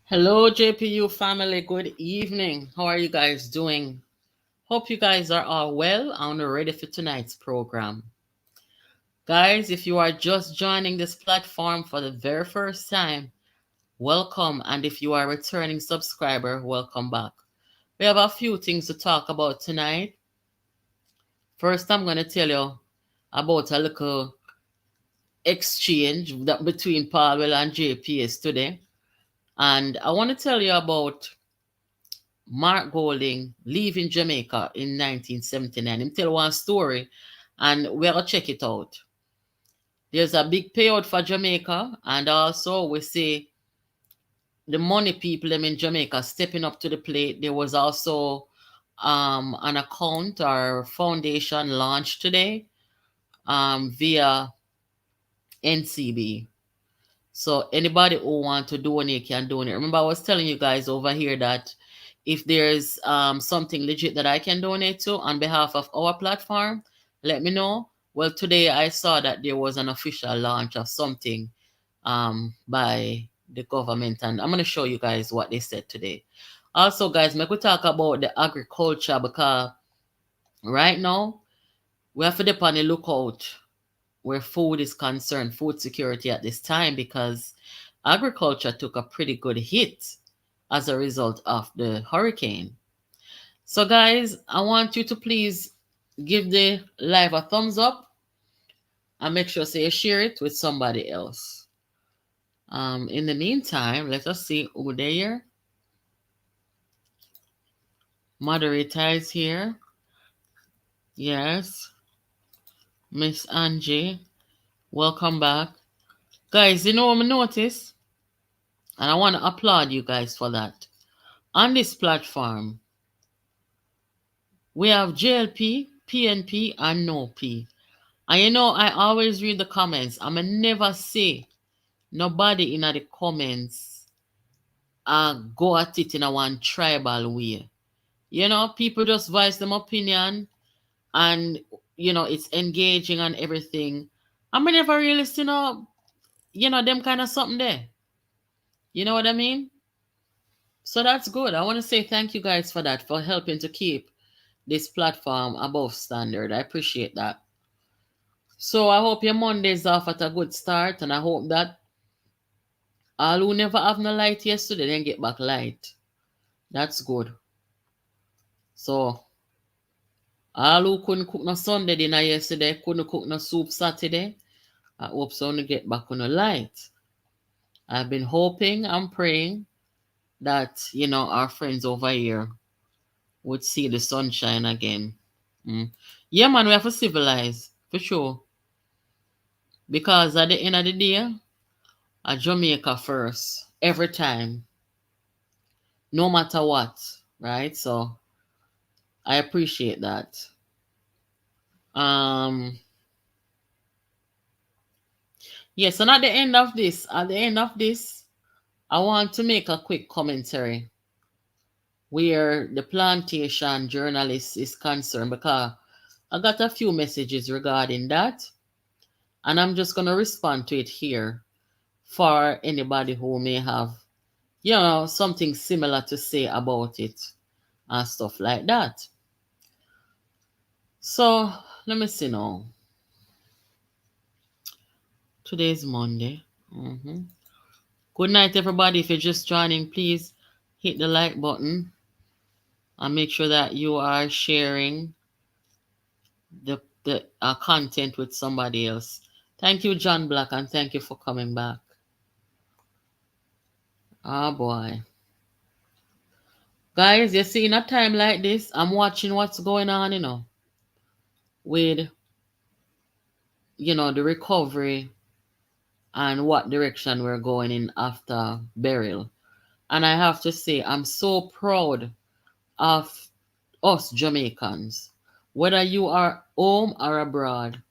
Hello, JPU family. Good evening. How are you guys doing? Hope you guys are all well and ready for tonight's program. Guys, if you are just joining this platform for the very first time, welcome. And if you are a returning subscriber, welcome back. We have a few things to talk about tonight. First, I'm going to tell you about a little exchange between Paulwell and JPS today. And I want to tell you about Mark Golding leaving Jamaica in 1979. Him tell one story and we're going to check it out. There's a big payout for Jamaica, and also we see the money people them in Jamaica stepping up to the plate. There was also an account or foundation launched today via NCB. So anybody who want to donate can donate. Remember, I was telling you guys over here that if there's something legit that I can donate to on behalf of our platform, let me know. Well, today I saw that there was an official launch of something by the government, and I'm going to show you guys what they said today. Also, guys, make we talk about the agriculture because right now we have to be on the lookout where food is concerned, food security at this time, because agriculture took a pretty good hit as a result of the hurricane. So, guys, I want you to please give the live a thumbs up and make sure you share it with somebody else. In the meantime, let us see who there. Moderator is here. Yes. Miss Angie, welcome back. Guys, you know what I noticed? And I want to applaud you guys for that. On this platform, we have JLP, PNP, and no P. And you know, I always read the comments. I may never say nobody in the comments go at it in a one tribal way. You know, people just voice them opinion and, you know, it's engaging and everything. I may never really see them kind of something there. You know what I mean? So that's good. I want to say thank you guys for that, for helping to keep this platform above standard. I appreciate that. So I hope your Monday's off at a good start, and I hope that all who never have no light yesterday then get back light. That's good. So all who couldn't cook no Sunday dinner yesterday, couldn't cook no soup Saturday, I hope soon to get back on the light. I've been hoping and praying that, our friends over here would see the sunshine again. Yeah, man, we have to civilize, for sure. Because at the end of the day, a Jamaica first, every time, no matter what, right? So I appreciate that. Yes, and at the end of this, I want to make a quick commentary where the plantation journalist is concerned because I got a few messages regarding that, and I'm just gonna respond to it here for anybody who may have, something similar to say about it and stuff like that. So let me see now. Today's Monday. Good night, everybody. If you're just joining, please hit the like button and make sure that you are sharing the content with somebody else. Thank you, John Black, and thank you for coming back. Oh boy. Guys, you see, in a time like this, I'm watching what's going on, with, the recovery and what direction we're going in after burial. And I have to say, I'm so proud of us Jamaicans, whether you are home or abroad.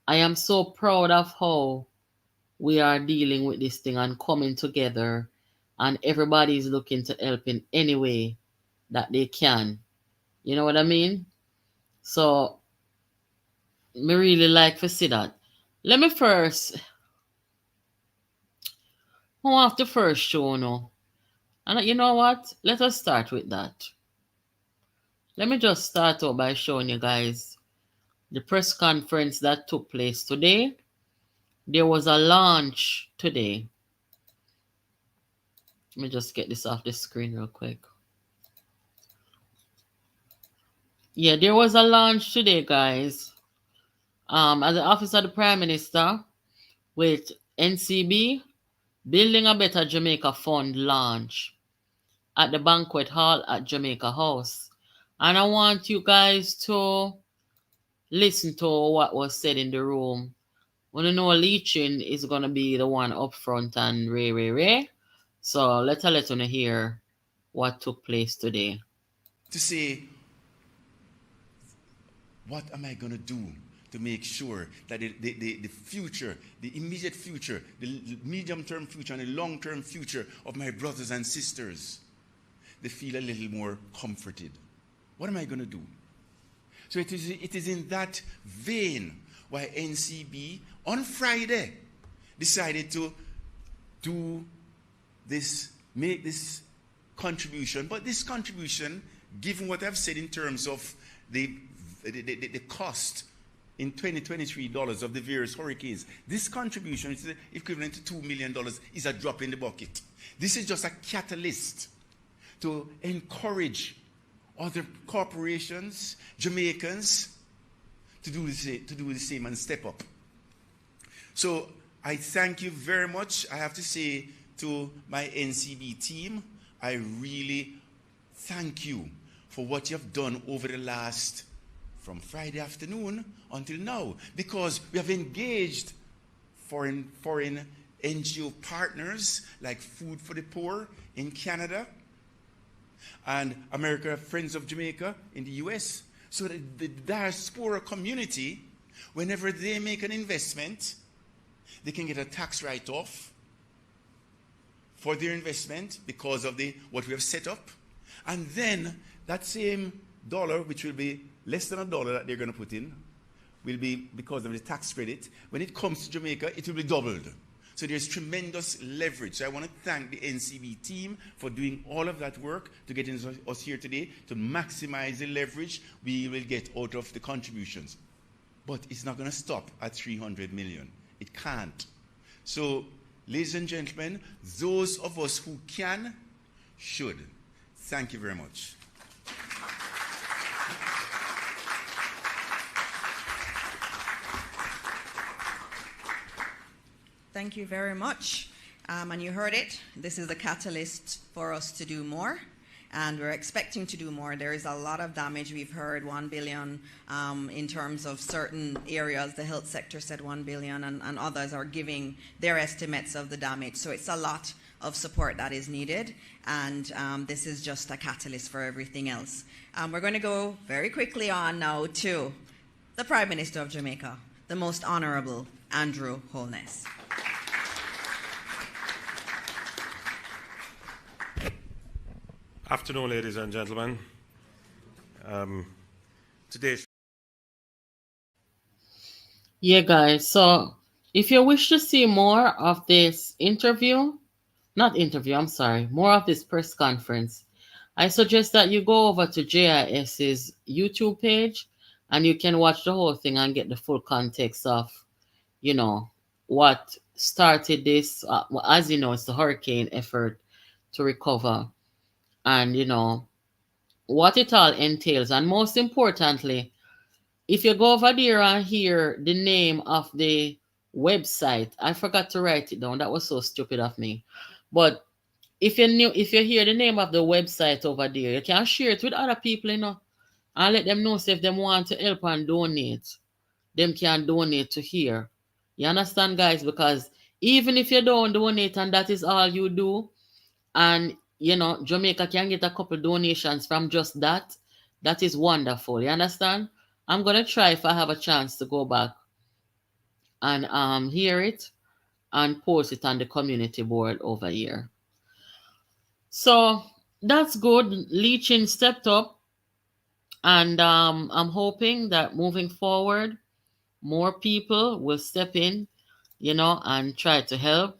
I am so proud of how we are dealing with this thing and coming together, and everybody is looking to help in any way that they can. You know what I mean? So, me really like to see that. Let me first, who have the first show now? And you know what? Let us start with that. Let me just start out by showing you guys the press conference that took place today. There was a launch today. Let me just get this off the screen real quick. Yeah, there was a launch today, guys. At the office of the Prime Minister with NCB, Building a Better Jamaica Fund launch at the banquet hall at Jamaica House. And I want you guys to listen to what was said in the room. Want to know Leachin is going to be the one up front and Ray. So let's let you hear what took place today. To say, what am I going to do to make sure that the future, the immediate future, the medium-term future and the long-term future of my brothers and sisters, they feel a little more comforted? What am I going to do? So it is in that vein why NCB on Friday decided to make this contribution. But this contribution, given what I've said in terms of the cost in 2023 dollars of the various hurricanes, this contribution is equivalent to $2 million, is a drop in the bucket. This is just a catalyst to encourage other corporations, Jamaicans, to do the same and step up. So I thank you very much. I have to say to my NCB team, I really thank you for what you have done over the last, from Friday afternoon until now, because we have engaged foreign NGO partners like Food for the Poor in Canada and America Friends of Jamaica in the US, so that the diaspora community, whenever they make an investment, they can get a tax write-off for their investment because of what we have set up. And then that same dollar, which will be less than $1 that they're going to put in, will be, because of the tax credit, when it comes to Jamaica, it will be doubled. So there's tremendous leverage. So I want to thank the NCB team for doing all of that work to get us here today to maximize the leverage we will get out of the contributions. But it's not going to stop at 300 million. It can't. So, ladies and gentlemen, those of us who can, should. Thank you very much. Thank you very much. And you heard it. This is the catalyst for us to do more. And we're expecting to do more. There is a lot of damage. We've heard 1 billion in terms of certain areas. The health sector said 1 billion, and others are giving their estimates of the damage. So it's a lot of support that is needed. And this is just a catalyst for everything else. We're going to go very quickly on now to the Prime Minister of Jamaica, the Most Honorable Andrew Holness. Afternoon, ladies and gentlemen. Today. Yeah, guys. So if you wish to see more of this more of this press conference, I suggest that you go over to JIS's YouTube page and you can watch the whole thing and get the full context of, what started this. As you know, it's the hurricane effort to recover and, what it all entails. And most importantly, if you go over there and hear the name of the website, I forgot to write it down. That was so stupid of me. But if you hear the name of the website over there, you can share it with other people, and let them know, so if they want to help and donate, them can donate to here. You understand, guys? Because even if you don't donate and that is all you do, and Jamaica can get a couple donations from just that, that is wonderful. You understand? I'm gonna try, if I have a chance, to go back and hear it and post it on the community board over here. So that's good. Leachin stepped up, and I'm hoping that moving forward, more people will step in, and try to help.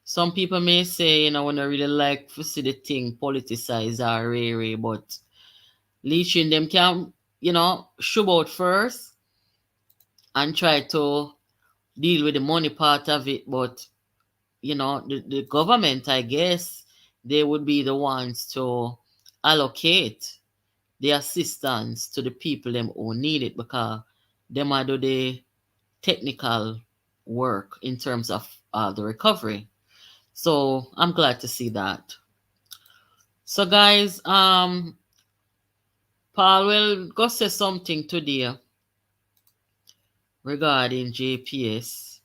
Some people may say, when I really like to see the thing politicized or rare, but leeching them can, shove out first and try to deal with the money part of it. But, the government, I guess, they would be the ones to allocate the assistance to the people them who need it, because them are do the technical work in terms of the recovery. So I'm glad to see that. So guys, Paul will go say something today regarding JPS,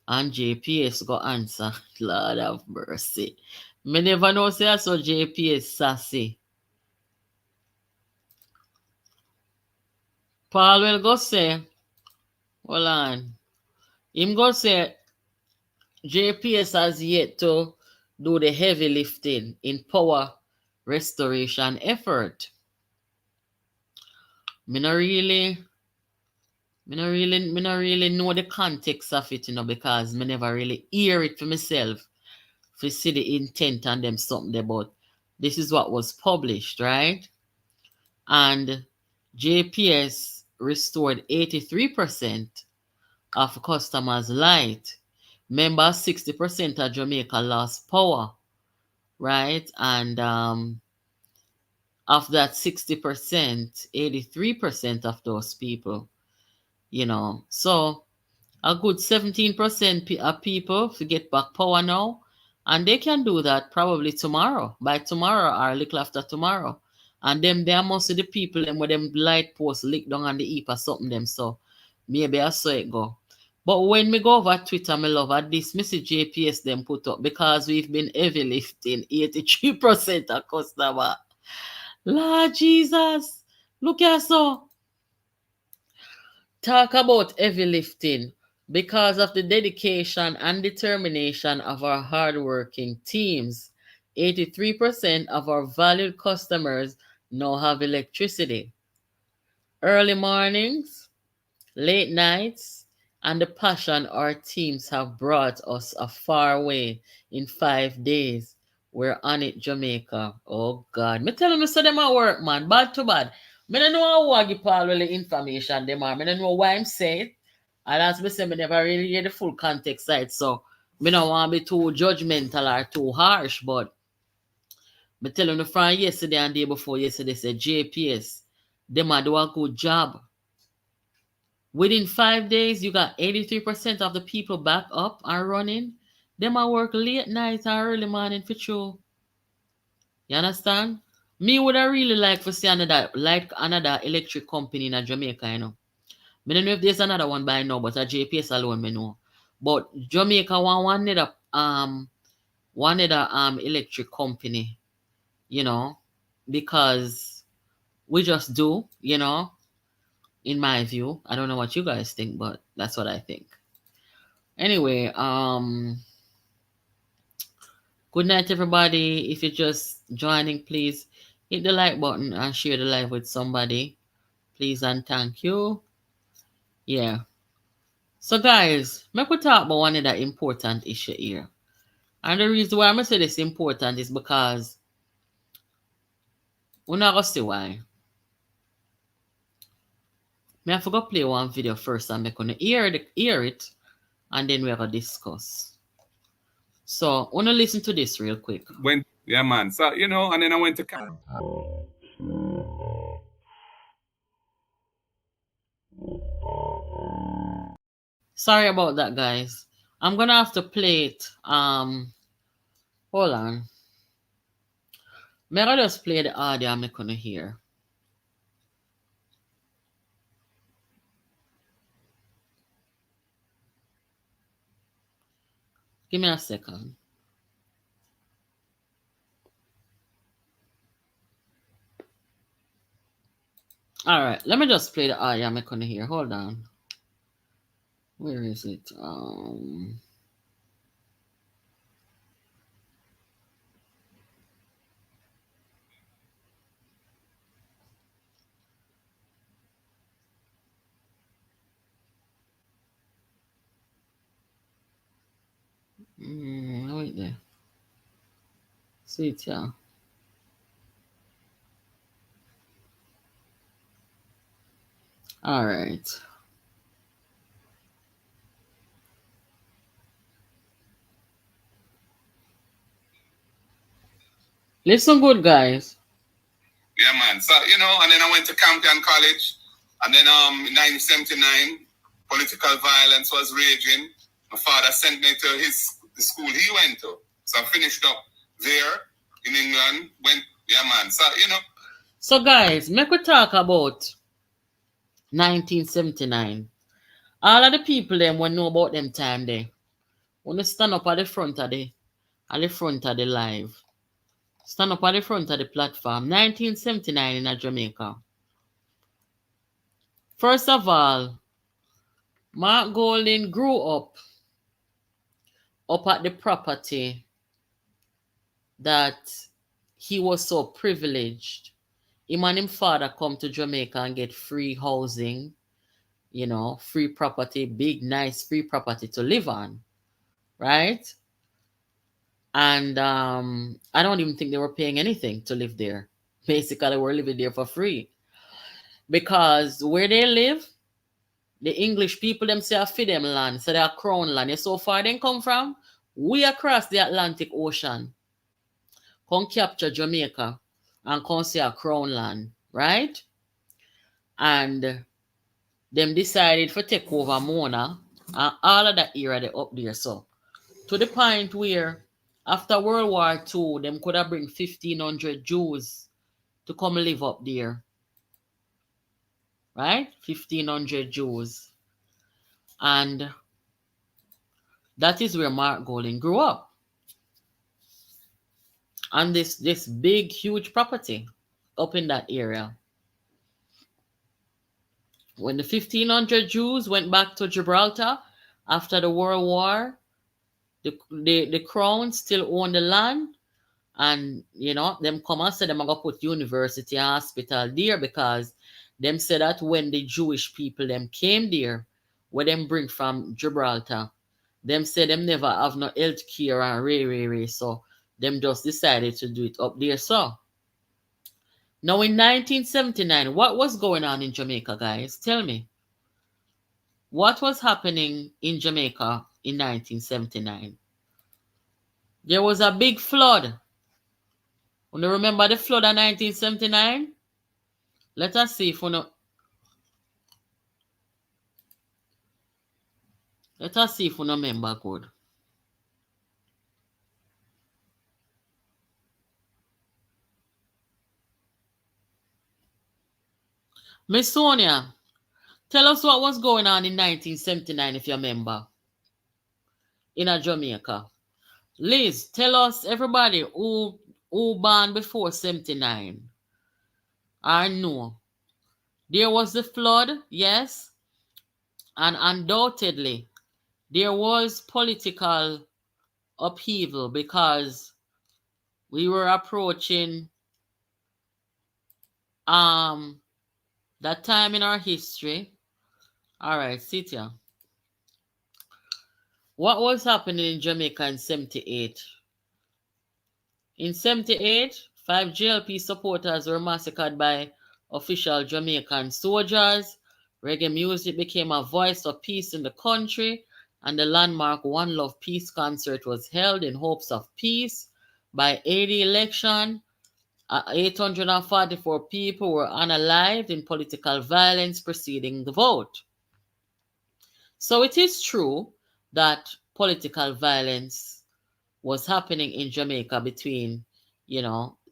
and JPS go answer. Lord have mercy. Me never know say I saw JPS sassy. Paul will go say, hold on. Him go say JPS has yet to do the heavy lifting in power restoration effort. Me not really me not really know the context of it, because me never really hear it for myself to see the intent and them something about. This is what was published, right? And JPS restored 83% of customers' light. Remember, 60% of Jamaica lost power, right? And of that 60%, 83% of those people, So a good 17% of people to get back power now. And they can do that probably tomorrow, by tomorrow or a little after tomorrow. And them, they are mostly the people them with them light posts lick down on the heap or something them. So maybe I saw it go. But when me go over Twitter, me love at this message JPS them put up, because we've been heavy lifting 83% of customer. Lord Jesus. Look here, so. Talk about heavy lifting. Because of the dedication and determination of our hardworking teams, 83% of our valued customers now have electricity. Early mornings, late nights, and the passion our teams have brought us a far way in 5 days. We're on it, Jamaica. Oh God. Me tell me so them at work, man. Bad to bad. Me don't know how I give Paul really information them are. Me don't know why I'm saying. And as me say, me never really hear the full context side. So me don't want to be too judgmental or too harsh, but me tell you from yesterday and day before yesterday say JPS. Them are do a good job. Within 5 days, you got 83% of the people back up and running. Them a work late night and early morning for sure. You understand? Me would I really like to see another electric company in Jamaica, I don't know if there's another one by now, but a JPS alone me know. But Jamaica one other electric company, you know, because we just do, in my view. I don't know what you guys think, but that's what I think. Anyway, good night, everybody. If you're just joining, please hit the like button and share the live with somebody. Please and thank you. Yeah. So, guys, make we talk about one of the important issue here. And the reason why I'm going to say this important is because we're not going to see why. I forgot to play one video first and I'm going to hear it and then we're going to discuss. So, I want to listen to this real quick. Yeah, man. So, and then I went to... Sorry about that, guys. I'm going to have to play it. Hold on. May I just play the audio I'm going to hear. Give me a second. All right, let me just play the audio I'm going to hear. Hold on. Where is it? See it here. All right. Listen good, guys. Yeah, man. So, and then I went to Campion College. And then in 1979, political violence was raging. My father sent me to the school he went to. So I finished up there in England. Yeah, man. So, So, guys, make we talk about 1979. All of the people them will know about them time there. When they stand up at the front of the live. Stand up at the front of the platform. 1979 in Jamaica. First of all, Mark Golding grew up at the property that he was so privileged. Him and him father come to Jamaica and get free housing, free property, big, nice, free property to live on, right? And I don't even think they were paying anything to live there. Basically, they were living there for free. Because where they live, the English people themselves feed them land, so they are crown land. You so far they come from? We across the Atlantic Ocean. Come capture Jamaica and come see a crown land, right? And them decided to take over Mona and all of that area they up there. So to the point where after World War II, them could have bring 1,500 Jews to come live up there. Right? 1,500 Jews. And that is where Mark Golding grew up. On this big, huge property up in that area. When the 1,500 Jews went back to Gibraltar after the World War, the crown still owned the land. And, them come and say them are going to put university and hospital there because them say that when the Jewish people them came there, where them bring from Gibraltar, them say them never have no health care and ray. So them just decided to do it up there. So now in 1979, what was going on in Jamaica, guys? Tell me. What was happening in Jamaica in 1979? There was a big flood. You remember the flood of 1979? Let us see if we know. Let us see if we remember good. Miss Sonia, tell us what was going on in 1979 if you remember. In a Jamaica. Liz, tell us everybody who born before 79. I know. There was the flood, yes. And undoubtedly, there was political upheaval because we were approaching that time in our history. All right, sit here. What was happening in Jamaica in 78? In 78, 5 JLP supporters were massacred by official Jamaican soldiers. Reggae music became a voice of peace in the country, and the landmark One Love Peace concert was held in hopes of peace. By 80 election, 844 people were unalived in political violence preceding the vote. So it is true that political violence was happening in Jamaica between,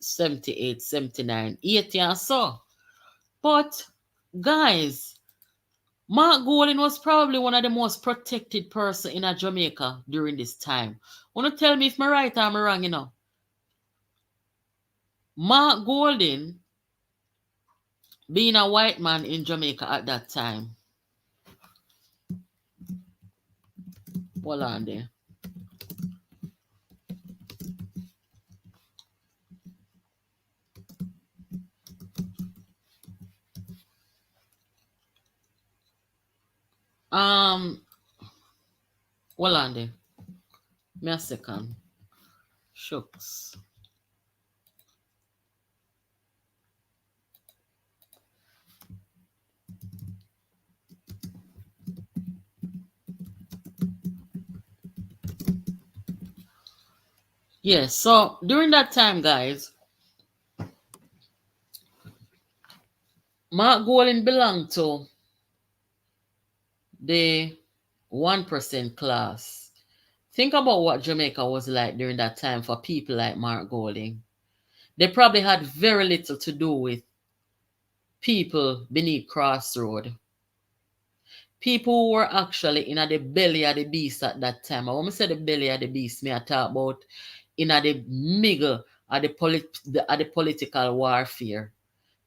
78, 79, 80 and so. But, guys, Mark Golding was probably one of the most protected person in Jamaica during this time. Wanna tell me if I'm right or I'm wrong, Mark Golding, being a white man in Jamaica at that time. Hold on there. Hold on there. Me a second. Shucks. Yes, so during that time, guys, Mark Golding belonged to the 1% class. Think about what Jamaica was like during that time for people like Mark Golding. They probably had very little to do with people beneath Crossroad. People who were actually in the belly of the beast at that time. And when I say the belly of the beast, me I talk about in the middle of the political warfare.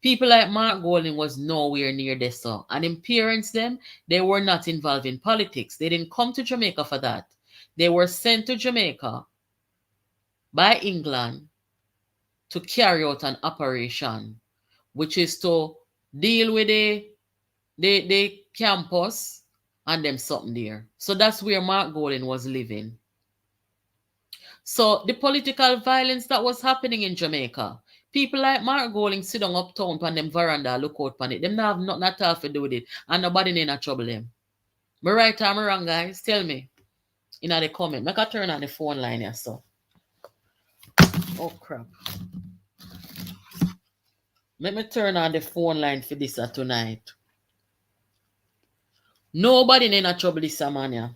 People like Mark Golding was nowhere near this. So. And in parents them, they were not involved in politics. They didn't come to Jamaica for that. They were sent to Jamaica by England to carry out an operation, which is to deal with the campus and them something there. So that's where Mark Golding was living. So the political violence that was happening in Jamaica, people like Mark Golding sit down uptown on them veranda, look out on it. Them not have nothing at all to do with it. And nobody in a trouble them. Me right or me wrong, guys? Tell me in the comment. Make a turn on the phone line here, so. Oh crap. Let me turn on the phone line for this tonight. Nobody in a trouble this man here.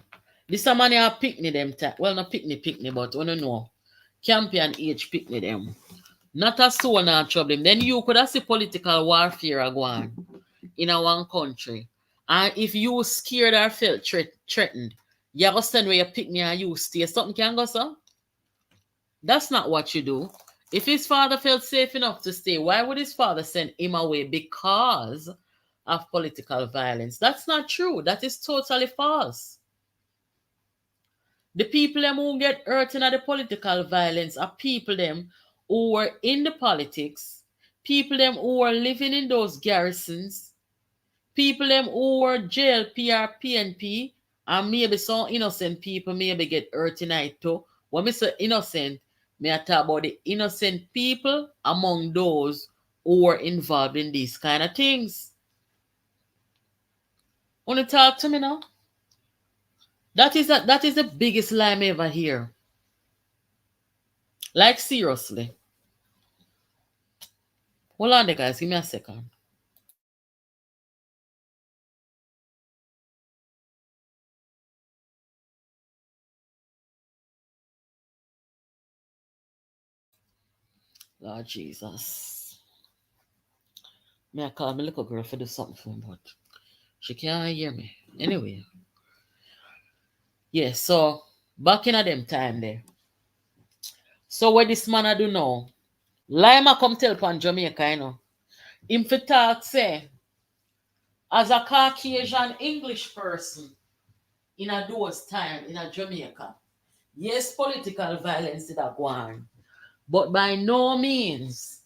This man here picnic them time. Well, not picnic, but I don't know. Campion age picnic them. Not a soul not trouble him. Then you could have see political warfare go on in a one country. And if you scared or felt threatened, you go stand where you picnic and you stay. Something can go, so? That's not what you do. If his father felt safe enough to stay, why would his father send him away because of political violence? That's not true. That is totally false. The people them who get hurt in the political violence are people them who were in the politics, people them who were living in those garrisons, people them who were jail, PR, PNP, and maybe some innocent people maybe get hurt tonight too. When I say innocent, may I talk about the innocent people among those who were involved in these kind of things. Want to talk to me now? That is the biggest lie I ever hear. Like seriously. Hold on there, guys. Give me a second. Lord Jesus. May I call my little girl for do something for me, but she can't hear me. Anyway. Yeah, so back in a them time there. So what this man I do now? Lima come tell upon Jamaica, Him for talk say, as a Caucasian English person in a those time in a Jamaica, yes, political violence did go on, but by no means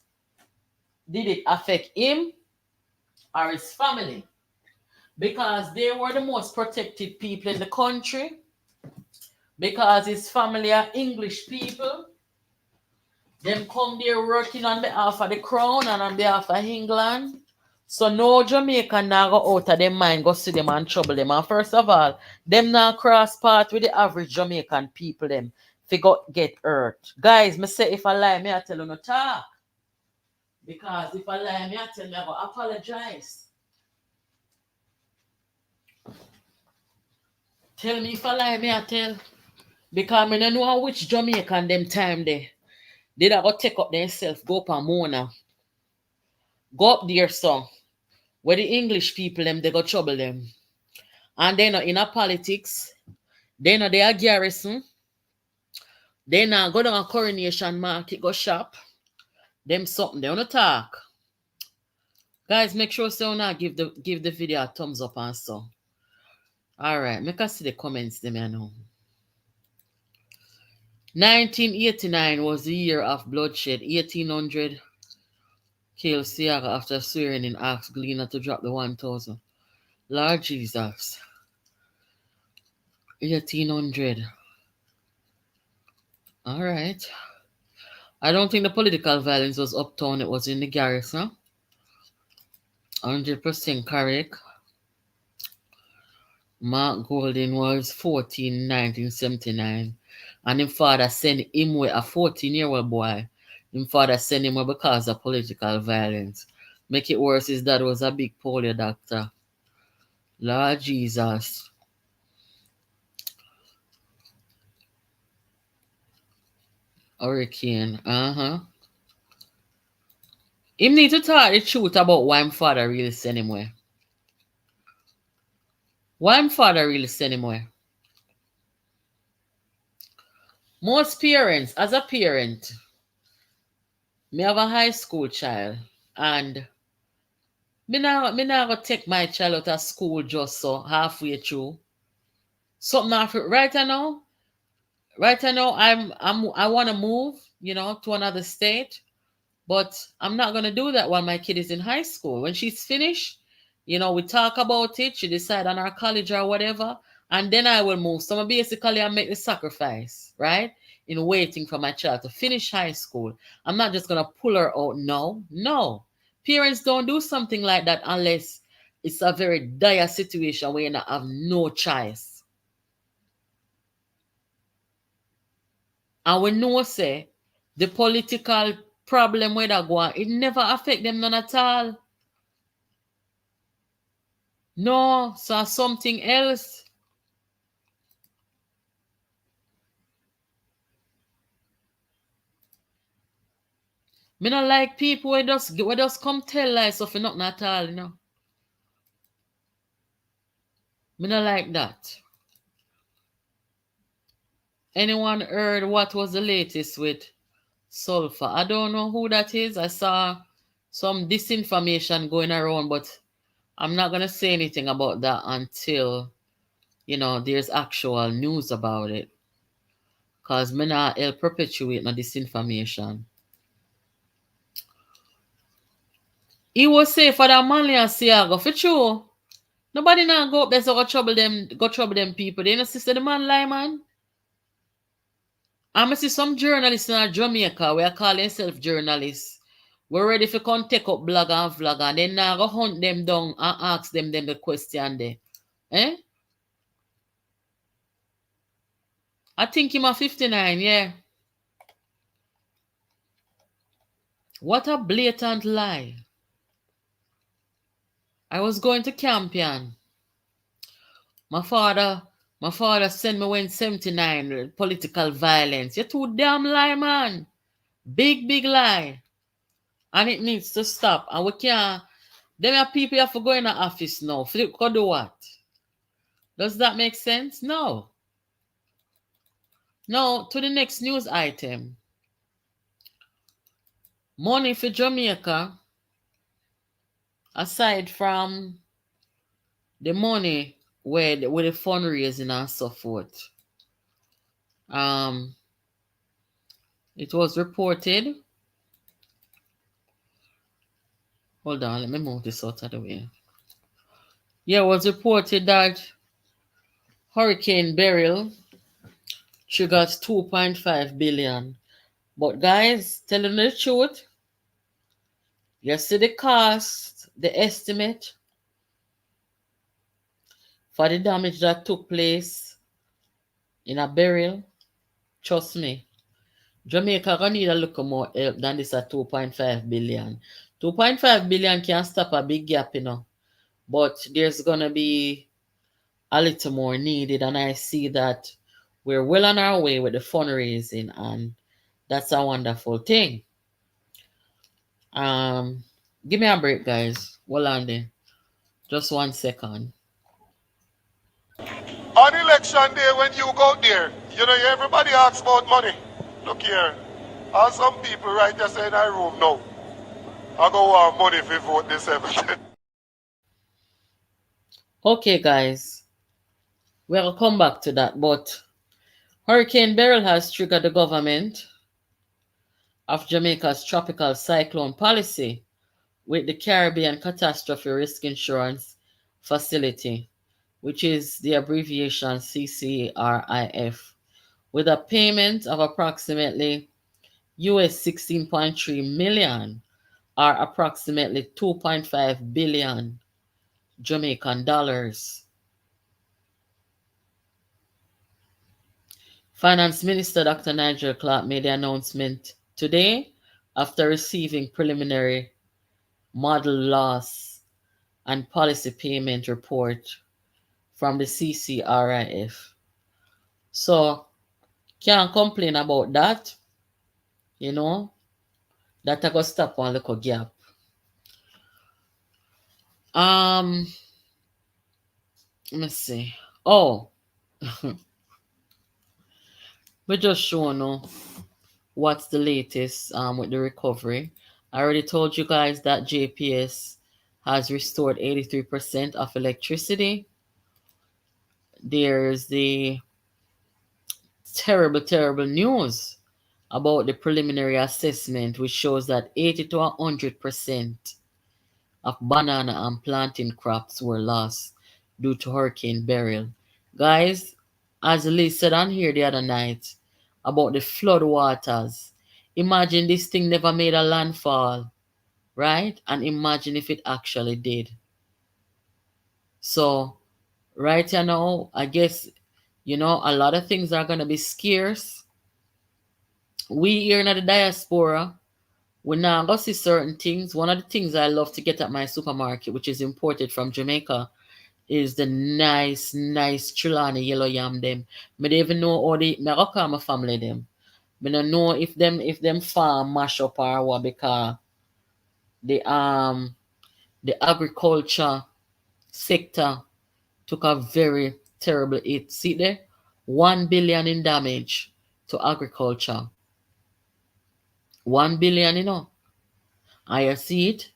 did it affect him or his family because they were the most protected people in the country because his family are English people. Them come there working on behalf of the crown and on behalf of England. So no Jamaican now go out of their mind, go see them and trouble them. And first of all, them now cross path with the average Jamaican people them. Figure get hurt. Guys, me say if I lie, me I tell you no talk. Because if I lie, me I tell you I go apologize. Tell me if I lie, me I tell. Because me don't know which Jamaican them time there. They that go take up themselves, go up and Mona. Go up there, so. Where the English people them, they go trouble them. And they not in a politics. They not they are garrison. They not go down a Coronation Market, go shop. Them something, they wanna talk. Guys, make sure so now give the video a thumbs up and so. Alright, make us see the comments them I know. 1989 was the year of bloodshed. 1800 killed Siaga after swearing in asked Gleaner to drop the 1,000. Lord Jesus. 1800. Alright. I don't think the political violence was uptown, it was in the garrison. 100% correct. Mark Golding was 14 1979. And him father send him with a 14-year-old boy. Him father send him away because of political violence. Make it worse, his dad was a big polio doctor. Lord Jesus. Hurricane. Him need to talk the truth about why him father really send him away. Why him father really send him away? Most parents, as a parent, me have a high school child, and me not gonna take my child out of school just so halfway through. Something after right now, I want to move, to another state, but I'm not gonna do that while my kid is in high school. When she's finished, we talk about it. She decide on her college or whatever, and then I will move. So basically, I make the sacrifice, right? In waiting for my child to finish high school. I'm not just gonna pull her out. No. Parents don't do something like that unless it's a very dire situation where you not have no choice. And we know say the political problem where that go on, it never affect them none at all. No, so something else. Me not like people where just come tell lies of nothing at all. Me not like that. Anyone heard what was the latest with sulfur? I don't know who that is. I saw some disinformation going around, but I'm not gonna say anything about that until there's actual news about it. Cause me not help perpetuate no disinformation. He was say for that Manly and Siago for sure. Nobody now go up there so go trouble them people. They know sister the man lie, man. I see some journalists in Jamaica, we are calling themselves journalists. We're ready for come take up blog and vlog and then now go hunt them down and ask them the question there. Eh? I think him a 59, yeah. What a blatant lie. I was going to Campion. My father sent me when 79, political violence. You're too damn lie, man. Big lie. And it needs to stop. And we can't, them are people have to go in the office now. Go do what? Does that make sense? No. Now, to the next news item. Money for Jamaica, aside from the money with the fundraising and so forth. It was reported. Hold on, let me move this out of the way. Yeah, it was reported that Hurricane Beryl triggered 2.5 billion. But guys, telling the truth, you see the cost, the estimate for the damage that took place in a Beryl. Trust me, Jamaica gonna need a little more help than this at 2.5 billion. 2.5 billion can't stop a big gap, but there's gonna be a little more needed, and I see that we're well on our way with the fundraising, and that's a wonderful thing. Give me a break, guys. Hold on there. Just 1 second. On election day, when you go there, everybody asks about money. Look here, all some people right just in our room now. I go want money if you vote this everything. Okay, guys. We'll come back to that, but Hurricane Beryl has triggered the government of Jamaica's tropical cyclone policy with the Caribbean Catastrophe Risk Insurance Facility, which is the abbreviation CCRIF, with a payment of approximately US 16.3 million or approximately 2.5 billion Jamaican dollars. Finance Minister Dr. Nigel Clark made the announcement today after receiving preliminary model loss and policy payment report from the CCRIF. So, can't complain about that, you know, that I got stop one little gap. Um, let's see. Oh, we just showing you what's the latest with the recovery. I already told you guys that JPS has restored 83% of electricity. There's the terrible news about the preliminary assessment, which shows that 80 to 100% of banana and plantain crops were lost due to Hurricane Beryl. Guys, as Lee said on here the other night about the flood waters, imagine this thing never made a landfall, right? And imagine if it actually did. So, right now, I guess, a lot of things are going to be scarce. We here in the diaspora, we now go see certain things. One of the things I love to get at my supermarket, which is imported from Jamaica, is the nice Trelawney yellow yam them. Me don't even know how me go call my family them. Me don't know if them farm mash up or what, because the the agriculture sector took a very terrible hit. See there? 1 billion in damage to agriculture. 1 billion, I see it.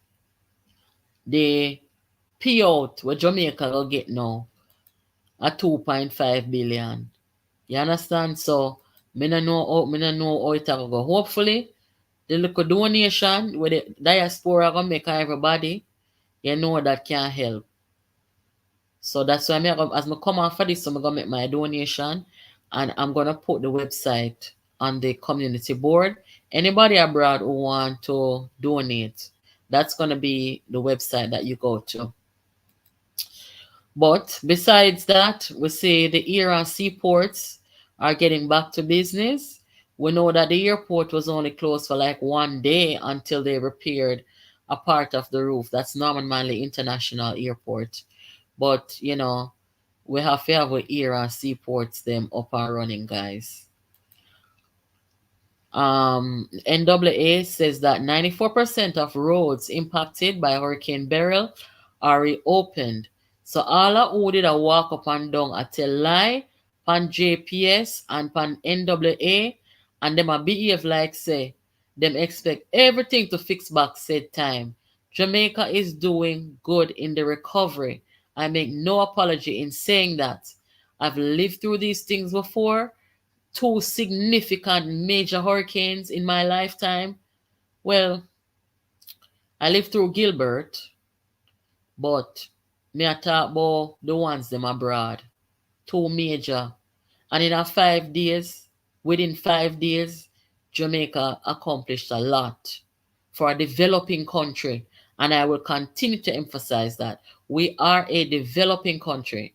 The payout where Jamaica will get now at 2.5 billion. You understand? So me no know how it will go. Hopefully the little donation where the diaspora gonna make everybody, that can help. So that's why as I come off for this, I'm gonna make my donation, and I'm gonna put the website on the community board. Anybody abroad who want to donate, that's gonna be the website that you go to. But besides that, we see the air and seaports are getting back to business. We know that the airport was only closed for like 1 day until they repaired a part of the roof. That's Norman Manley International Airport. But, we have to have our air and seaports them up and running, guys. NAA says that 94% of roads impacted by Hurricane Beryl are reopened. So all who did a walk up and down at tell lie pan JPS and pan NAA, and them a behave like say them expect everything to fix back said time. Jamaica is doing good in the recovery. I make no apology in saying that. I've lived through these things before. Two significant major hurricanes in my lifetime. Well, I lived through Gilbert, but me I talk about the ones them abroad. Two major. And within 5 days, Jamaica accomplished a lot for a developing country. And I will continue to emphasize that we are a developing country.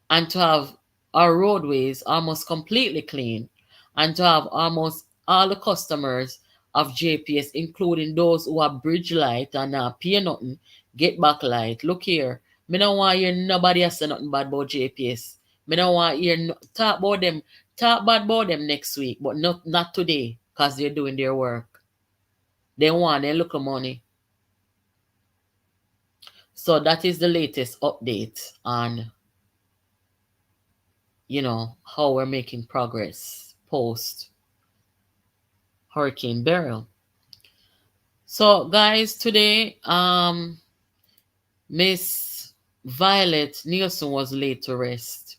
And to have our roadways almost completely clean, and to have almost all the customers of JPS, including those who are bridge light and pay nothing, get back light. Look here, me don't want to hear nobody else say nothing bad about JPS. Me don't want to hear talk bad about them next week, but not today, because they're doing their work. They want their little money. So that is the latest update on how we're making progress post Hurricane Beryl. So guys, today Miss Violet Nielsen was laid to rest.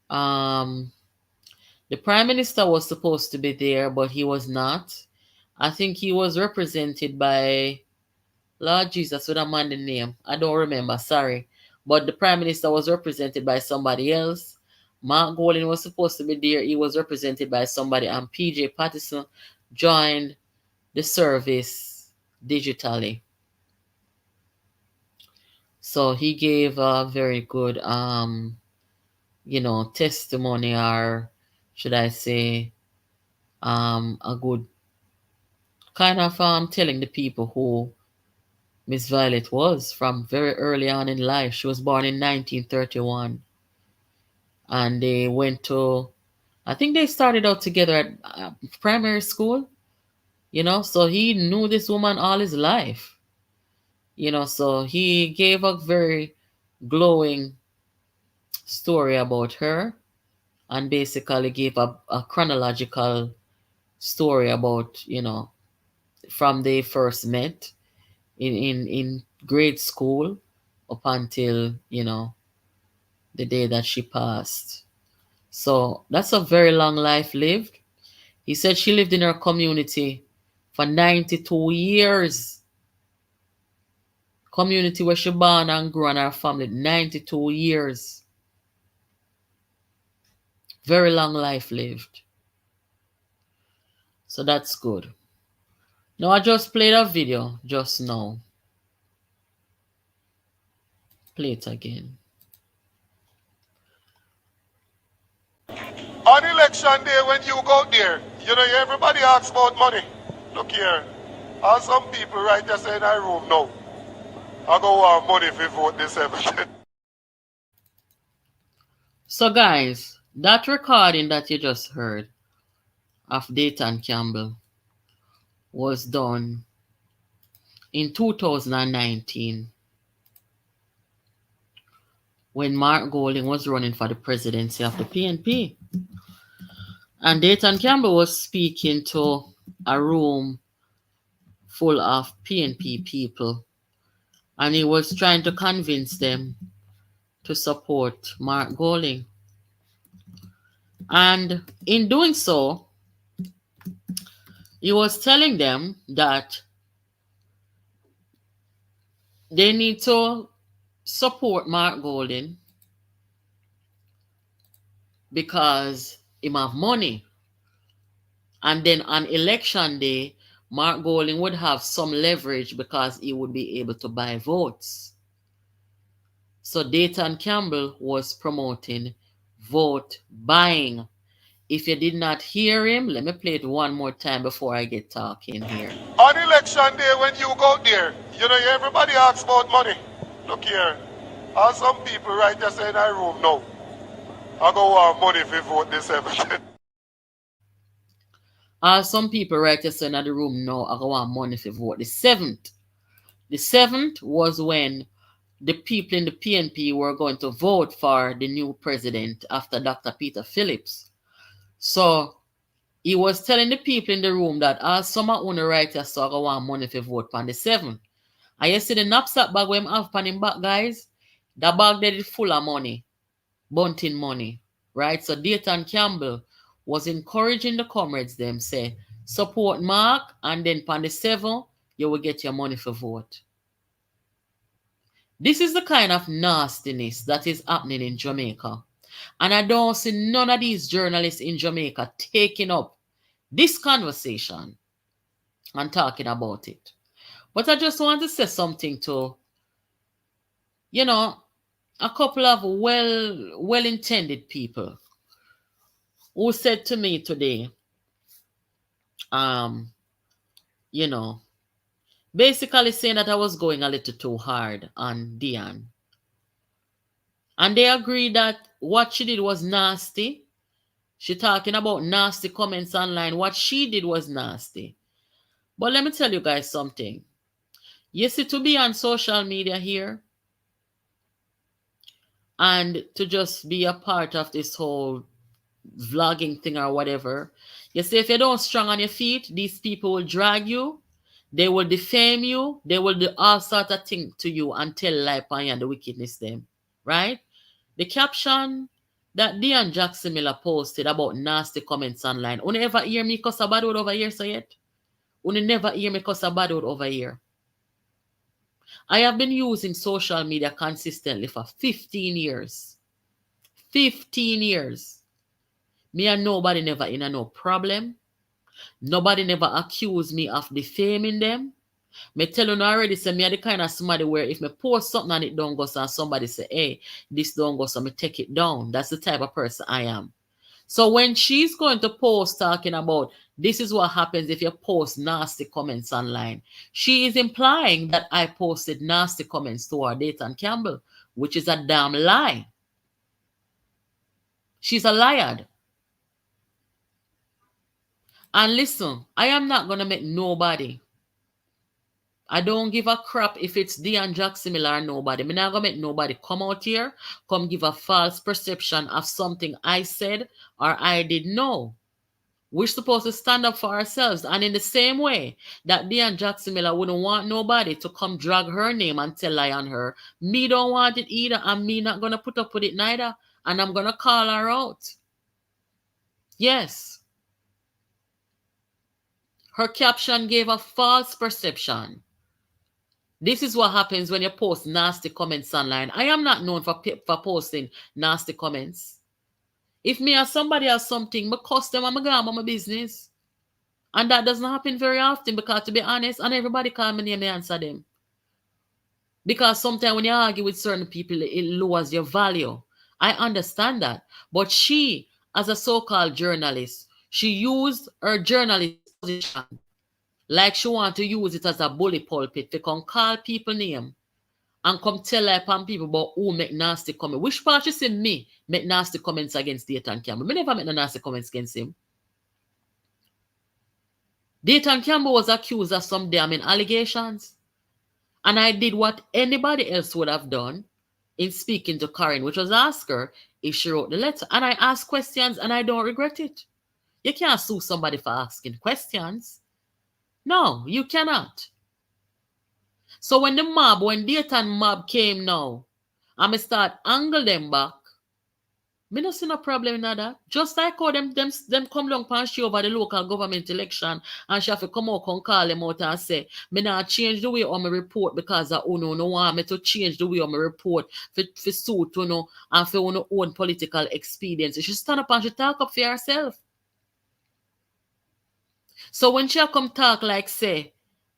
The Prime Minister was supposed to be there, but he was not. I think he was represented by Lord Jesus, with a man the name. I don't remember, sorry. But the Prime Minister was represented by somebody else. Mark Golding was supposed to be there. He was represented by somebody. And PJ Patterson joined the service digitally. So he gave a very good, testimony or should I say, a good kind of telling the people who Miss Violet was from very early on in life. She was born in 1931, and they went to, I think they started out together at primary school, so he knew this woman all his life, so he gave a very glowing story about her and basically gave a chronological story about, from they first met in grade school up until, the day that she passed. So that's a very long life lived. He said she lived in her community for 92 years. Community where she born and grew and her family, 92 years. Very long life lived. So that's good. Now I just played a video just now. Play it again. On election day, when you go there, everybody asks about money. Look here, as some people right there say in our room now, I go want money if you vote this everything. So guys, that recording that you just heard of Dayton Campbell was done in 2019 when Mark Golding was running for the presidency of the PNP. And Dayton Campbell was speaking to a room full of PNP people, and he was trying to convince them to support Mark Golding. And in doing so, he was telling them that they need to support Mark Golding because he have money. And then on election day, Mark Golding would have some leverage because he would be able to buy votes. So Dayton Campbell was promoting vote buying. If you did not hear him, let me play it one more time before I get talking here. On election day, when you go there, everybody asks about money. Look here, as some people right there say in our room now, I go want money if you vote this everything. Some people right there in the room now, I want money if you vote the 7th. The 7th was when the people in the PNP were going to vote for the new president after Dr. Peter Phillips. So he was telling the people in the room that some of you right here, so I want money if you vote on the 7th. And you see the knapsack bag when I have on him back, guys? The bag there is full of money. Bunting money. Right? So Dayton Campbell was encouraging the comrades them say, support Mark, and then on the 7th, you will get your money for vote. This is the kind of nastiness that is happening in Jamaica. And I don't see none of these journalists in Jamaica taking up this conversation and talking about it. But I just want to say something to, a couple of well-intended people who said to me today, basically saying that I was going a little too hard on Dion. And they agreed that what she did was nasty. She talking about nasty comments online. What she did was nasty. But let me tell you guys something. You see, to be on social media here and to just be a part of this whole vlogging thing or whatever, you see, if you don't strong on your feet, these people will drag you. They will defame you. They will do all sorts of things to you and tell lie upon you and the wickedness them. Right? The caption that Dion Jackson Miller posted about nasty comments online. You never hear me cuss a bad word over here, so yet? You never hear me cuss a bad word over here. I have been using social media consistently for 15 years. 15 years. Me and nobody never in a no problem. Nobody never accused me of defaming them. Me tell you already, say me are the kind of somebody where if me post something and it don't go so and somebody say, hey, this don't go so me take it down. That's the type of person I am. So when she's going to post talking about this is what happens if you post nasty comments online, she is implying that I posted nasty comments to our Dayton Campbell, which is a damn lie. She's a liar. And listen, I am not going to make nobody. I don't give a crap if it's Dion Jackson Miller or nobody. I'm not going to make nobody come out here, come give a false perception of something I said or I did know. We're supposed to stand up for ourselves. And in the same way that Dion Jackson Miller wouldn't want nobody to come drag her name and tell lie on her, me don't want it either. And me not going to put up with it neither. And I'm going to call her out. Yes. Her caption gave a false perception. This is what happens when you post nasty comments online. I am not known for posting nasty comments. If me or somebody has something, I cuss them and I go on my business. And that doesn't happen very often because, to be honest, and everybody call me name, I answer them. Because sometimes when you argue with certain people, it lowers your value. I understand that. But she, as a so-called journalist, she used her journalist position like she want to use it as a bully pulpit to come call people name and come tell upon people about who make nasty comments. Which part you see me make nasty comments against Dayton Campbell? Me never make no nasty comments against him. Dayton Campbell was accused of some damning allegations. And I did what anybody else would have done in speaking to Karen, which was ask her if she wrote the letter. And I asked questions and I don't regret it. You can't sue somebody for asking questions. No, you cannot. So when Dayton mob came now, I'm start angle them back. Me no see no problem in that. Just like how them come down and show over the local government election and she have to come out and call them out and say, me not change the way on my report because I no want me to change the way on my report for suit and for own political expedience. She stand up and she talk up for herself. So when she come talk like say,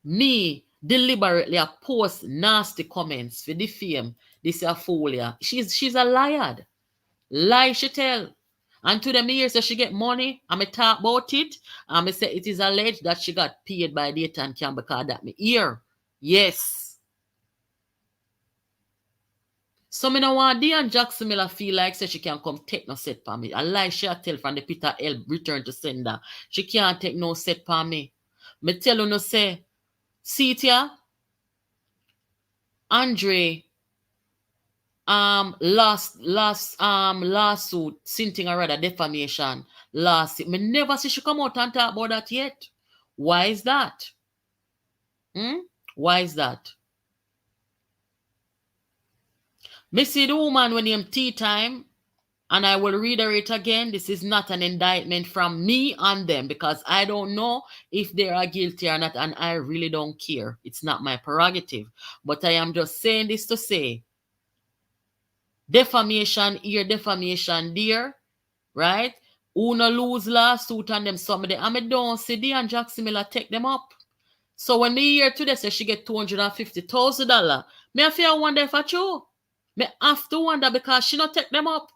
me deliberately post nasty comments for defame this a fool, yeah. She's a liar. Lie she tell. And to them here, so she get money, and me talk about it, and me say it is alleged that she got paid by Dayton Campbell because that me hear. Yes. So me no want Dion Jackson Miller feel like say she can come take no set for me. A lie she a tell from the Peter L return to sender. She can't take no set for me. Me tell you no say, see it here, Andre lawsuit, sinting or rather defamation lawsuit. Me never see she come out and talk about that yet. Why is that? Why is that? Me see the woman when him tea time, and I will reiterate again, this is not an indictment from me on them because I don't know if they are guilty or not, and I really don't care. It's not my prerogative. But I am just saying this to say, defamation here, defamation there, right? Who no lose lawsuit on them somebody. And me don't see Dion Jackson Miller take them up. So when me hear today say she get $250,000, me have to wonder if I true. Me have to wonder because she not take them up.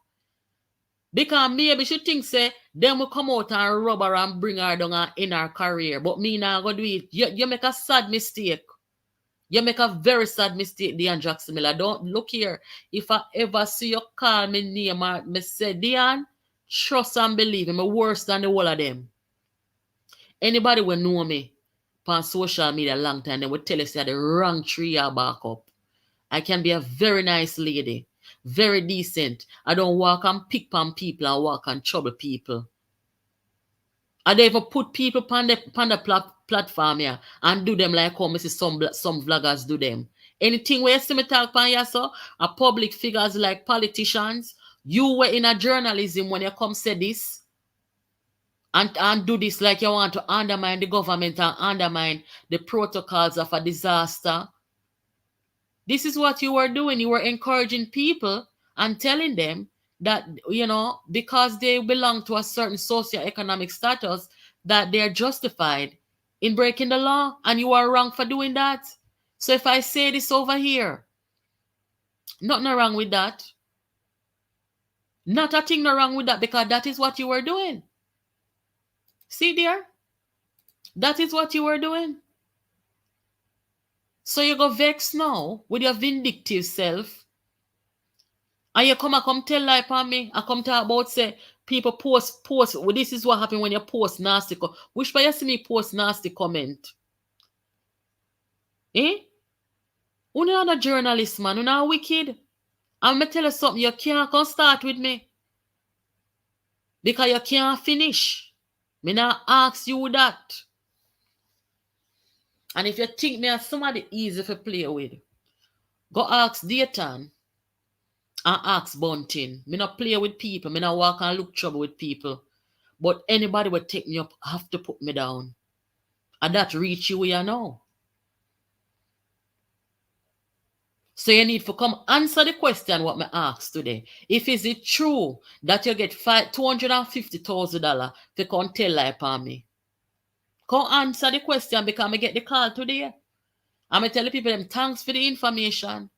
Because maybe she think say them will come out and rob her and bring her down in her career. But me now go do it. You make a sad mistake. You make a very sad mistake, Dion Jackson Miller. Don't look here. If I ever see you call me name or me say, Dion, trust and believe me, worse than the whole of them. Anybody will know me on social media a long time, they will tell us that the wrong tree I back up. I can be a very nice lady, very decent. I don't walk and pick on people and walk and trouble people. I don't even put people on the platform here and do them like how I see some vloggers do them. Anything where you see me talk on here, so a public figures like politicians, you were in a journalism when you come say this and do this like you want to undermine the government and undermine the protocols of a disaster. This is what you were doing. You were encouraging people and telling them that, because they belong to a certain socioeconomic status, that they're justified in breaking the law, and you are wrong for doing that. So if I say this over here, nothing wrong with that. Not a thing no wrong with that because that is what you were doing. See there? That is what you were doing. So you go vex now with your vindictive self. And you come tell lie upon me. I come talk about say people post. Well, this is what happen when you post nasty. Which by you see me post nasty comment. Eh? You not a journalist, man. You not wicked. I'm going to tell you something. You can't come start with me. Because you can't finish. Me not ask you that. And if you think me as somebody easy to play with, go ask Dayton and ask Bunting. Me not play with people. Me not walk and look trouble with people. But anybody will take me up have to put me down. And that reach you where you know. So you need to come answer the question what me asked today. If is it true that you get $250,000 to come tell lie upon me? Come answer the question because I get the call today. I'm going to tell the people them thanks for the information.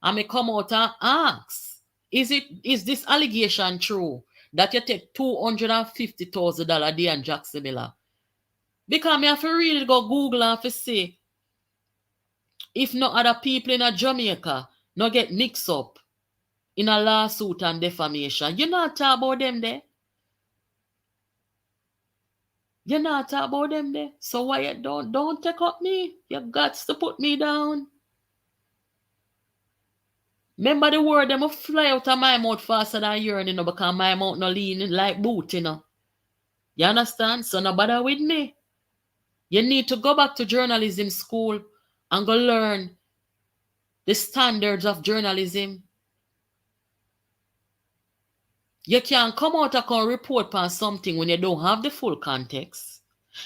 And I come out and ask. Is this allegation true that you take $250,000 day and Jackson Miller? Because I have to really go Google and to see if no other people in a Jamaica no get mixed up in a lawsuit and defamation. You not talk about them there. You not talk about them there. So why you don't take up me? You got to put me down. Remember the word them will fly out of my mouth faster than yours, you know, because my mouth no lean like boot, you know. You understand? So no bother with me. You need to go back to journalism school and go learn the standards of journalism. You can't come out and come report on something when you don't have the full context.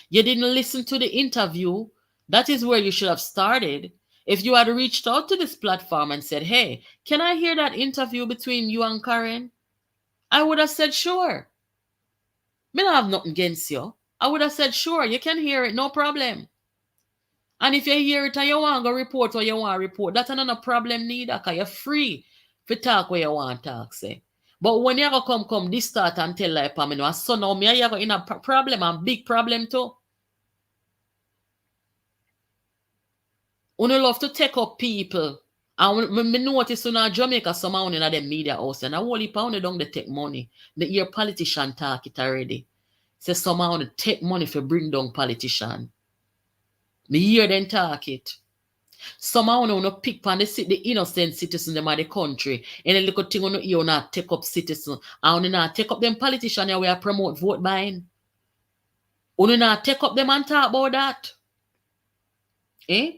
You didn't listen to the interview. That is where you should have started. If you had reached out to this platform and said, hey, can I hear that interview between you and Karen? I would have said, sure. Me don't have nothing against you. I would have said, sure, you can hear it, no problem. And if you hear it and you want to go report what you want to report, that's not a problem neither, because you're free to talk what you want to talk, say. But when you come this start and tell like Pamela, so now me you go in a problem, a big problem too. You love to take up people. And me notice in Jamaica, somehow in the media house, and I only pound don't they take money. The hear politician talk it already. Say somehow they take money for bring down politician. Me hear them talk it. Somehow no pick on the innocent citizens them of the country. And a little thing you not take up citizens. And you not take up them politicians where promote vote buying. You not take up them and talk about that. Eh?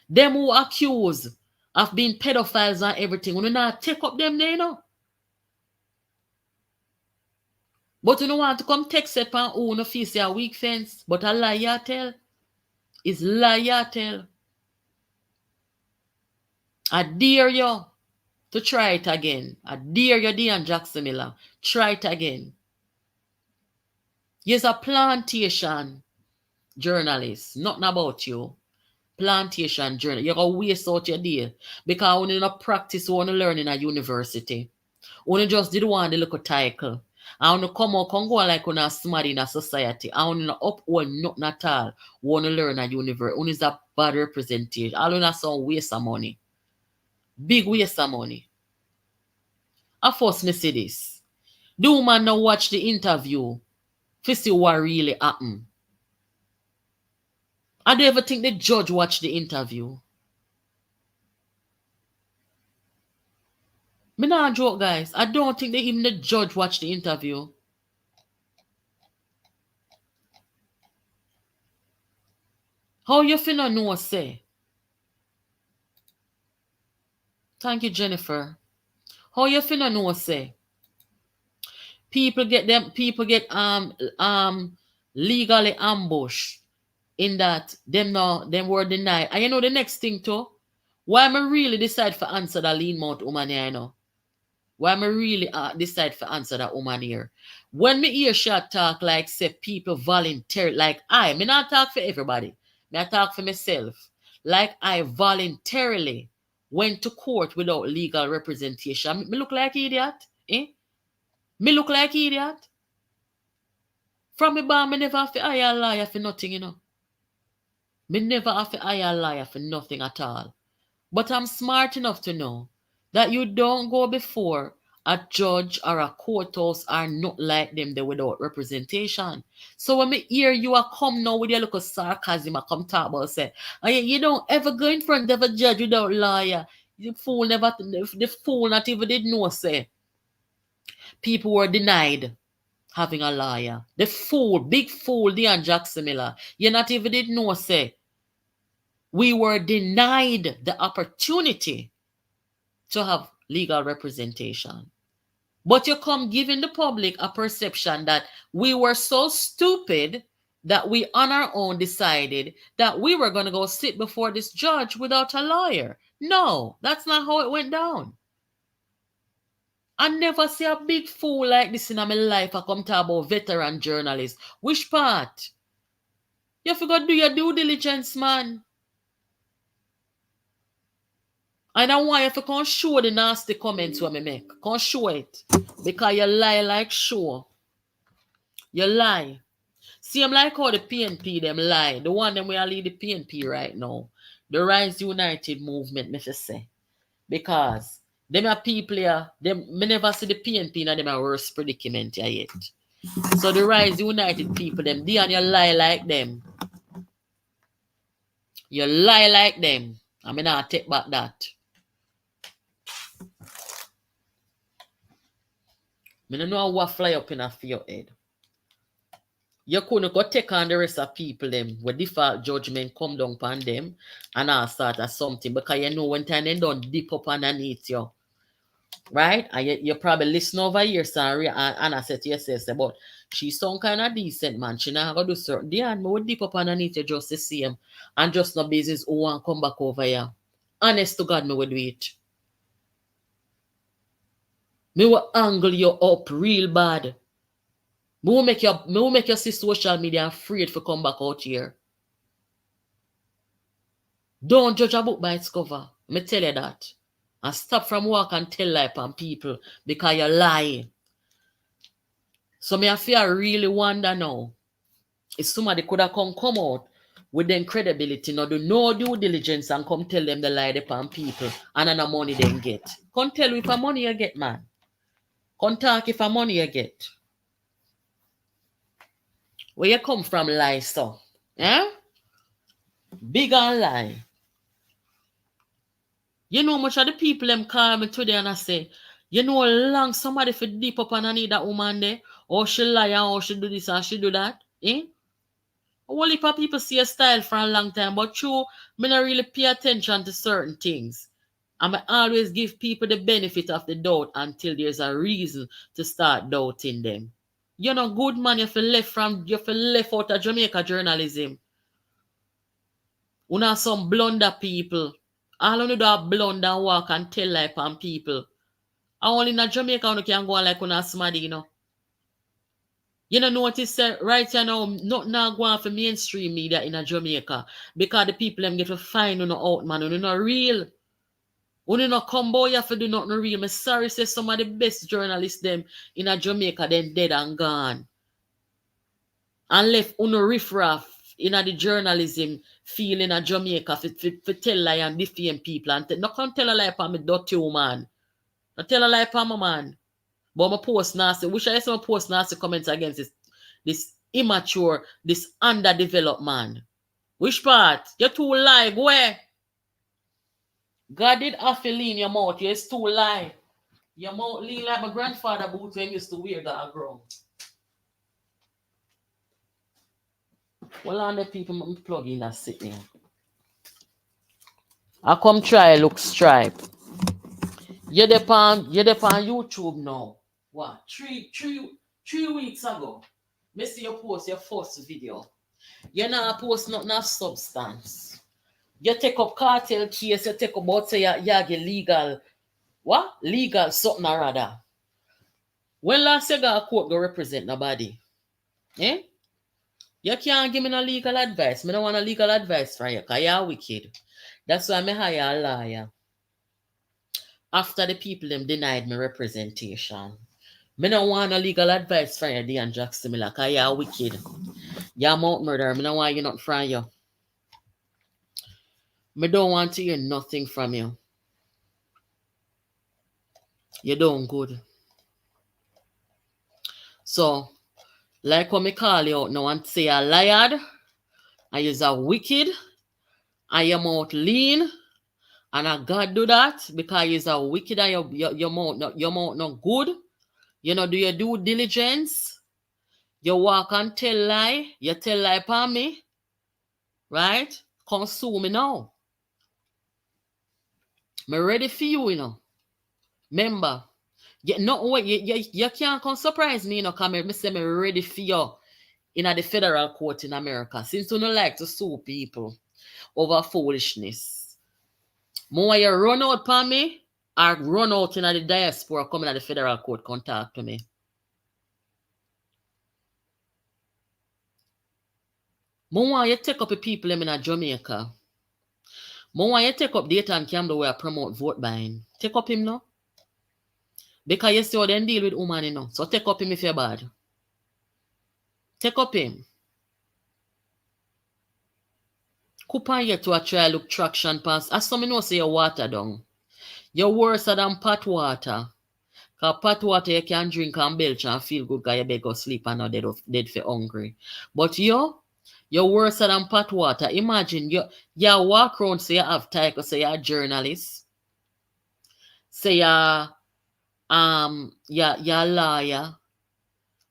Them who accuse of being pedophiles and everything. You not take up them there, you know. But you don't want to come text it pan who no face your weak fence. But a lie you tell. Is lie you tell. I dare you to try it again. I dare you, Dean Jackson Miller. Try it again. You're a plantation journalist. Nothing about you. Plantation journalist. You're going to waste out your day. Because when you not practice, you want to learn in a university. When you just did want the little title. And when you come out, come go like when you're smart in a society. And when you not uphold nothing at all, want to learn at university. When it's a bad representation. All when that's some waste of money. Big waste of money. Of course, me see this. The woman now watch the interview to see what really happened. I don't ever think the judge watched the interview. Me not joke, guys. I don't think even the judge watched the interview. How you finna know, say? Thank you, Jennifer. How you finna know, say? People get legally ambushed in that them were denied. And you know the next thing too? Why am I really decide for answer that lean mouth woman here, you know? Why am I really decide for answer that woman here? When me hear she talk like say people volunteer, like me not talk for everybody. Me I talk for myself. Like I voluntarily went to court without legal representation. Me look like idiot, eh? Me look like idiot. From me born, me never have to hire a lawyer for nothing, you know. Me never have to hire a lawyer for nothing at all. But I'm smart enough to know that you don't go before a judge or a courthouse or not like them there without representation. So when me hear you a come now with your little sarcasm, I come talk about say, oh, you don't ever go in front of a judge without lawyer. The fool not even did know say people were denied having a lawyer. The fool, big fool, Dean Jackson Miller. You not even did know say we were denied the opportunity to have legal representation. But you come giving the public a perception that we were so stupid that we on our own decided that we were going to go sit before this judge without a lawyer. No, that's not how it went down. I never see a big fool like this in my life. I come talk about veteran journalists. Which part? You forgot to do your due diligence, man. And I want you to come show the nasty comments when me make. Come show it. Because you lie like sure. You lie. See, I'm like how the PNP them lie. The one them we are lead the PNP right now. The Rise United movement, me fi say. Because them are people here, them me never see the PNP in them a worse predicament here yet. So the Rise United people, them, they and you lie like them. You lie like them. I mean, I take back that. I don't know what fly up in a your head. You couldn't go take on the rest of people them where default judgment come down upon them and all start as something because you know when time they don't dip up underneath you. Right? And you probably listen over here, sorry, and I said to yourself, but she's some kind of decent man. She not gonna do certain. Yeah, and me would dip up underneath you just to see him and just no business who want come back over here. Honest to God, me would do it. Me will angle you up real bad. Me will make you see social media afraid to come back out here. Don't judge a book by its cover. Me tell you that. And stop from walk and tell lie on people because you lie. So me I feel really wonder now if somebody could have come out with them credibility, no do no due diligence and come tell them the lie upon people and then the money they get. Come tell if a money you get, man. Come talk if a money you get. Where you come from lie, so? Eh? Big and lie. You know much of the people them call me today and I say, you know long somebody for deep up and I need that woman there, or she lie or she do this or she do that. Eh? A whole heap of people see a style for a long time, but true, me not really pay attention to certain things. And I always give people the benefit of the doubt until there's a reason to start doubting them. You know, good man, you feel left out of Jamaica journalism. Una some blunder people. All you do are blunder and walk and tell lie on people. And only in Jamaica you can go on like una smaddy, you know. You know notice right here now, not now go on for mainstream media in Jamaica because the people them get to find you know out, man. You know real. You know come boy you have to do nothing real. Me sorry say some of the best journalists them in Jamaica then dead and gone. And left riffraff in the journalism field in Jamaica for tell lie and defame people and not come tell a lie upon me dirty woman. Not tell a lie upon my man. But my post nasty. Wish I see my post nasty comments against this immature, this underdeveloped man. Which part? You're too lie. Go away. God did have to lean your mouth. You're too lie. Your mouth lean like my grandfather boots when used to wear that ground. Well, on the people plug in that sit there. I come try look stripe. You're the on YouTube now. What? Three weeks ago. Me see you post your first video. You not post nothing of substance. You take up cartel case, you take up about say you get legal. What? Legal something or other. When last you got a court go represent nobody? Eh? You can't give me no legal advice. I don't want a legal advice from you because you're wicked. That's why I hire a lawyer. After the people them denied me representation. Me no want no legal advice from you, Dean Jackson Miller, because you're wicked. You're mouth murderer. Me no want you not from you. Me don't want to hear nothing from you. You doing good. So, like when me call you out now and say you're liar, and you're wicked, and your mouth lean, and I God do that because you're wicked and your mouth not good. You know, do your due diligence. You walk and tell lie. You tell lie upon me. Right? Come sue me now. Me ready for you, you know. Remember, you can't come surprise me, you know, because me say me ready for you in the federal court in America. Since you don't like to sue people over foolishness. More you run out upon me or run out in the diaspora coming at the federal court, contact to me. More want you take up the people in Jamaica. More want you take up data and Campbell where I promote vote buying. Take up him now. Because you see how they deal with woman, you know. So take up him if you're bad. Take up him. Coupon here to a try look traction pass. As some know say your water down. You're worse than pot water. Because pot water you can drink and belch and feel good because you beg go sleep and not dead for hungry. But you're worse than pot water. Imagine you walk around say you have title, say you're a journalist. Say you're a lawyer.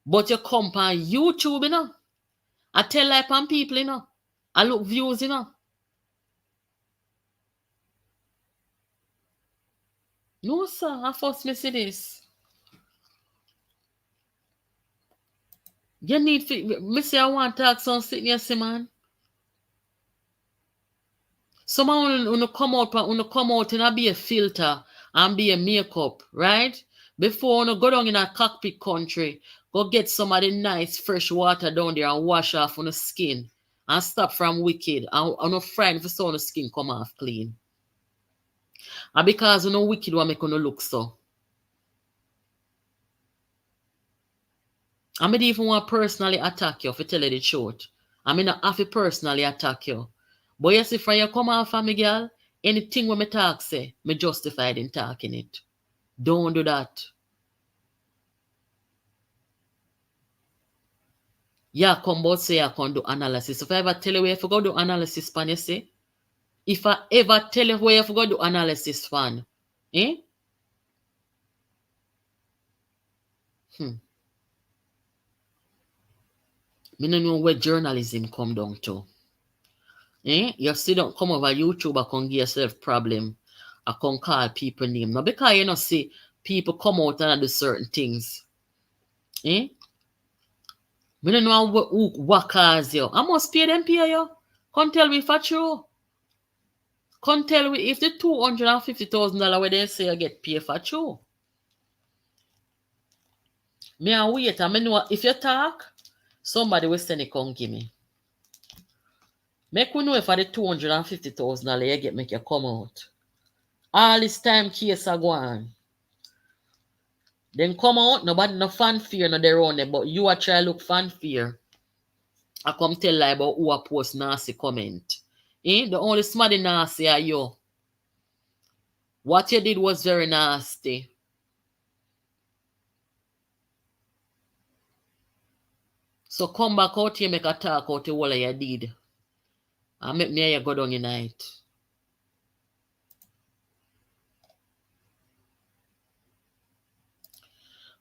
But you come on YouTube, you know. I tell like on people, you know. I look views, you know. No, sir. I first me see this. You need to... Me say I want to talk some sitting here, see, man. Someone wanna come out and be a filter and be a makeup, right? Before you go down in a cockpit country, go get some of the nice fresh water down there and wash off on the skin and stop from wicked and no friend for so the skin come off clean. And because you know wicked will make you look so. I don't even want to personally attack you, if you tell you the truth. I mean, not have to personally attack you. But you see, from you come off of me, girl, anything when me talk say, me justified in talking it. Don't do that. Yeah, come but say I can do analysis. If I ever tell you where you go do analysis, pan, you see? If I ever tell you where you go do analysis, pan, eh? Me no know where journalism come down to. You still don't come over YouTube and can give yourself problem. I can call people name. Now because you know see people come out and do certain things. Me don't know what cause you. I must pay them pay you. Can't tell me if it's true. Can't tell me if the $250,000 where they say you get paid for true. Me and wait, I know if you talk, somebody will send it come give me. Make we know if for the $250,000 you get make you come out. All this time case are going. Then come out, nobody no fanfare no their own, but you a try look fanfare. I come tell lie about who a post nasty comment. The only smarty nasty are you. What you did was very nasty. So come back out here, make a talk out the whole you did. And make me you go down your night.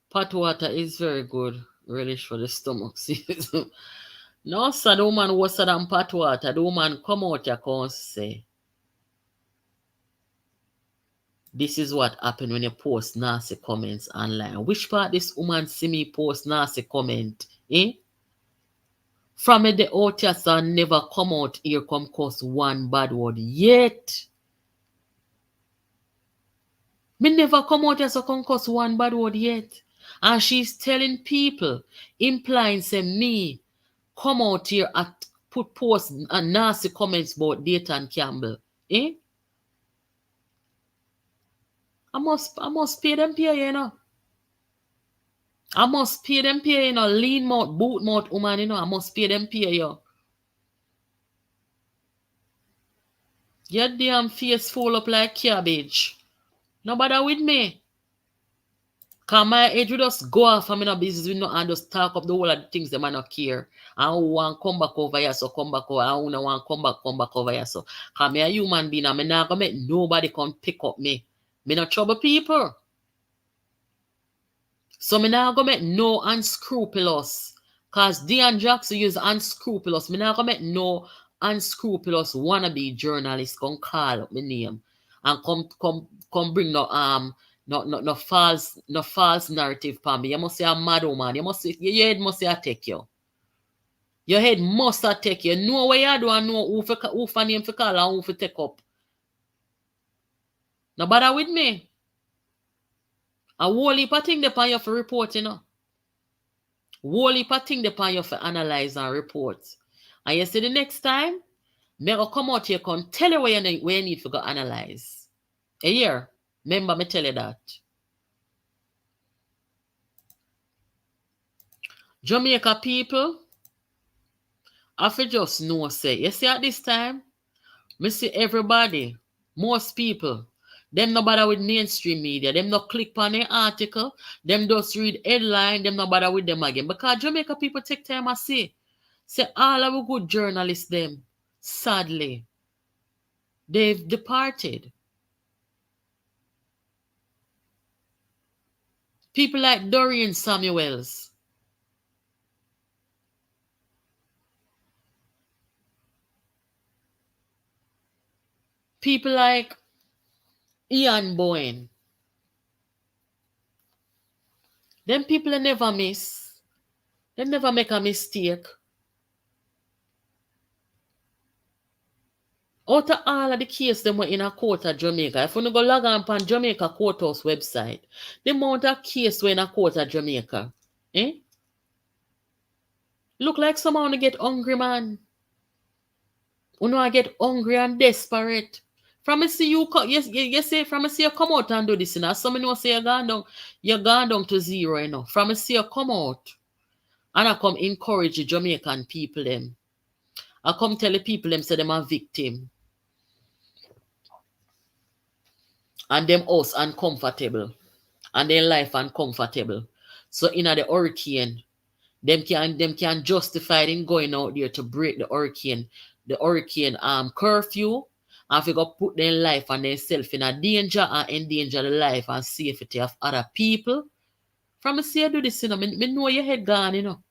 Pot water is very good. Relish for the stomach. No, sir, the woman was than pot water. The woman come out here and say, this is what happened when you post nasty comments online. Which part this woman see me post nasty comment? From the out here, sir, never come out here come cause one bad word yet. Me never come out here so come cause one bad word yet. And she's telling people, implying say me come out here at post nasty comments about Dayton Campbell. I must pay them pay, you know. I must pay them pay, you know, lean mouth, boot mouth woman, you know, I must pay them pay, yo. Your damn face full up like cabbage. Nobody with me. Cause my age will just go off and me no business with no and just talk up the whole of the things them I not care. And who want come back over here, so come back over. And who no want come back over here, so. Cause me a human being and me not gonna make nobody come pick up me. Me not trouble people. So me not gonna make no unscrupulous. Cause Dean Jackson use unscrupulous. Me not gonna make no unscrupulous wannabe journalist come call up my name and come bring no false narrative for me. You must say a mad woman. You must say your head must say attack you. Your head must attack you. Know where you do and know who for name for call and who for take up. No bother with me. A whole heap of thing depend you for report, you know. Whole heap of thing depend you for analyze and report. And you see the next time, me go come out here and tell you where you need to go analyze. A year. Remember me tell you that. Jamaica people, I feel just know say. You see at this time, me see everybody, most people, them no bother with mainstream media. Them no click on the article. Them just read headline. Them no bother with them again. Because Jamaica people take time I say all our good journalists them, sadly, they've departed. People like Dorian Samuels. People like Ian Bowen. Them people never miss. They never make a mistake. Out of all of the case them were in a court at Jamaica, if you go log on Jamaica Courthouse website, the amount of case were in a court at Jamaica, look like someone get hungry, man. You know, I get hungry and desperate. From me see you say from me see you come out and do this, you know. Some know say you're gone down to zero, you know. From me see you come out and I come encourage the Jamaican people them. I come tell the people them say them are victim. And them house uncomfortable. And their life uncomfortable. So in the hurricane, them can justify in going out there to break the hurricane curfew, and if you go put their life and themselves in a danger and endanger the life and safety of other people. From me see you do this, you know, me know your head gone, you know.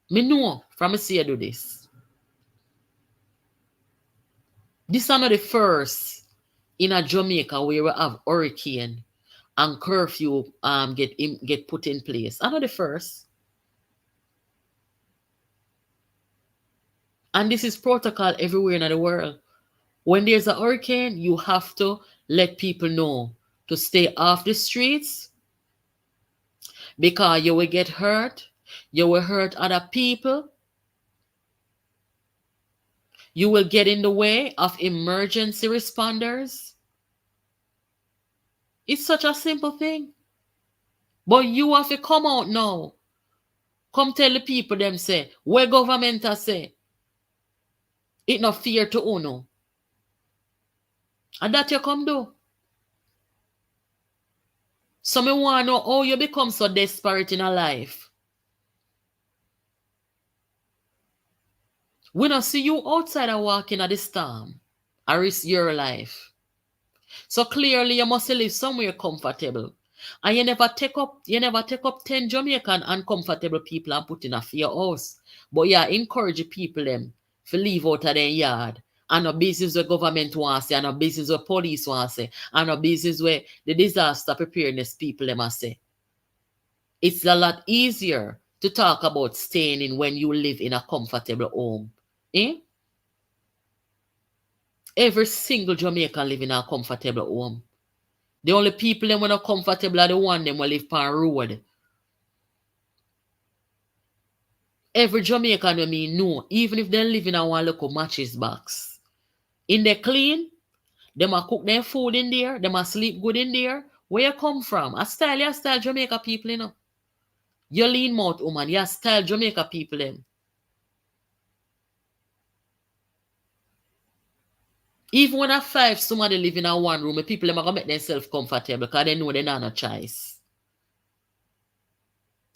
Me know from me see you do this. This is not the first in a Jamaica where we have hurricane and curfew get put in place. I'm not the first. And this is protocol everywhere in the world. When there's a hurricane, you have to let people know to stay off the streets because you will get hurt. You will hurt other people. You will get in the way of emergency responders. It's such a simple thing. But you have to come out now. Come tell the people them say, where government has say, it not fear to uno. And that you come do. So me want to know how you become so desperate in a life. We don't see you outside and walking at the storm. I risk your life. So clearly you must live somewhere comfortable. And you never take up 10 Jamaican uncomfortable people and put in a your house. But you encourage people them to leave out of their yard. And no business where government wants say, and no business where police wants say, and no business where the disaster preparedness people them say. It's a lot easier to talk about staying in when you live in a comfortable home. Every single Jamaican live in a comfortable home. The only people them when are comfortable are the one them will live on road. Every Jamaican we mean no, even if they live in a one local matches box. In the clean, them a cook their food in there, them a sleep good in there. Where you come from? A style Jamaica people, you know. You lean mouth woman, you style Jamaica people them. Even when at 5 somebody live in a one room, the people them are gonna make themselves comfortable because they know they not no choice.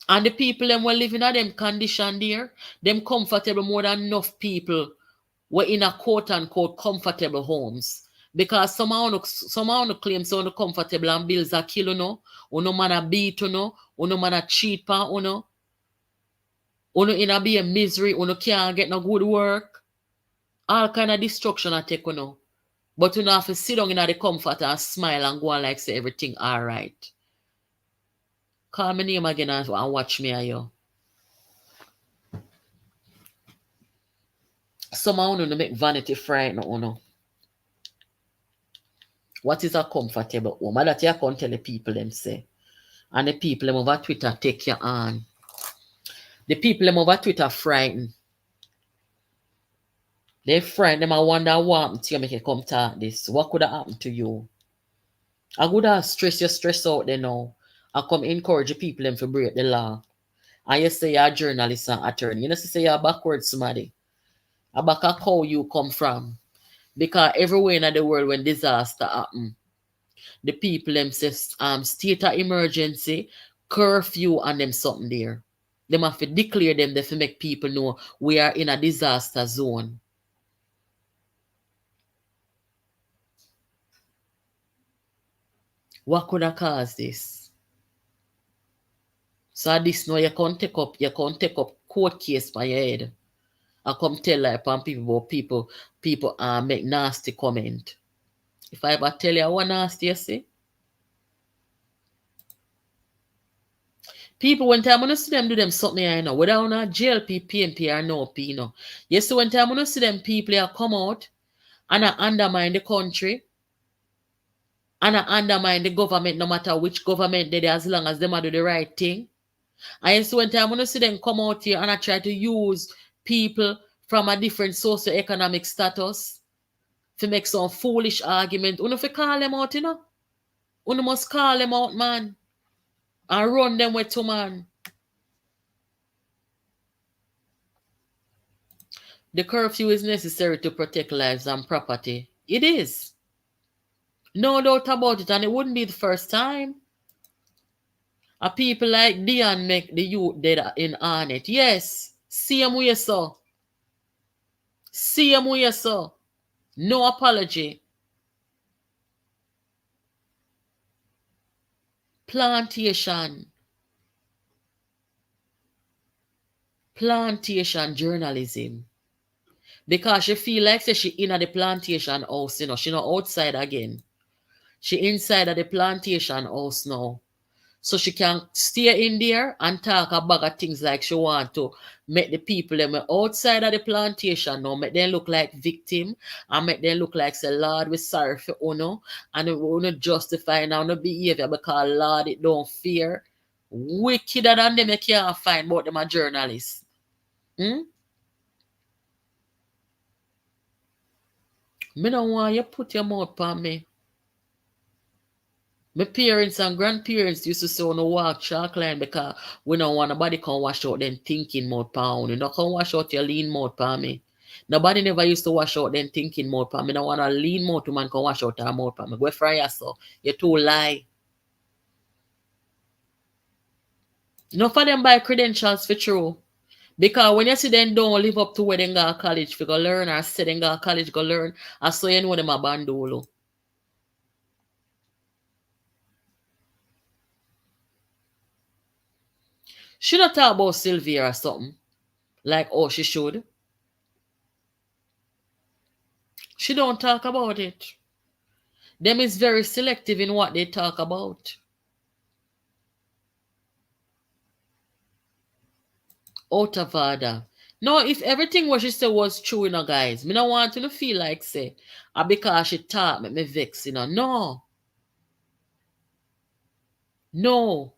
And the people them were living at them condition there, them comfortable more than enough people were in a quote unquote comfortable homes. Because somehow no claim so no comfortable and bills are kill no man a beat no man a cheat pan no in a be a misery, no can't get no good work. All kind of destruction I take no. But you know have to sit down in the comfort and smile and go on like say everything alright. Call my name again and watch me you. Somehow no make vanity frighten no. What is a comfortable home? That you can't tell the people them say. And the people them over Twitter take your on. The people them over Twitter frightened. They frightened them. I wonder what happened to you make you come talk this. What could have happened to you? I would have stress out there now. I come encourage the people them to break the law. And you say you're a journalist and attorney. You know say you're backwards somebody. I back a how you come from. Because everywhere in the world when disaster happen, the people them say state of emergency, curfew and them something there. Them have to declare them to make people know we are in a disaster zone. What could have caused this? So this now you can't take up court case by your head. I come tell like upon people about people make nasty comment. If I ever tell you what nasty you say, people when time I see them do them something I know, whether on a JLP, PNP or no P, you know. You see when time I see them people are come out and I undermine the country and I undermine the government no matter which government they as long as them do the right thing. And you see when time I see them come out here and I try to use people from a different socio-economic status to make some foolish argument. You know if you call them out, you know. You must call them out, man. And run them with two man. The curfew is necessary to protect lives and property. It is. No doubt about it. And it wouldn't be the first time. A people like Dion make the youth dead in on it. Yes. See him where you saw. See him where you saw. No apology. Plantation journalism. Because she feel like say she in the plantation house, you know. She not outside again. She inside of the plantation house now. So she can stay in there and talk about things like she want to make the people them outside of the plantation now, make them look like victim and make them look like say, Lord, we sorry for Uno and we wanna justify now no behavior because Lord it don't fear. Wickeder than them you can't find about them a journalist. Me don't want you put your mouth on me. My parents and grandparents used to say on the walk chalk line because we don't want nobody can wash out them thinking mouth pound. You don't can wash out your lean mouth pa me. Nobody never used to wash out them thinking mouth pa me. Don't want a lean mouth man can wash out her mouth pa me. Go fry yourself. You too lie. Enough of them buy credentials for true. Because when you see them don't live up to where they go to college for go learn or say they go to college go learn, I saw you know them a bandolo. She not talk about Sylvia or something. Like, oh, she should. She don't talk about it. Them is very selective in what they talk about. Out of order. No, if everything what she said was true, you know, guys, me don't want to feel like say, because she talk, make me vex, you know. No. No.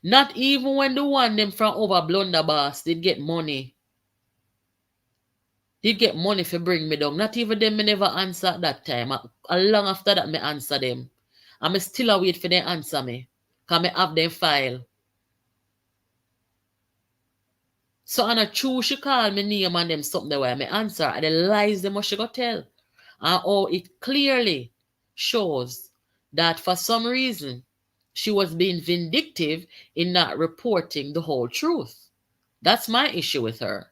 Not even when the one them from over Blunderbuss did get money. He get money for bring me down. Not even them me never answer at that time. Long after that me answer them. And me still a wait for them answer me. Because me have them file. So and a true she call me name and them something the way me answer. And the lies them what she go tell. And it clearly shows that for some reason she was being vindictive in not reporting the whole truth. That's my issue with her.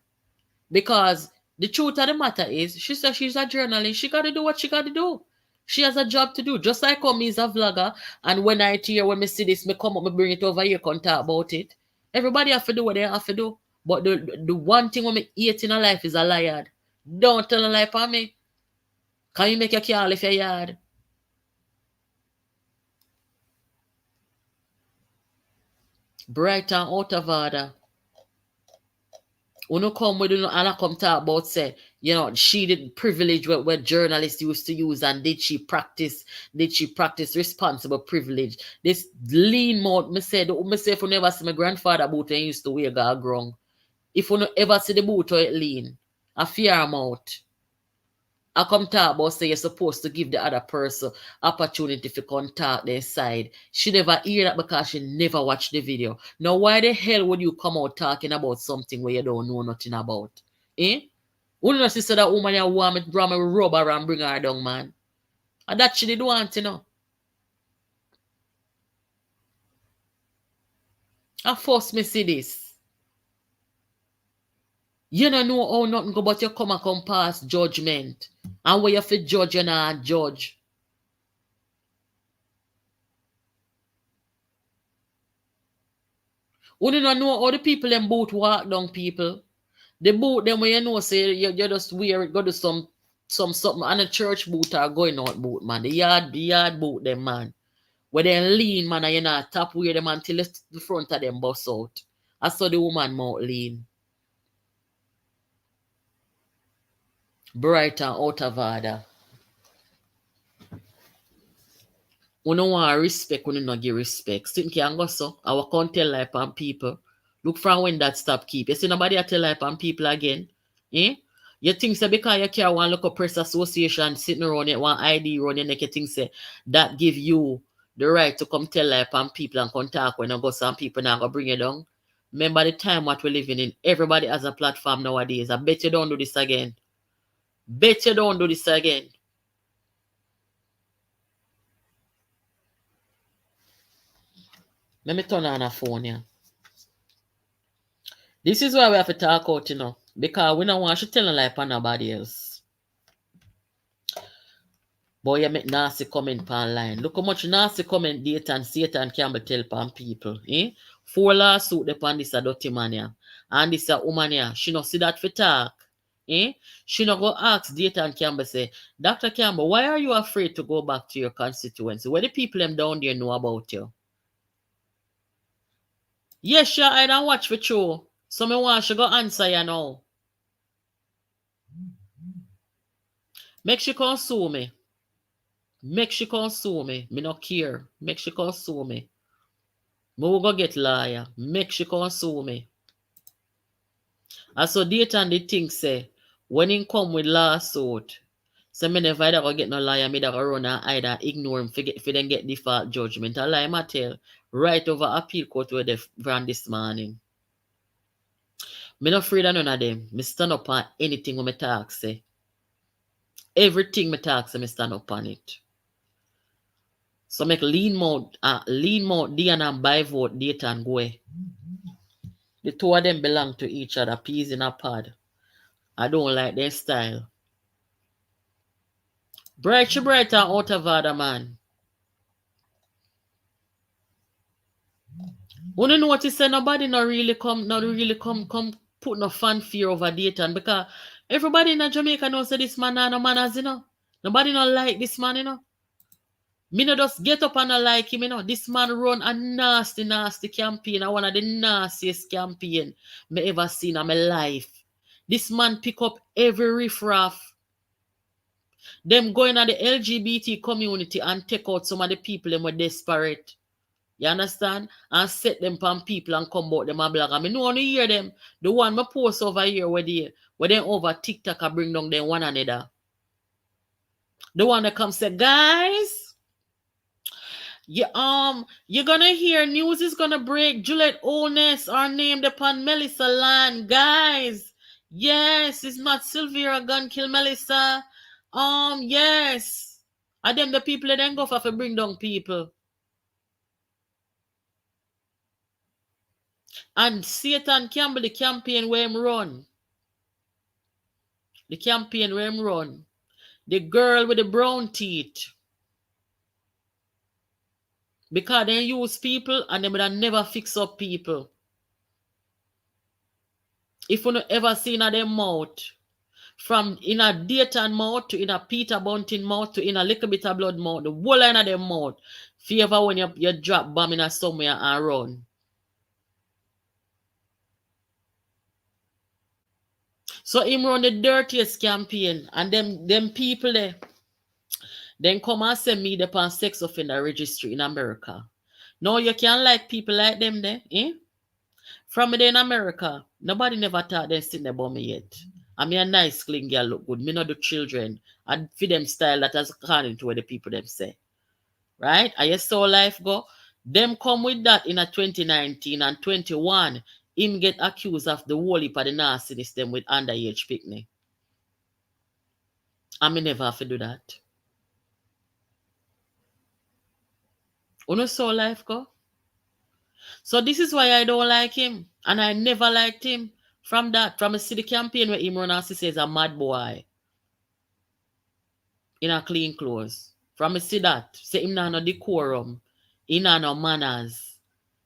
Because the truth of the matter is, she says she's a journalist. She got to do what she got to do. She has a job to do. Just like me as a vlogger. And when I hear, when me see this, me come up, me bring it over here, can talk about it. Everybody have to do what they have to do. But the one thing when me hate in a life is a liar. Don't tell a lie for me. Can you make your car leave your yard? Bright and out of order. When you come with and I come talk about say, she did privilege what journalists used to use, and did she practice responsible privilege? This lean mouth, me say if you never see my grandfather boot and used to wear gargrong. If you ever see the boot or it lean, I fear him out. I come talk about say you're supposed to give the other person opportunity to contact their side. She never hear that because she never watched the video. Now, why the hell would you come out talking about something where you don't know nothing about? Eh? Who knows she said that woman you want me to bring me rubber and bring her down, man? And that she did want, I force me see this. You don't know how nothing go, but you come past judgment. And where you fit judge, you not judge. You don't know how the people them boot walk down, people. The boot them where you know say you just wear it, go to some something, and a church boot are going out boot, man. The yard boot them, man. Where they lean, man, and you not tap wear them until the front of them bust out. I saw the woman mouth lean. Bright and out of order. We don't want respect, we don't give respect. Think you go so, our can't tell life on people. Look from when that stop keep. You see nobody tell life on people again. Eh? You think say because you carry one local press association sitting around it, one ID around your neck, you think say that give you the right to come tell life on people and contact when you go some people now go bring you down. Remember the time what we're living in. Everybody has a platform nowadays. I bet you don't do this again. Bet you don't do this again. Let me turn on a phone here. This is why we have to talk out, because we don't want to tell a lie for nobody else. Boy, you make nasty comment online. Look how much nasty comment Satan can tell upon people. 4 lawsuits upon this a dirty man here. And this a woman here. She no see that for talk. She no go ask Satan Campbell say, Dr. Campbell, why are you afraid to go back to your constituency? Where the people them down there know about you? Yes, sure, I don't watch for you. So me want she go answer you now. Make she come sue me. Make she come sue me. Me no care. Make she come sue me. Me will go get lawyer. Make she come sue me. And so Dayton the thing say, when he come with lawsuit, so me never either go get no lawyer, me that go run and either ignore him for then get default judgment. A lie ma tell. Right over appeal court where they ran this morning. Me not afraid of none of them. Me stand up on anything when me talk say. Everything me talk say, me stand up on it. So make lean mouth Dian and buy vote data and go. The two of them belong to each other, peas in a pod. I don't like their style. Bright and out of order, man. When you notice that nobody not really come put no fanfare over data, because everybody in Jamaica knows that this man no manners, Nobody not like this man, Me no just get up and I like him, This man run a nasty campaign. One of the nastiest campaign me ever seen in my life. This man pick up every riffraff. Them going at the LGBT community and take out some of the people them were desperate. You understand? And set them pan people and come out them a blog. I mean, no one hear them. The one me post over here where they over TikTok I bring down them one another. The one that come say, guys, you're gonna hear news is gonna break. Juliet Ones are named upon Melissa Land, guys. Yes, it's not Sylvia gun kill Melissa. Yes. And them the people that then go for bring down people. And Satan Campbell, the campaign where him run. The campaign where him run. The girl with the brown teeth. Because they use people and they would have never fix up people. If you not ever seen a them mouth, from in a Dayton mouth to in a Peter Bunting mouth to in a little bit of blood mouth, the whole line of them mouth, favor when you drop bomb in a somewhere and run. So him run the dirtiest campaign and them people there, then come and send me the pan sex offender registry in America. No, you can't like people like them there, eh? From there in America, nobody never thought they seen about me yet. I mean a nice clean girl look good. Me not do children. And for them style that is according to what the people them say. Right? I just saw life go. Them come with that in a 2019 and 21. Him get accused of the whole heap of the nastiness them with underage picnic. I me never have to do that. You know saw life go? So this is why I don't like him. And I never liked him. From a city campaign where him run and says a mad boy. In a clean clothes. From me see that. Say him no decorum. He no manners.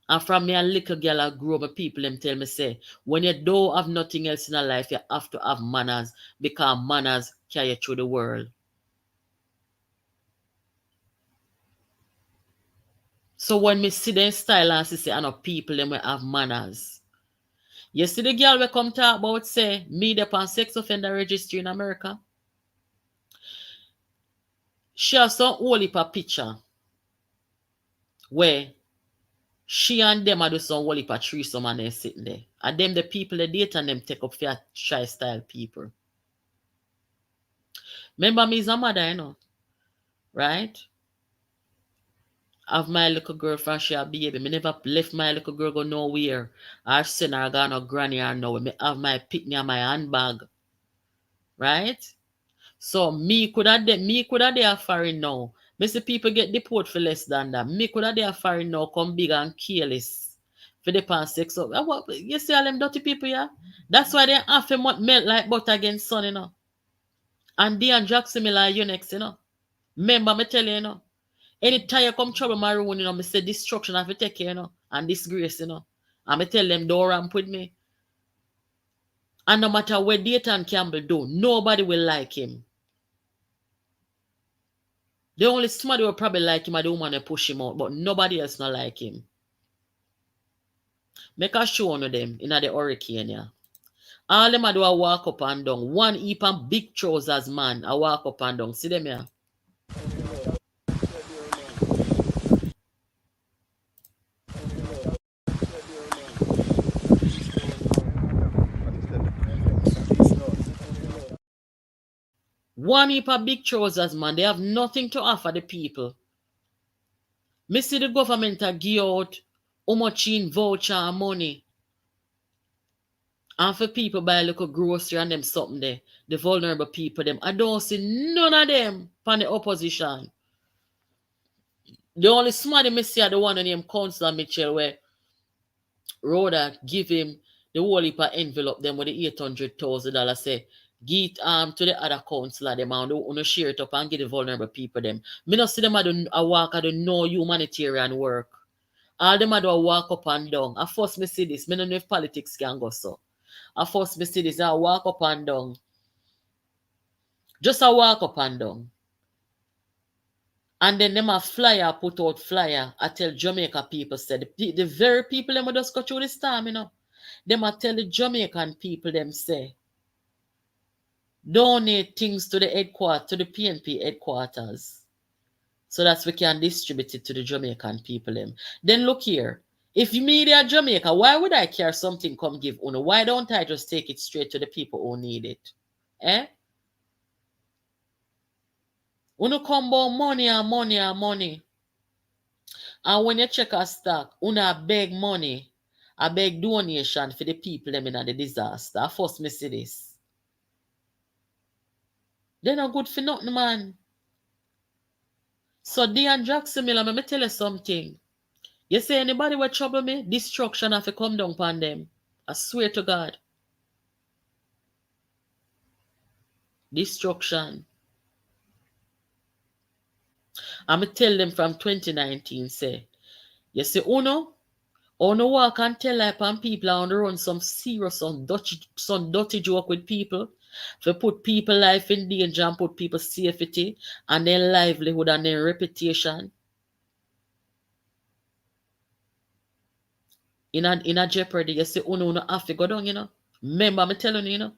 And from me a little girl I grew up with people them tell me say, when you don't have nothing else in your life, you have to have manners. Because manners carry you through the world. So when me see them style and say I know people them will have manners. You see the girl we come talk about say me the pan sex offender registry in America. She has some whole heap of picture where she and them are do some whole heap of threesome and they sitting there. And them the people they date and them take up for shy style people. Remember me is a mother, you know. Right? Have my little girlfriend, she a baby. Me never left my little girl go nowhere. Or send her go no granny or no. Me have my picnic and my handbag. Right? So me could have there foreign now. Me see people get deported for less than that. Me could have there foreign now come big and careless. For the past 6 so you see all them dirty people, yeah? That's why they have to melt like butter against sun, you know. And Dean Jackson me like you next, you know. Remember me tell you, you know. Anytime you come trouble my room, you know, me say destruction have to take care, you know, and disgrace, you know. And me tell them don't ramp with me. And no matter what Dayton Campbell do, nobody will like him. The only somebody will probably like him are the woman that push him out, but nobody else not like him. Make a show on them in the hurricane, yeah. All them do a walk up and down. One heap and big trousers, man, a walk up and down. See them here? One heap of big trousers, man. They have nothing to offer the people. Me see the government a give out how much in voucher and money. And for people buy a little grocery and them something there. The vulnerable people, them. I don't see none of them from the opposition. The only somebody me see are the one named Councillor Mitchell where Rhoda give him the whole heap of envelope them with the $800,000 say give it to the other councillor them and they share it up and give the vulnerable people them. Me not see them a walk I don't know humanitarian work. All them do a walk up and down. At first me see this. Me don't know if politics can go so. At first me see this. I walk up and down. Just a walk up and down. And then them a flyer put out flyer. I tell Jamaica people said the very people them just go through this time, you know. Them a tell the Jamaican people them say donate things to the headquarters, to the PNP headquarters. so that we can distribute it to the Jamaican people. Then look here. If you media Jamaica, why would I care something come give Uno? Why don't I just take it straight to the people who need it? Eh? Uno come about money and money and money. And when you check a stock, Uno beg money, I beg donation for the people them in the disaster. I first me see this. They not good for nothing, man. So Dean Jackson Miller, let me tell you something. You say anybody will trouble me, destruction have to come down upon them. I swear to God. Destruction. I'ma tell them from 2019, say, you see, Uno walk and tell like on people on the run some serious, some dirty joke with people. To put people life in danger and put people safety and their livelihood and their reputation in a jeopardy. You see, Uno have to go down, you know. Remember, I'm telling you, you know.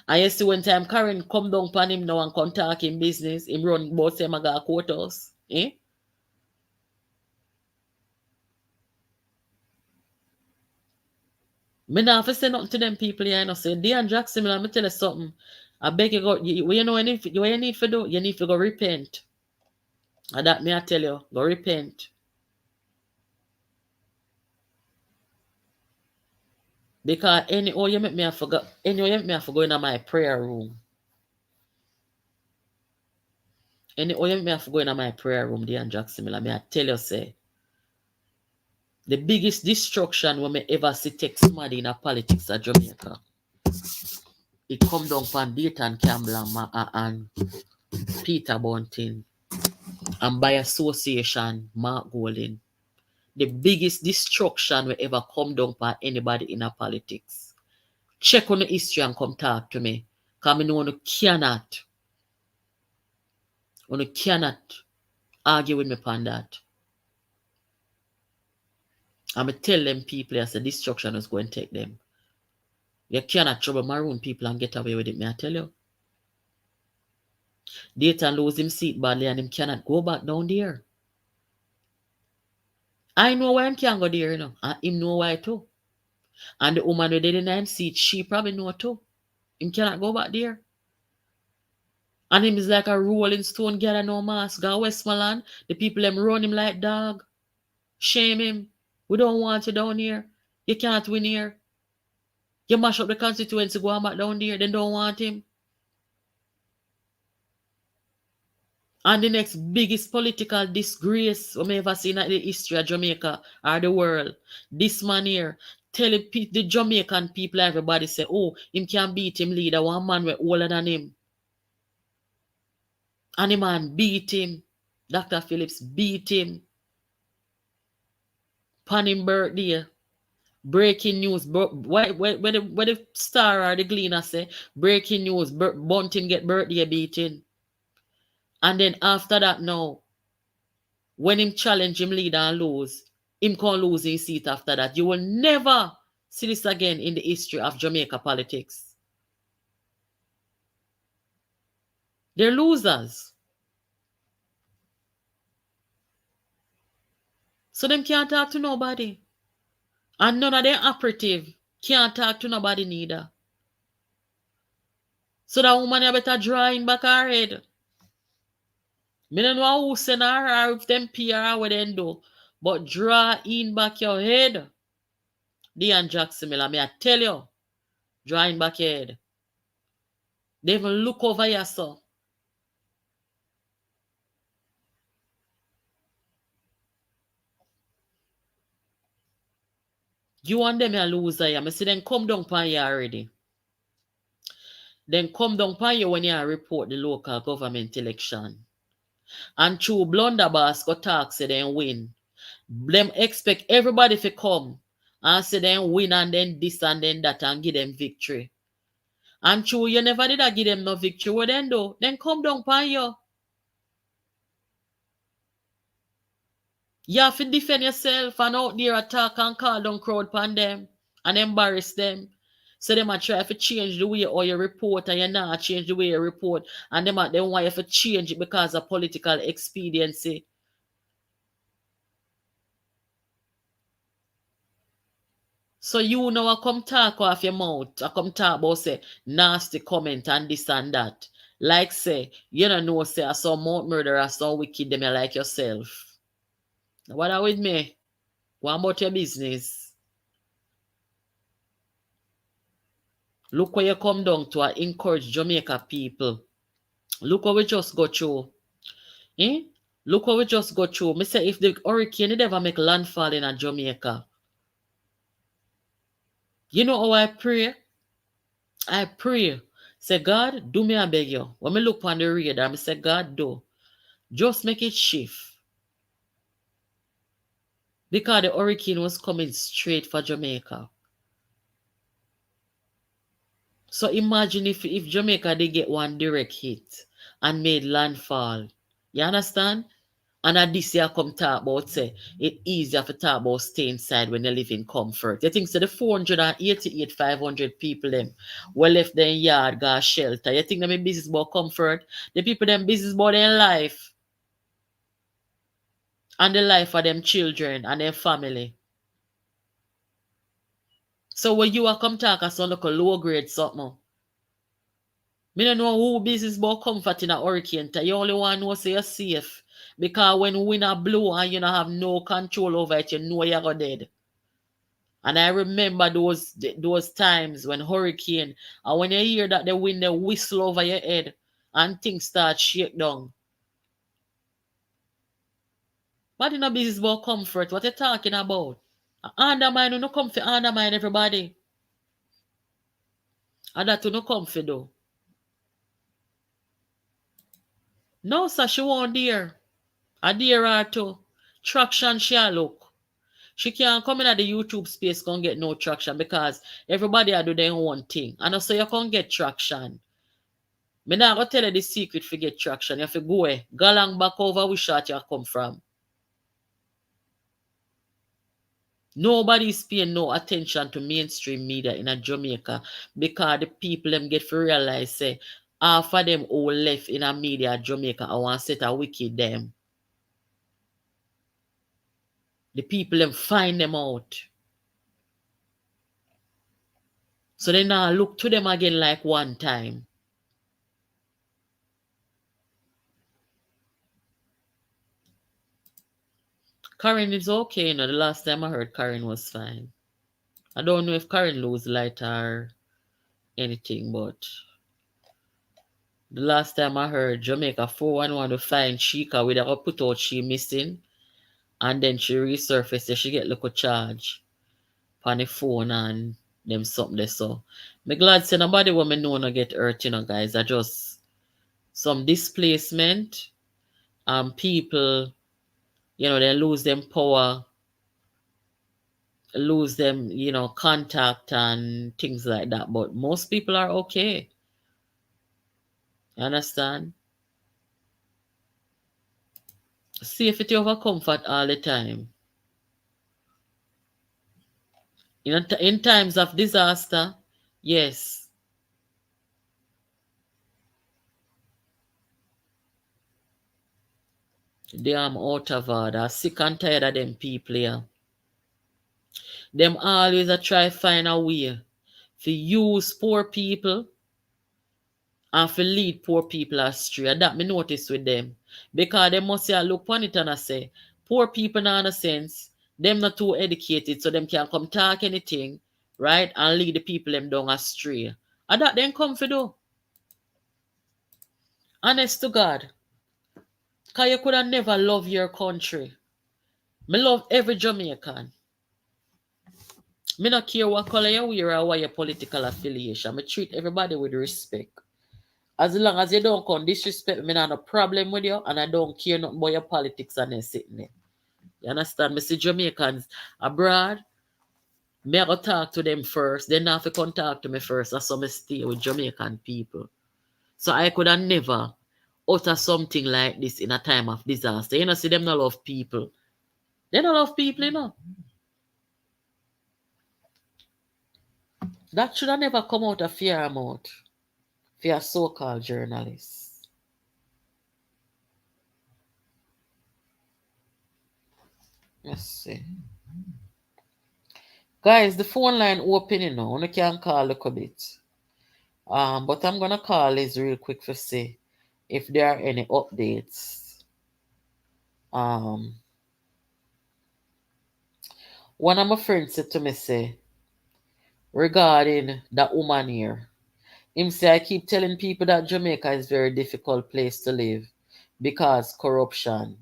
And you see when time Karen come down upon him now and come talk in business, him run both them I got quarters. Eh? Me not have to say nothing to them people here, you know. Say, Dean Jackson, let me tell you something. I beg you go, you know what you need to do? You need to go repent. And that me I tell you, go repent. Because any you make me I forgot, you make me I forgot in my prayer room. You make me I forgot in my prayer room, Dean Jackson, me I tell you, say, the biggest destruction we may ever see take somebody in a politics of Jamaica. It come down from Dayton Campbell and Peter Bunting and by association Mark Golding. The biggest destruction will ever come down by anybody in a politics. Check on the history and come talk to me. Because I know you cannot argue with me upon that. I'm going to tell them people as the destruction is going to take them. You cannot trouble maroon people and get away with it, may I tell you. Dayton lose him seat badly and him cannot go back down there. I know why him can't go there, you know. And him know why too. And the woman who did in him seat, she probably know too. Him cannot go back there. And him is like a rolling stone gather no mask. Go Westmoreland, the people them run him like dog. Shame him. We don't want you down here. You can't win here. You mash up the constituency, go back down there. They don't want him. And the next biggest political disgrace we may ever seen in the history of Jamaica or the world. This man here tell the Jamaican people, everybody say, oh, him can beat him leader. One man way older than him. And the man beat him. Dr. Phillips beat him. Pan him birthday. Breaking news. Where the Star or the Gleaner say, breaking news, Bunting get birthday beating. And then after that now, when him challenge him leader and lose, him can't lose his seat after that. You will never see this again in the history of Jamaica politics. They're losers. So them can't talk to nobody. And none of them operative can't talk to nobody neither. So that woman you better draw in back her head. Me don't know who send her or if them PR what they do. But draw in back your head. Dean Jackson Miller, me I tell you. Draw in back your head. They even look over yourself. You and them a loser. I see them come down upon you already. Then come down upon you when you report the local government election. And through blunderbuss go talk say them win. Them expect everybody to come and say them win and then this and then that and give them victory. And true, you never did give them no victory. What then do? Then come down upon you. You have to defend yourself and out there attack and call down crowd upon them and embarrass them. So them a try to change the way or you report and you not change the way you report. And them want you to change it because of political expediency. So you know I come talk off your mouth. I come talk about say nasty comment and this and that. Like say, you don't know say I saw mouth murderer, I saw wicked them like yourself. What are with me? What about your business? Look where you come down to. I encourage Jamaica people. Look what we just go through. Eh? Look what we just go through. Me say if the hurricane it ever make landfall in a Jamaica. You know how I pray? I pray. Say, God, do me I beg you. When me look on the radar, I say, God, do. Just make it shift. Because the hurricane was coming straight for Jamaica. So imagine if Jamaica they get one direct hit and made landfall. You understand? And at this year come talk about say it easier to talk about stay inside when you live in comfort. You think so the 488, 500 people them well left their yard got shelter. You think them in business about comfort? The people them business about their life and the life of them children and their family. So when you are come talk as some look a low grade something. Me don't know who business about comfort in a hurricane. You only want to know say you're safe. Because when wind a blow and you don't have no control over it, you know you're going dead. And I remember those times when hurricane, and when you hear that the wind they whistle over your head and things start shake down. But in a business about comfort, what you talking about? Undermine, you no come for undermine everybody. And that you no come for though. No, sir, she won't dare. I dare her too. Traction she a look. She can't come in at the YouTube space can't get no traction because everybody a do their own thing. And also you can't get traction. Me not gonna tell you the secret for get traction. You have to go away. Go along back over which shot you come from. Nobody's paying no attention to mainstream media in a Jamaica because the people them get to realize say half of them all left in a media Jamaica I want set a wicked them. The people them find them out. So they now look to them again like one time. Karen is okay, you know. The last time I heard Karen was fine. I don't know if Karen lose light or anything, but the last time I heard Jamaica 411 to find Sheikah with her put out she missing and then she resurfaced so she get little charge on the phone and them something there. So me glad say nobody will me know no get hurt, you know, guys. I just some displacement and people, you know, they lose them power, lose them, you know, contact and things like that. But most people are okay. You understand? Safety over comfort all the time. In times of disaster, yes. They am out of order. Sick and tired of them people here. Them always a try find a way to use poor people and to lead poor people astray. That me notice with them. Because they must say, look on it and I say, poor people not in a sense, them not too educated, so them can come talk anything, right? And lead the people them down astray. And that then come for do. Honest to God. Because you could have never love your country. Me love every Jamaican. Me not care what color you wear or what your political affiliation. Me treat everybody with respect. As long as you don't come disrespect me, I have no problem with you, and I don't care nothing about your politics and then sitting there. You understand? Me see Jamaicans abroad, me I go talk to them first, then have to come talk to me first. That's how me stay with Jamaican people. So I could have never utter something like this in a time of disaster. You know, see them not love people. They don't love people, you know. That should have never come out of your mouth for your so-called journalists. Let's see. Guys, the phone line open, you know. You can call a little bit. But I'm gonna call Liz real quick to see if there are any updates. Um, one of my friends said to me, say, regarding that woman here. Him say, I keep telling people that Jamaica is a very difficult place to live because corruption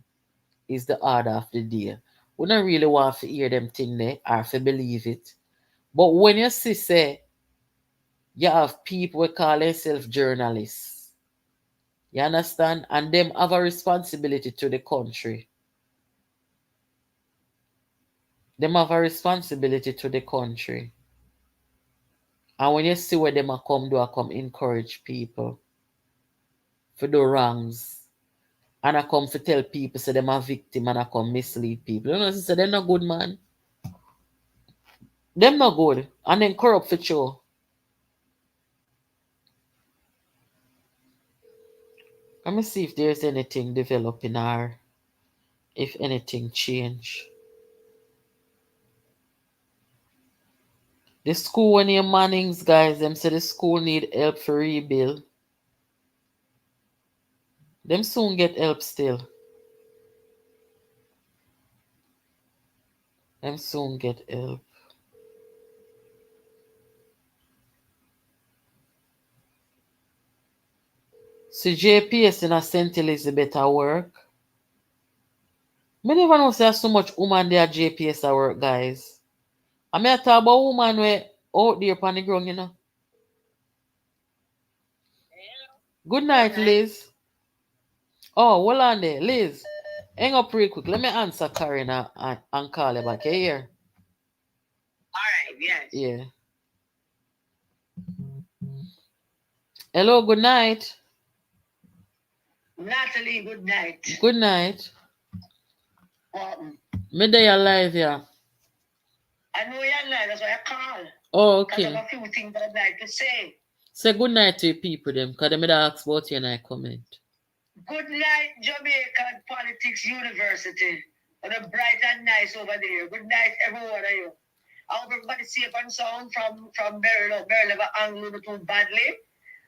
is the order of the day. We don't really want to hear them thing there or to believe it. But when you see, say, you have people who call themselves journalists, you understand? And them have a responsibility to the country. Them have a responsibility to the country. And when you see where them a come do, I come encourage people for the wrongs. And I come to tell people say them a victim and I come mislead people. You know, say they're not good, man. Them not good. And then corrupt for sure. Let me see if there's anything developing or if anything change. The school when your Mannings guys, them say the school need help for rebuild. Them soon get help still. Them soon get help. See JPS in a St. Elizabeth at work. Me never know say there's so much woman there at JPS at work, guys. I mean I talk about woman where out there upon the ground, you know. Good night, Liz. Oh, hold on there. Liz, hang up real quick. Let me answer Karen and call you back. You hear? Alright, yes. Yeah. Hello, good night. Natalie, good night. Good night. Um, Me day alive, yeah. I know you're not, that's why I call. Oh, Because I okay. have a few things I'd like to say. Say good night to your people, them, because they may ask about you and I comment. Good night, Jamaica Politics University. And a bright and nice over there. Good night, every one of you. I hope everybody safe and sound from Maryland Anglo too badly.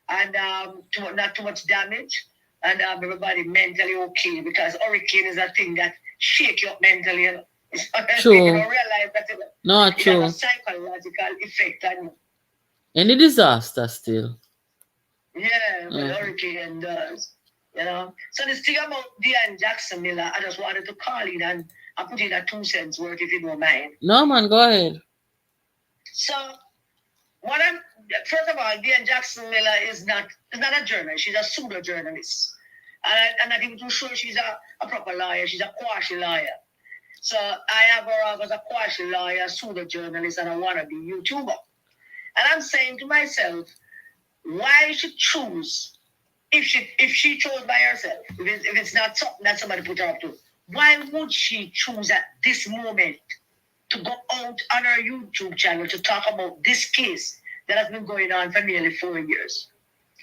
And not too much damage. And everybody mentally okay. Because hurricane is a thing that shake you up mentally. You know? True. You don't realize that No, it true. has a psychological effect on you. Any disaster still. Yeah, but hurricane does. You know. So this thing about Dean Jackson Miller, I just wanted to call in and put in a 2 cents worth if you don't mind. No, man, go ahead. So first of all, Dean Jackson Miller is not a journalist. She's a pseudo journalist. And I'm not even too sure she's a proper lawyer. She's a quasi lawyer. So I have her as a quasi lawyer, pseudo journalist, and a wannabe YouTuber. And I'm saying to myself, why she choose, if she chose by herself, if it's not something that somebody put her up to, why would she choose at this moment to go out on her YouTube channel to talk about this case that has been going on for nearly 4 years?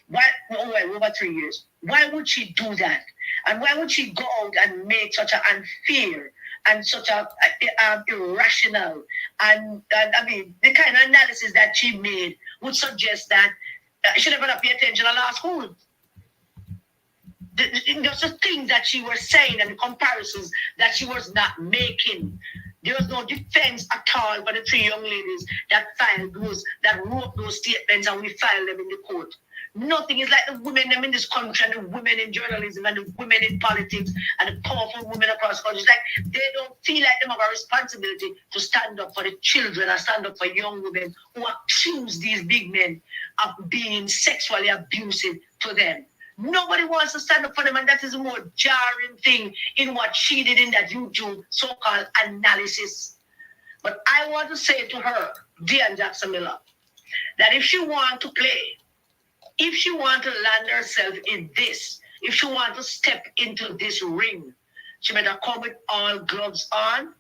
Why? Oh, well, over 3 years. Why would she do that? And why would she go out and make such an unfair and such a irrational and I mean the kind of analysis that she made would suggest that she never pay attention to law school. There's the things that she was saying and the comparisons that she was not making. There was no defense at all for the 3 young ladies that wrote those statements and we filed them in the court. Nothing is like the women in this country and the women in journalism and the women in politics and the powerful women across countries. Like they don't feel like they have a responsibility to stand up for the children and stand up for young women who accuse these big men of being sexually abusive to them. Nobody wants to stand up for them, and that is a more jarring thing in what she did in that YouTube so-called analysis. But I want to say to her, Dean Jackson Miller, that if she wants to play, if she wants to land herself in this, if she wants to step into this ring, she better come with all gloves on,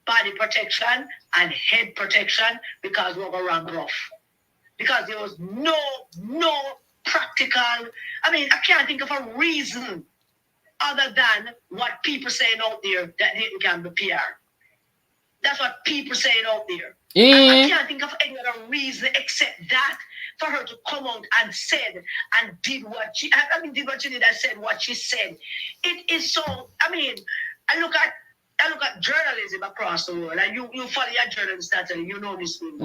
body protection, and head protection, because we're going to run rough. because there was no practical. I mean, I can't think of a reason other than what people saying out there that it can be PR. That's what people saying out there. I can't think of any other reason except that for her to come out and said and did what she. I mean, did what she did and said what she said. It is so. I mean, I look at journalism across the world, and you follow your journalist naturally. You know this thing.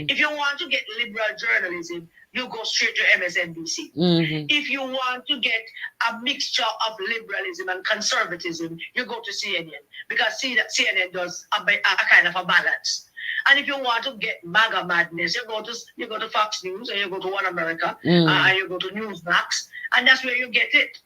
If you want to get liberal journalism, you go straight to MSNBC. If you want to get a mixture of liberalism and conservatism, you go to CNN, because CNN does a kind of a balance. And if you want to get MAGA madness, you go to Fox News, and you go to One America, and you go to Newsmax, and that's where you get it.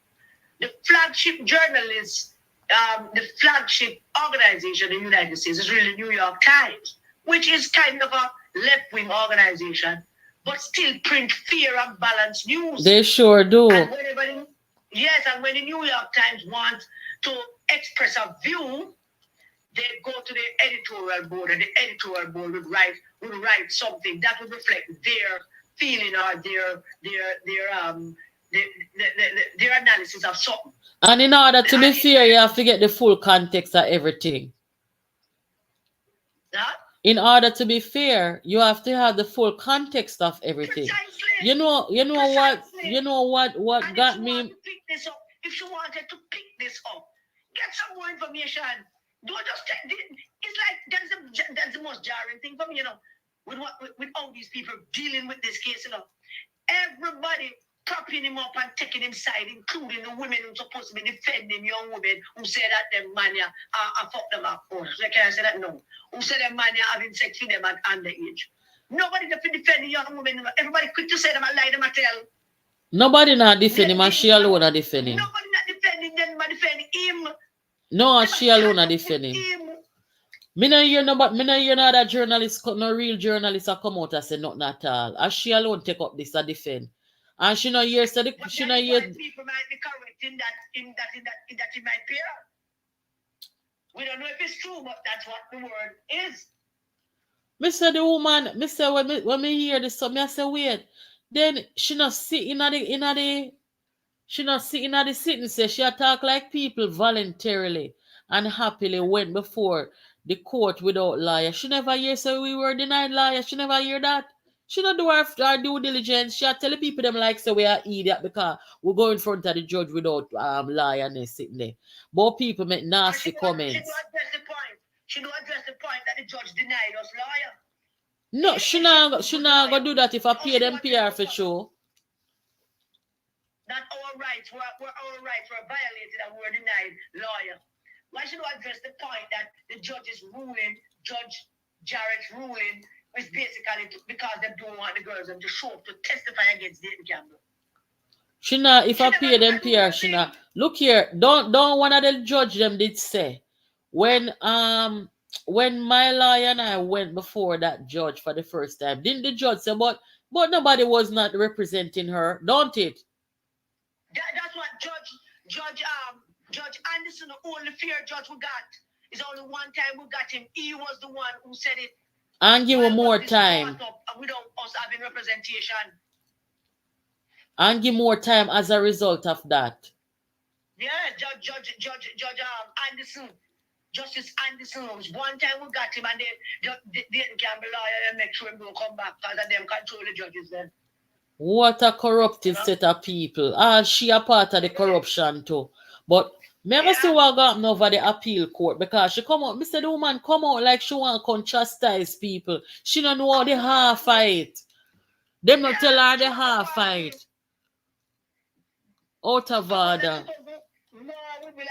The flagship journalists, the flagship organization in the United States is really New York Times, which is kind of a left-wing organization, but still print fair and balanced news. They sure do. And and when the New York Times wants to express a view, they go to the editorial board, and the editorial board would write something that would reflect their feeling or their analysis of something. And in order to be fair, you have to get the full context of everything. Huh? In order to be fair, you have to have the full context of everything. Precisely. You know what And got me. If she wanted to pick this up, get some more information. Don't just take it. It's like that's the most jarring thing for me, with all these people dealing with this case, everybody propping him up and taking him side, including the women who are supposed to be defending young women who say that them man fuck them up. Oh, so can I say that? No. Who say them man having sex with them at underage. Nobody defending young women. Everybody quick to say them a lie, them a tell. Nobody not defending him, and she alone are defending. Nobody not defending them, but defending him. No, she alone are defending. Me no hear that journalist, no real journalist come out and say nothing at all. And she alone take up this and defend. And she no hear so she no hear. People might be correct in that it might appear. We don't know if it's true, but that's what the word is. Me say the woman, me say when me hear this, so me I say wait. Then she not sit in the sitting, say she talk like people voluntarily and happily went before the court without lawyer. She never hear say we were denied lawyer. She never hear that. She not do her due diligence. She tell the people them like say we are idiot because we go in front of the judge without lawyer and they sitting there. But people make nasty comments. She don't address the point that the judge denied us lawyer. No, she not gonna do that if I pay them PR for sure. That our rights were violated and we were denied lawyer. Why should we address the point that the judge's ruling, Judge Jarrett's ruling, is basically because they don't want the girls to show up to testify against Dayton Campbell? She not, if I pay them PR, she not. Look here, don't one of the judge them did say when my lawyer and I went before that judge for the first time, didn't the judge say but nobody was not representing her, don't it? That's what Judge Anderson, the only fair judge we got. It's only one time we got him. He was the one who said it. And give him more time. Without us having representation. And give more time as a result of that. Yeah, Judge Anderson. Justice Anderson was one time we got him, and they can be lawyer and make sure him don't come back because of them control the judges then. What a corrupted set of people. She a part of the corruption too. But never see what got over the appeal court because she come out. Mr. The woman come out like she want to chastise people. She don't know how the half fight. Them not tell her the half fight. Out of order. No, we be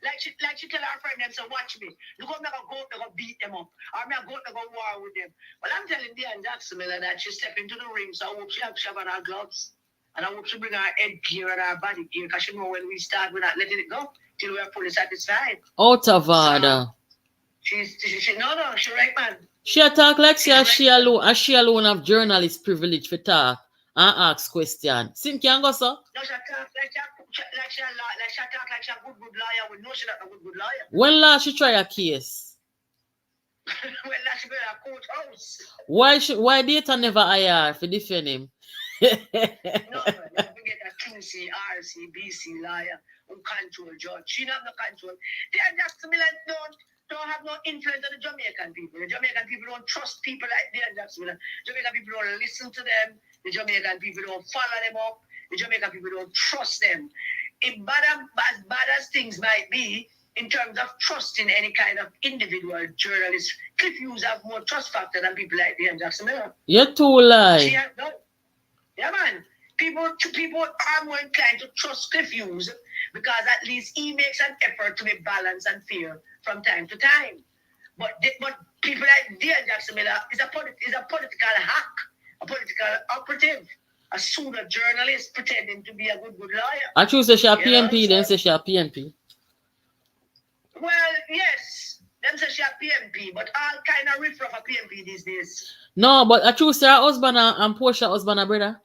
like she tell her friend them, so watch me. Look how me gonna beat them up. Or me gonna go war with them. Well, I'm telling Diane Jackson that she step into the ring, so I hope she have on her gloves. And I hope she bring her headgear and her body gear, because she know when we start, we're not letting it go till we're fully satisfied. Out of order. She right, man. She talk like she alone have journalist privilege for talk and ask question. Cynthia go so? No, she talk like she a good lawyer. We know she not a good lawyer. When last she try a case? Well, that's going to courthouse. Why Dayton never hire for defend him? No, don't forget a QC, RC, BC lawyer who control judge. She don't have no control. They are just similar, don't have no influence on the Jamaican people. The Jamaican people don't trust people like they are just similar. Jamaican people don't listen to them. The Jamaican people don't follow them up. The Jamaican people don't trust them. As bad as things might be, in terms of trusting any kind of individual journalist, Cliff Hughes have more trust factor than people like Dan Jackson Miller. You're too lie. She has no. Yeah, man. People are more inclined to trust Cliff Hughes because at least he makes an effort to be balanced and fair from time to time. But people like Dan Jackson Miller is a political hack, a political operative, a pseudo journalist pretending to be a good lawyer. I choose to share PNP, then say share PNP. Well, yes, them say she a PNP, but all kind of riff raff a PNP these days. No, but I choose her husband and Portia husband and brother.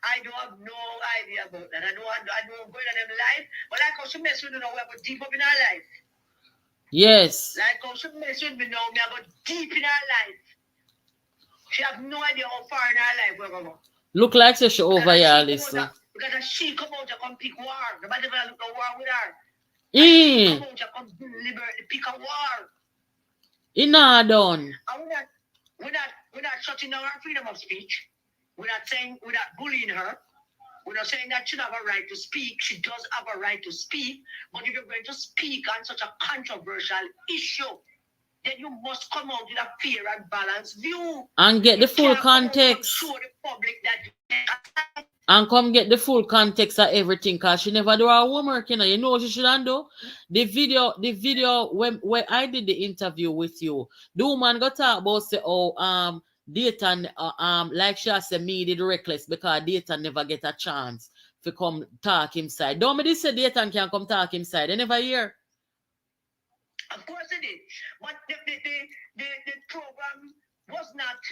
I don't have no idea about that. I don't go into them life, but like how she mess with me now, we go deep up in her life. Yes. Like how she mess with me now, me I go deep in her life. She have no idea how far in her life we're going. Look like she over here, listen. Because she come out to come pick war. Nobody ever look at war with her. He Pick a war. He not done. And we're not shutting down her freedom of speech. We're not bullying her. We're not saying that she doesn't have a right to speak. She does have a right to speak. But if you're going to speak on such a controversial issue, then you must come out with a fair and balanced view. And get the full context. Show the public that and come get the full context of everything, because she never do her homework, you know what she shouldn't do? The video when I did the interview with you, the woman got talk about say, Dayton like she said me did reckless because Dayton never get a chance to come talk inside. Don't me this say Dayton can come talk inside. They never hear. Of course it did. But the program was not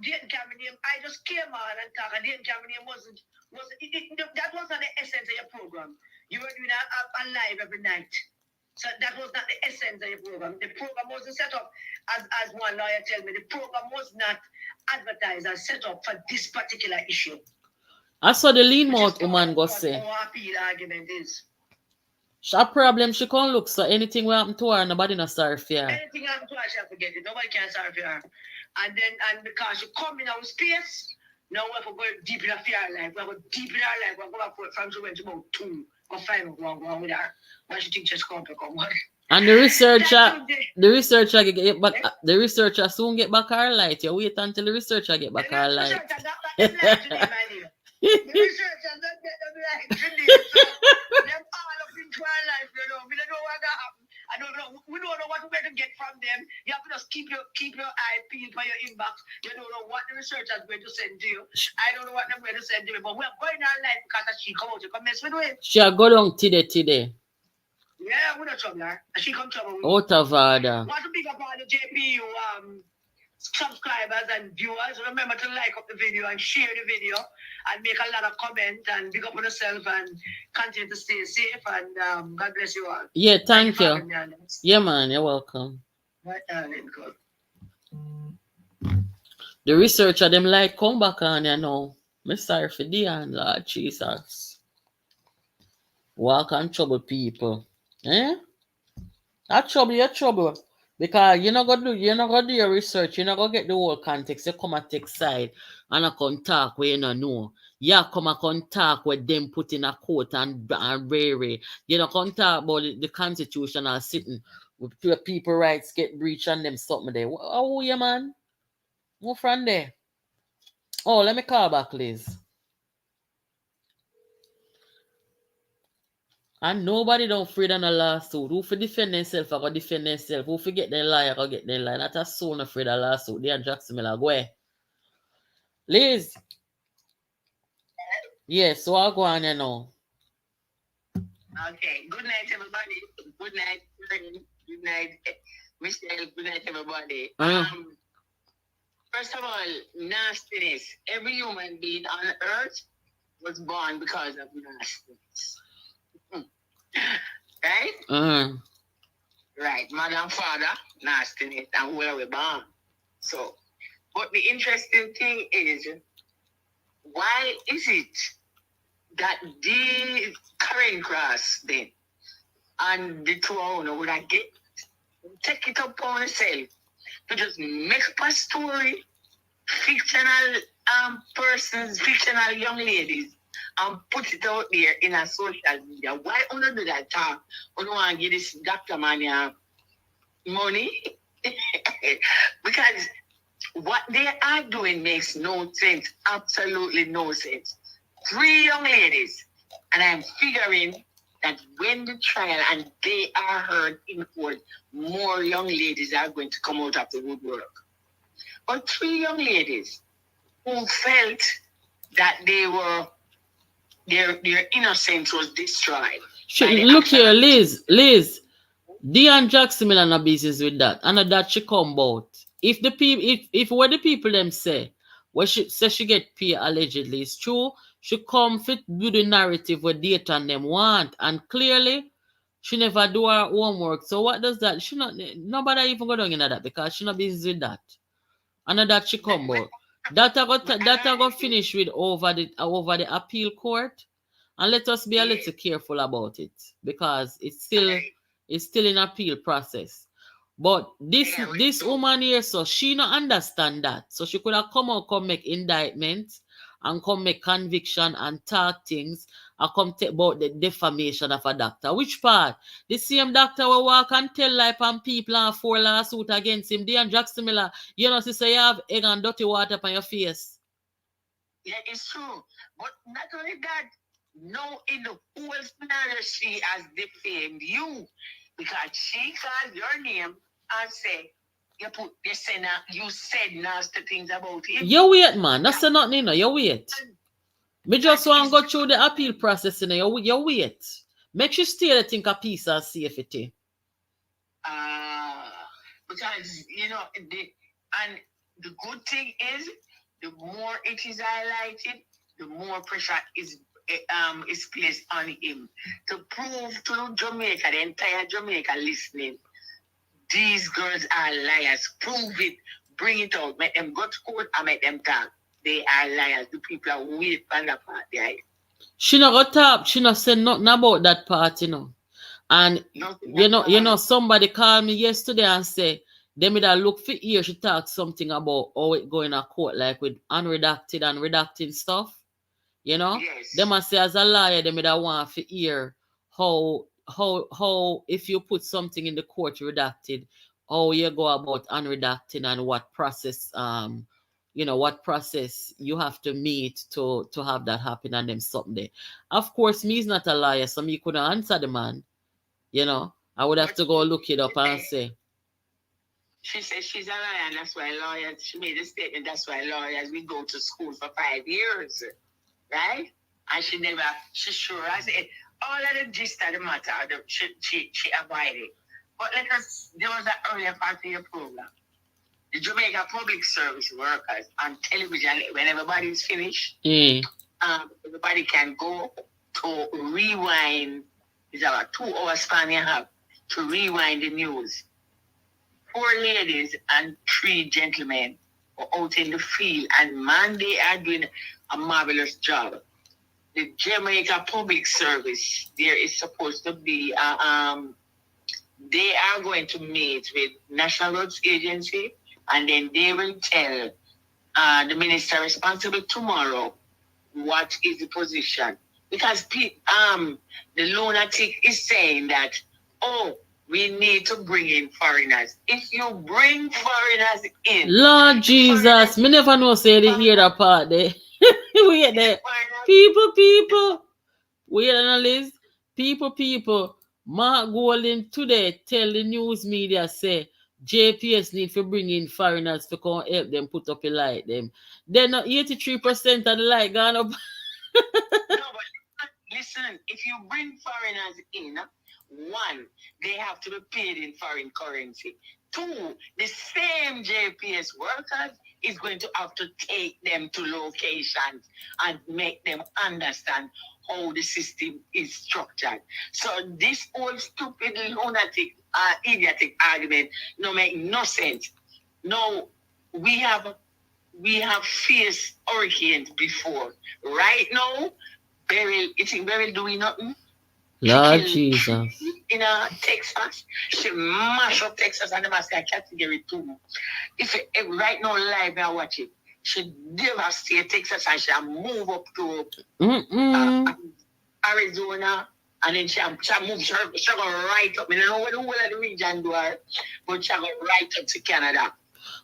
Dayton Cameron. I just came on and talked, and Dayton Cameron that wasn't the essence of your program. You were doing a live every night. So that was not the essence of your program. The program wasn't set up, as one lawyer told me, the program was not advertised or set up for this particular issue. I saw the lean mouth woman go say. Our appeal argument is. She a problem, she can't look, so anything will happen to her, nobody not sorry for her. Anything happen to her, she have to get it. Nobody can sorry for her. And because she come in our space, now we have to go deep in her life. We have to go deep in her life. We have to go from she went to about 2 or 5 or 1 with her. Why she think she's come to come on. And the researcher soon get back her light. You wait until the researcher get back her light. The researchers don't get them light today. So them all up into our life, you know. We don't know what gonna happen. I don't know. We don't know what we're going to get from them. You have to just keep your eye peeled for your inbox. You don't know what the researcher is going to send to you. I don't know what they're going to send to me. But we're going our life because she come out. You come mess with it. She go down today. Yeah, we're not trouble her. She come trouble with out of order. Want to pick up all the JPU subscribers and viewers. Remember to like up the video and share the video and make a lot of comments and big up on yourself and continue to stay safe and God bless you all. Yeah, thank you. Yeah, man, you're welcome. Right, good. The researcher them like come back on, you know. I'm sorry for Dion, Lord Jesus. Walk on trouble people. Eh? That trouble, you're trouble. Because you're not gonna do your research, you're not gonna get the whole context. You come and take side and I come talk where you don't know. Yeah, come and talk with them put in a court and rare. You know, come talk about the constitutional sitting where people rights get breached and them something there. Oh yeah, man. Move from there. Oh, let me call back, Liz. And nobody don't afraid on a lawsuit. Who for defend themselves, I go defend themselves. Who for get their lie, I go get their lie. Not a soul afraid of lawsuit. They and Jackson Miller. Go ahead. Liz. Yes, so I'll go on you now. Okay. Good night, everybody. Good night. Good night, Michelle. Good night, everybody. First of all, nastiness. Every human being on earth was born because of nastiness. Right? Right. Right, mother and father, nasty, and where we born. So, but the interesting thing is, why is it that the current class then and the two owner would I get take it upon yourself to just make up a story, fictional persons, fictional young ladies, and put it out there in a social media? Why don't do that? We don't want to give this doctor man money because what they are doing makes no sense, absolutely no sense. 3 young ladies, and I'm figuring that when the trial and they are heard in court, more young ladies are going to come out of the woodwork. But 3 young ladies who felt that their innocence was destroyed. Look here, Liz. Dion Jackson will no business with that. And that she come about. If the people, if what the people them say, what she say she get paid allegedly is true, she come fit do the narrative what data and them want, and clearly she never do her homework. So what does that? She not nobody even go down in that because she not business with that. And that she come about. That I go finish with over the appeal court, and let us be a little careful about it because it's still in appeal process. But this woman here, so she not understand that. So she could have come make indictment and come make conviction and talk things and come take about the defamation of a doctor. Which part? The same doctor will walk and tell life on people and 4 lawsuit against him. Dion Jackson Miller, you know, sister, you have egg and dirty water on your face. Yeah, it's true. But not only that, no, in the whole scenario, she has defamed you because she called your name and said, you said nasty things about him. You wait, man. That's nothing, you know. You wait. Me just want to go through the appeal process, you know. You wait. Make sure stay the think a piece of safety. Because, you know, and the good thing is, the more it is highlighted, the more pressure is placed on him to prove to Jamaica, the entire Jamaica listening, these girls are liars. Prove it, bring it out, make them go to court and make them talk. They are liars. The people are waiting for that part, right? She not got top. She not said nothing about that part, you know. And you know, somebody called me yesterday and say they made her look for here. She talk something about how it going to court, like with unredacted and redacting stuff. You know, they must say as a lawyer, they made her want to hear how if you put something in the court redacted, how you go about unredacting and what process what process you have to meet to have that happen and them something there. Of course, me is not a lawyer, so me couldn't answer the man. You know, I would have to go look it up and say. She says she's a lawyer, and that's why lawyers, she made a statement, that's why lawyers, we go to school for 5 years, right? And she sure has it. All of the gist of the matter, she avoided. But there was an earlier part of your program. The Jamaica Public Service workers on television, when everybody's finished, everybody can go to rewind. It's about 2 hours span you have to rewind the news. 4 ladies and 3 gentlemen were out in the field, and man, they are doing a marvelous job. The Jamaica Public Service, there is supposed to be, they are going to meet with National Roads Agency, and then they will tell the minister responsible tomorrow what is the position. Because the lunatic is saying that, we need to bring in foreigners. If you bring foreigners in... Lord Jesus, me never know say they hear that part there. Wait there. People. Wait, analyst. People. Mark Golden today tell the news media say JPS need to bring in foreigners to come help them put up a light them. Then 83% of the light gone up. No, but listen, if you bring foreigners in, 1, they have to be paid in foreign currency. 2, the same JPS workers is going to have to take them to locations and make them understand how the system is structured. So this old stupid lunatic, idiotic argument no make no sense. No, we have faced hurricanes before. Right now, Beryl, you think Beryl doing nothing? Lord She killed Jesus. in Texas. She mash up Texas and the mask category 2. If right now live I watch it, she devastate Texas and she move up to Arizona, and then she move she go right up. I don't know where the whole of the region do her, but she go right up to Canada.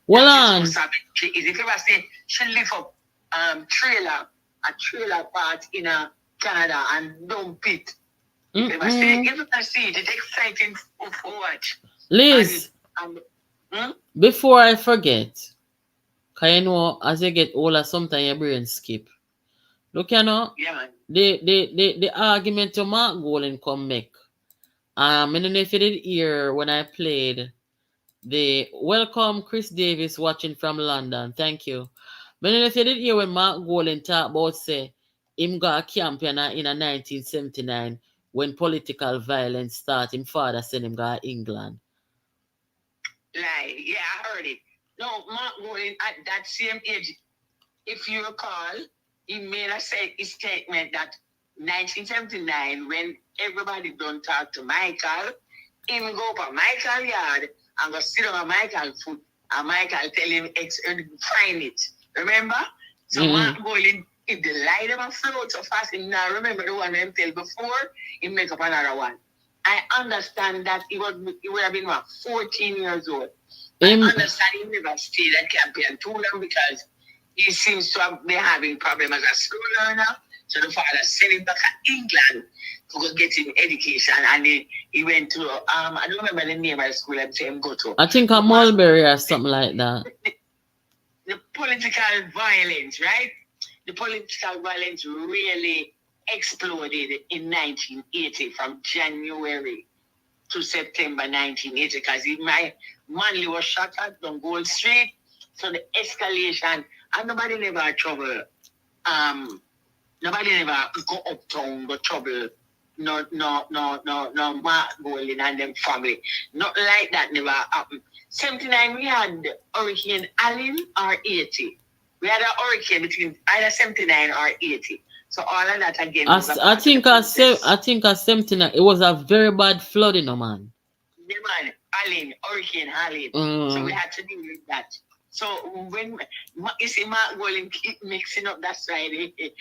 Well That on. is most of it. She is. If you ever say she lift up a trailer part in Canada and dump it. If you ever see it, it's exciting to watch. Liz, And before I forget, cause you know as you get older, sometimes your brain skip. Look, you know, yeah, man. the argument to Mark Golden come make. I don't know if you did hear when I played the welcome Chris Davis watching from London. Thank you. I don't know if you did hear when Mark Golden talk about say him got a camp in 1979 when political violence started. Him father sent him go to England. Like, yeah, I heard it. No, Mark Golden at that same age, if you recall, he made a statement that 1979, when everybody don't talk to Michael, him go up Michael yard and go sit on Michael foot, and Michael tell him find it. Remember? So Mark Golden, if the light of a float so fast, him now remember the one him tell before, he make up another one. I understand that he would have been 14 years old. I understand he never stayed at campaign too long because he seems to have been having problems as a school learner. So the father sent him back to England to go get him education, and he went to I don't remember the name of the school I'm saying go to. I think a Mulberry or something like that. The political violence, right? The political violence really exploded in 1980 from January to September 1980 because my Manley was shot at on Gold Street. So the escalation, and nobody never trouble. Nobody never go uptown, go trouble. No, Mark Golden and them family. Not like that never happened. 79, we had Hurricane Allen or 80. We had a hurricane between either 79 or 80. So all of that again. I think at 79, it was a very bad flooding, man. The man, Allen, Hurricane Allen. So we had to deal with that. So when you see Mark Golden keep mixing up, that's right. The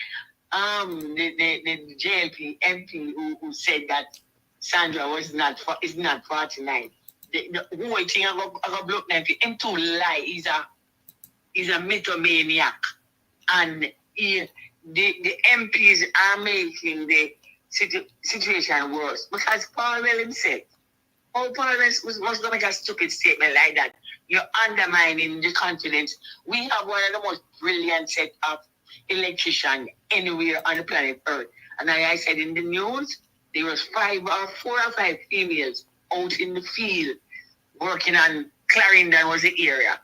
JLP MP who said that Sandra is not 49. The whole thing I got blocked now. Him too lie. He's a mythomaniac, and the MPs are making the situation worse because Paulwell himself. Paulwell was going to make a stupid statement like that. You're undermining the confidence. We have one of the most brilliant set of electricians anywhere on the planet Earth. And I said in the news, there was 4 or 5 females out in the field working on Clarendon was the area.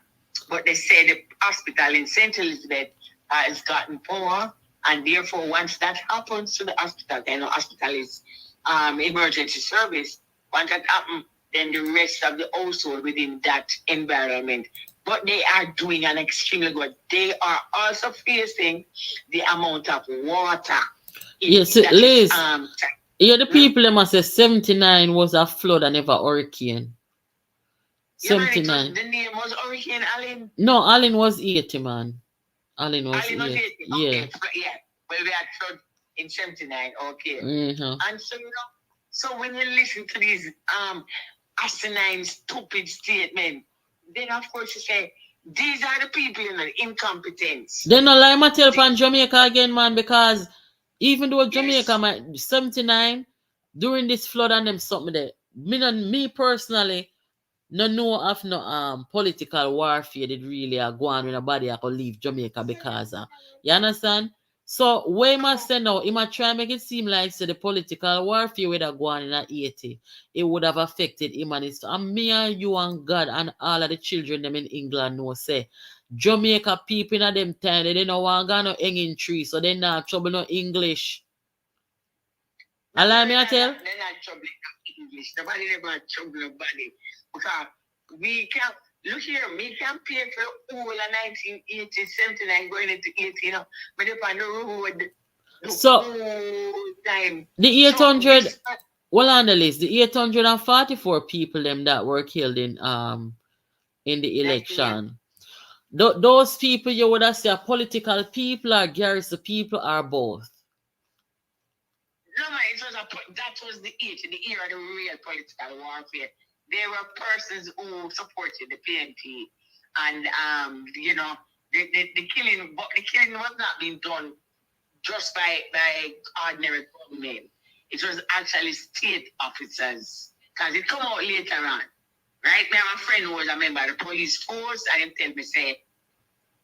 But they said the hospital in St. Elizabeth has gotten power, and therefore once that happens to the hospital, hospital is emergency service, once that happens, then the rest of the household within that environment. But they are doing an extremely good. They are also facing the amount of water. Yes, Liz. The people them must say 79 was a flood and never hurricane. 79. The name was Hurricane Allen. No, Allen was 80, man. Allen was 80. Okay, yeah. Well, we had flood in 79. Okay. Mm-hmm. And so when you listen to these asinine, stupid statements, then of course you say, these are the people in the incompetence. They no lie material from Jamaica again, man, because even though Jamaica might 79 during this flood and them something there, me personally no know of no political warfare that really are going when nobody could leave Jamaica because you understand? So we must say now, he might try and make it seem like the political warfare would have gone in at 80. It would have affected him and his and me and you and God and all of the children them in England know say Jamaica people in them time they don't want to go no hanging tree, so they not trouble no English. Allow me to tell. They're not troubling English. Nobody never trouble nobody. Because we can look here, me can pay for all of 1980, 79 going into 80, you know. But if on the road the So whole time. the So 800, this well on the list, the 844 people them that were killed in the 19 election. Those people you would have said political people or garrison people or both. no man, that was the era of the real political warfare. There were persons who supported the PNP and you know the killing, but the killing was not being done just by ordinary government. It was actually state officers. Because it come out later on. Right? Me have a friend who was a member of the police force, and him tell me, say,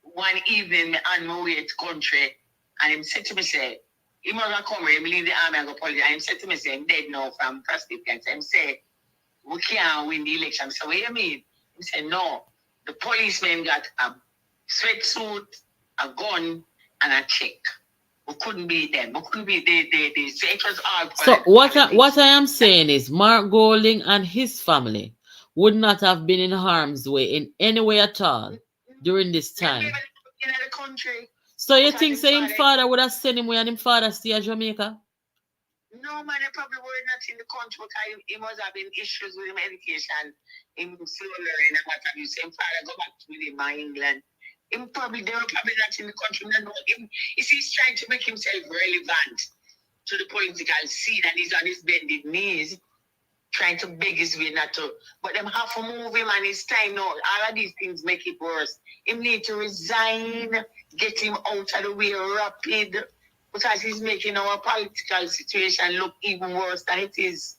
one evening, me on my way to country, and him said to me, say, he must come here, leave the army and go police. And him said to me, say, I'm dead now from prostate cancer. Him say, we can't win the election. I said, what do you mean? He said, no. The policeman got a sweatsuit, a gun, and a check. We couldn't beat them. We couldn't beat the so it was all So what politics. I am saying is Mark Golding and his family would not have been in harm's way in any way at all during this They time. live in the country. So you Because think his saying father- father would have sent him away and him father stay at Jamaica? No, man, they probably were not in the country because he must have been issues with him education, him slow learning and what have you. So him father go back with him in England. They were probably not in the country. No, him, you see, he's trying to make himself relevant to the political scene, and he's on his bended knees, trying to beg his way not to. But them have to move him, and it's time now. All of these things make it worse. Him need to resign, get him out of the way rapid, because he's making our political situation look even worse than it is.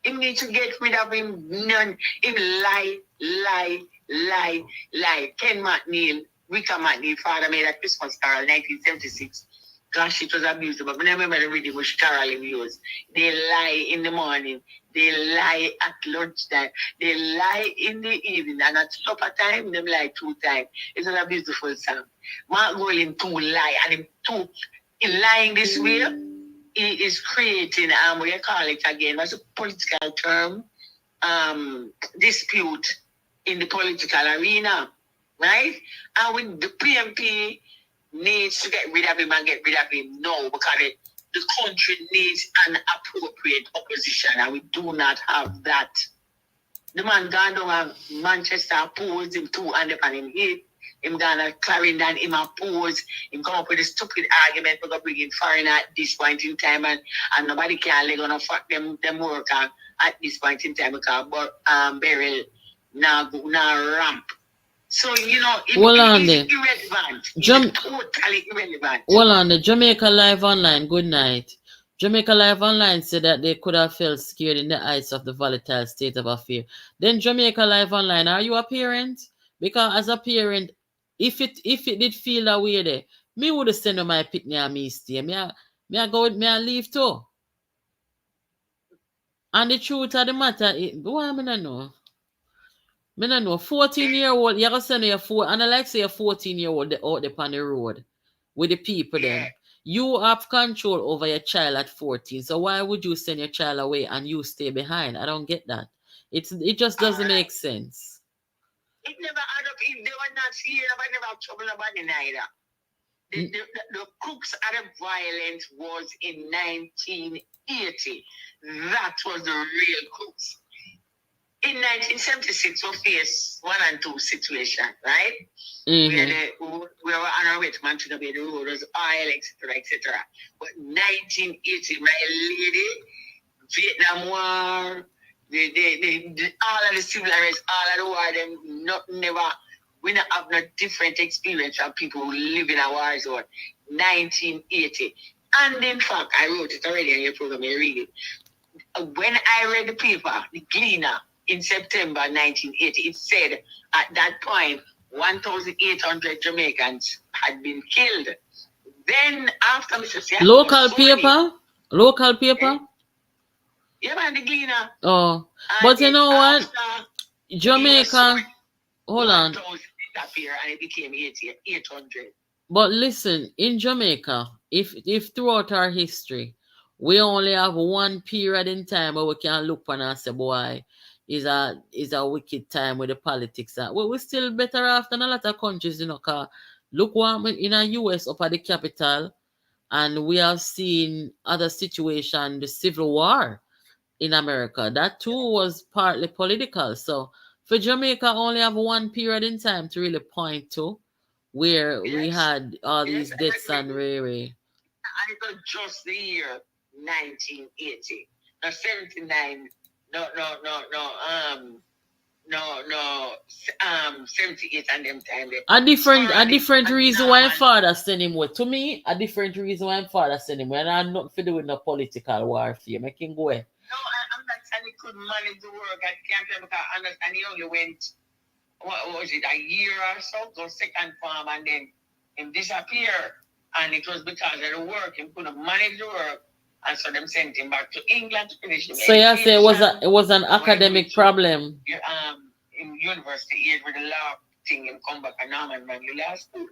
Him need to get rid of him. Him lie. Ken McNeil, Rika McNeil, father made a Christmas carol 1976. Gosh, it was abusive. But I remember the reading which carol in use. They lie in the morning. They lie at lunchtime. They lie in the evening. And at supper time, they lie 2 times. It was a beautiful song. Mark Golding too lie. And him too, in lying this way, he is creating, what you call it again, what's a political term? Dispute in the political arena, right? And when the PMP needs to get rid of him and get rid of him now, because the country needs an appropriate opposition, and we do not have that. The man gone down to Manchester, opposed him too, and upon him hit. Him gone to Clarendon, him oppose. Him come up with a stupid argument for bring in foreigner at this point in time, and nobody can let go fuck them work at this point in time because Beryl now ramp. So you know it's irrelevant. It's totally irrelevant. Well on the Jamaica Live Online, good night. Jamaica Live Online said that they could have felt scared in the eyes of the volatile state of affairs. Then Jamaica Live Online, are you a parent? Because as a parent, if it did feel that way there, me would have sent my picnic and me stay. Me I go with me and leave too. And the truth of the matter is, why me not know? Me not know. 14-year-old, you go send your 4, and I like say a 14-year-old out there on the road with the people then. You have control over your child at 14. So why would you send your child away and you stay behind? I don't get that. It just doesn't make sense. It never add up. If they were not here, nobody never have trouble about it neither. The crux of the violence was in 1980. That was the real crux. In 1976, we faced 1 and 2 situation, right? Mm-hmm. We were on our way to Manchester Bay, the road was oil, etc., etc. But 1980, my lady, Vietnam War, all of the civil unrest, all of the war, we not have no different experience from people who live in a war zone. 1980. And in fact, I wrote it already on your program, you read it. When I read the paper, the Gleaner, in September 1980, it said at that point 1,800 Jamaicans had been killed. Then after Mr. Seattle, local paper? Yeah, man, the Gleaner. Oh, but you know what? Jamaica, hold on. Appear and it became 800. But listen, in Jamaica, if throughout our history, We only have one period in time where we can look on and say, boy, is a wicked time with the politics. We're still better off than a lot of countries, you know, 'cause look what happened in the US up at the capital, and we have seen other situation, the Civil War in America. That too was partly political. So for Jamaica, only have one period in time to really point to where we Yes, had all these yes, deaths and Riri. and it was just the year 1980. No, 79. No, 78 and them time. A different And reason why father send him away. To me, a different reason why father send him away. And I'm not to do with no political warfare. Make him go away. No, I'm not saying he couldn't manage the work at camp because I understand he only went, what was it, a year or so, go second farm and then him disappear. And it was because of the work, he couldn't manage the work. And so them sent him back to England to finish him. So you say it was an academic problem. In university age with the law thing him come back and Norman man you law school.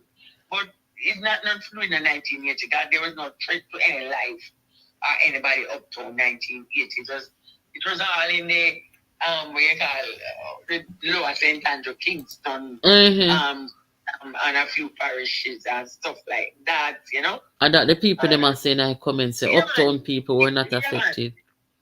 But it's not fluid in the 1980 because there was no threat to any life or anybody up to 1980. It was all in the what you call the lower St. Andrew, Kingston, and a few parishes and stuff like that, you know. And that the people them are saying I come and say uptown people were not affected.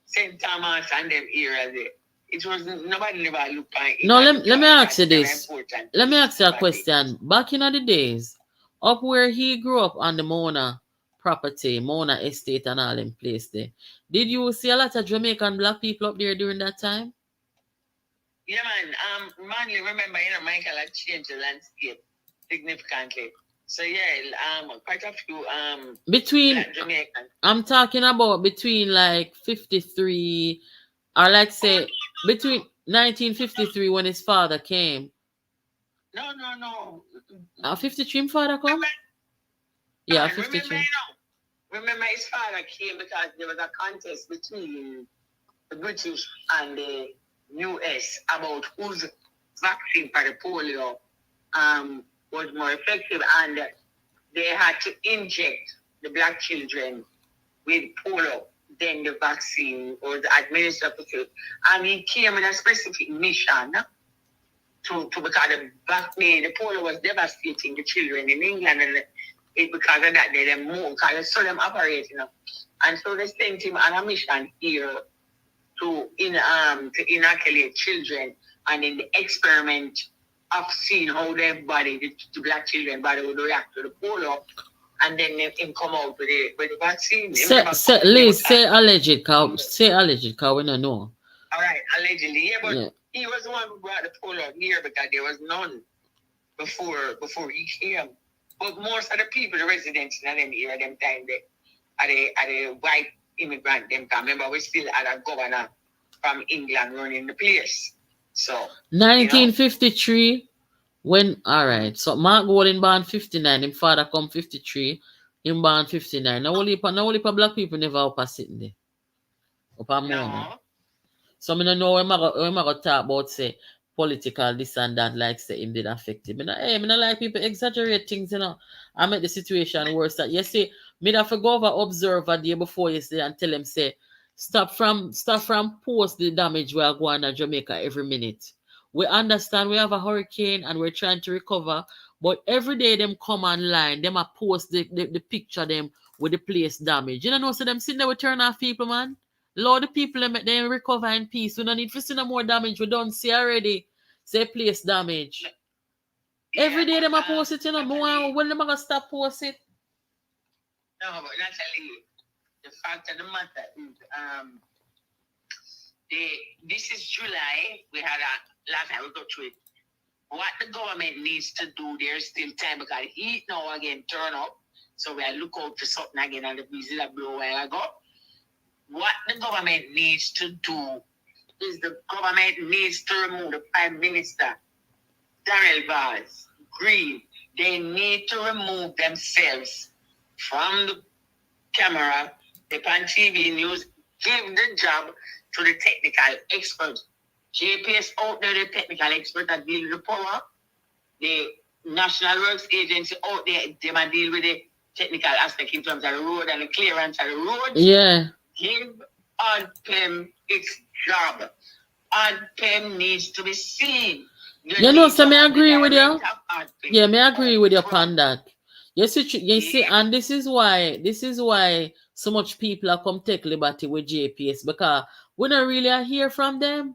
St. Thomas and them era there. It was nobody never looked at it. No, let me ask you this. Let me ask you a question. Back in the days, up where he grew up on the Mona property, Mona estate and all in place there, did you see a lot of Jamaican black people up there during that time? Yeah, man. You remember, Michael had changed the landscape significantly. So yeah, quite a few between Jamaican. I'm talking about between like 53 or like say between 1953 when his father came. No. 53 his father come? Yeah, 53. Remember his father came because there was a contest between the British and the US about whose vaccine for the polio was more effective, and they had to inject the black children with polio. Then the vaccine was administered to them. And he came with a specific mission to because the polio was devastating the children in England, and it because of that they moved because they saw them operating. And so they sent him on a mission here to inoculate children, and in the experiment of seeing how their body, the black children body would react to the polio, and then him come out with the vaccine. Liz, say alleged, cause we don't know. All right, allegedly, yeah, but he was the one who brought the polio here because there was none before he came. But most of the people, the residents in them era, them time, are the white immigrant. Them time. Remember, we still had a governor from England running the place. So 1953, you know, when all right. So Mark Golden born 59, him father come 53, him born 59. Now only black people never up a sitting there. Up a morning. So I don't know when I go talk about say political this and that, like say him did affect him. I don't like people exaggerate things, you know. I make the situation worse. That you see, me have to go over observe a day before yesterday and tell him say stop from post the damage we are going to Jamaica every minute. We understand we have a hurricane and we're trying to recover, but every day them come online, them a post the picture them with the place damage. You know, so them sitting there with turn off people, man. Lord, the people them recover in peace. We don't need to see no more damage. We don't see already. Say place damage. Every day them a post it, you know. When them gonna stop post it? No, but naturally, the fact of the matter is, this is July. We had last time we go through it. What the government needs to do, there's still time because heat now again turn up. So we look out to something again and the breeze that blow a while ago. What the government needs to do is the government needs to remove the Prime Minister, Darrell Bars, Green. They need to remove themselves from the camera, the TV news, give the job to the technical experts. JPS out there, the technical expert that deal with the power. The National Works Agency out there, they might deal with the technical aspect in terms of the road and the clearance of the road. Yeah. Give ADPEM its job. ADPEM needs to be seen. You know, so may I agree with you. Yeah, may I agree with you upon that. Yes, you see, and this is why so much people are come take liberty with JPS, because we don't really hear from them.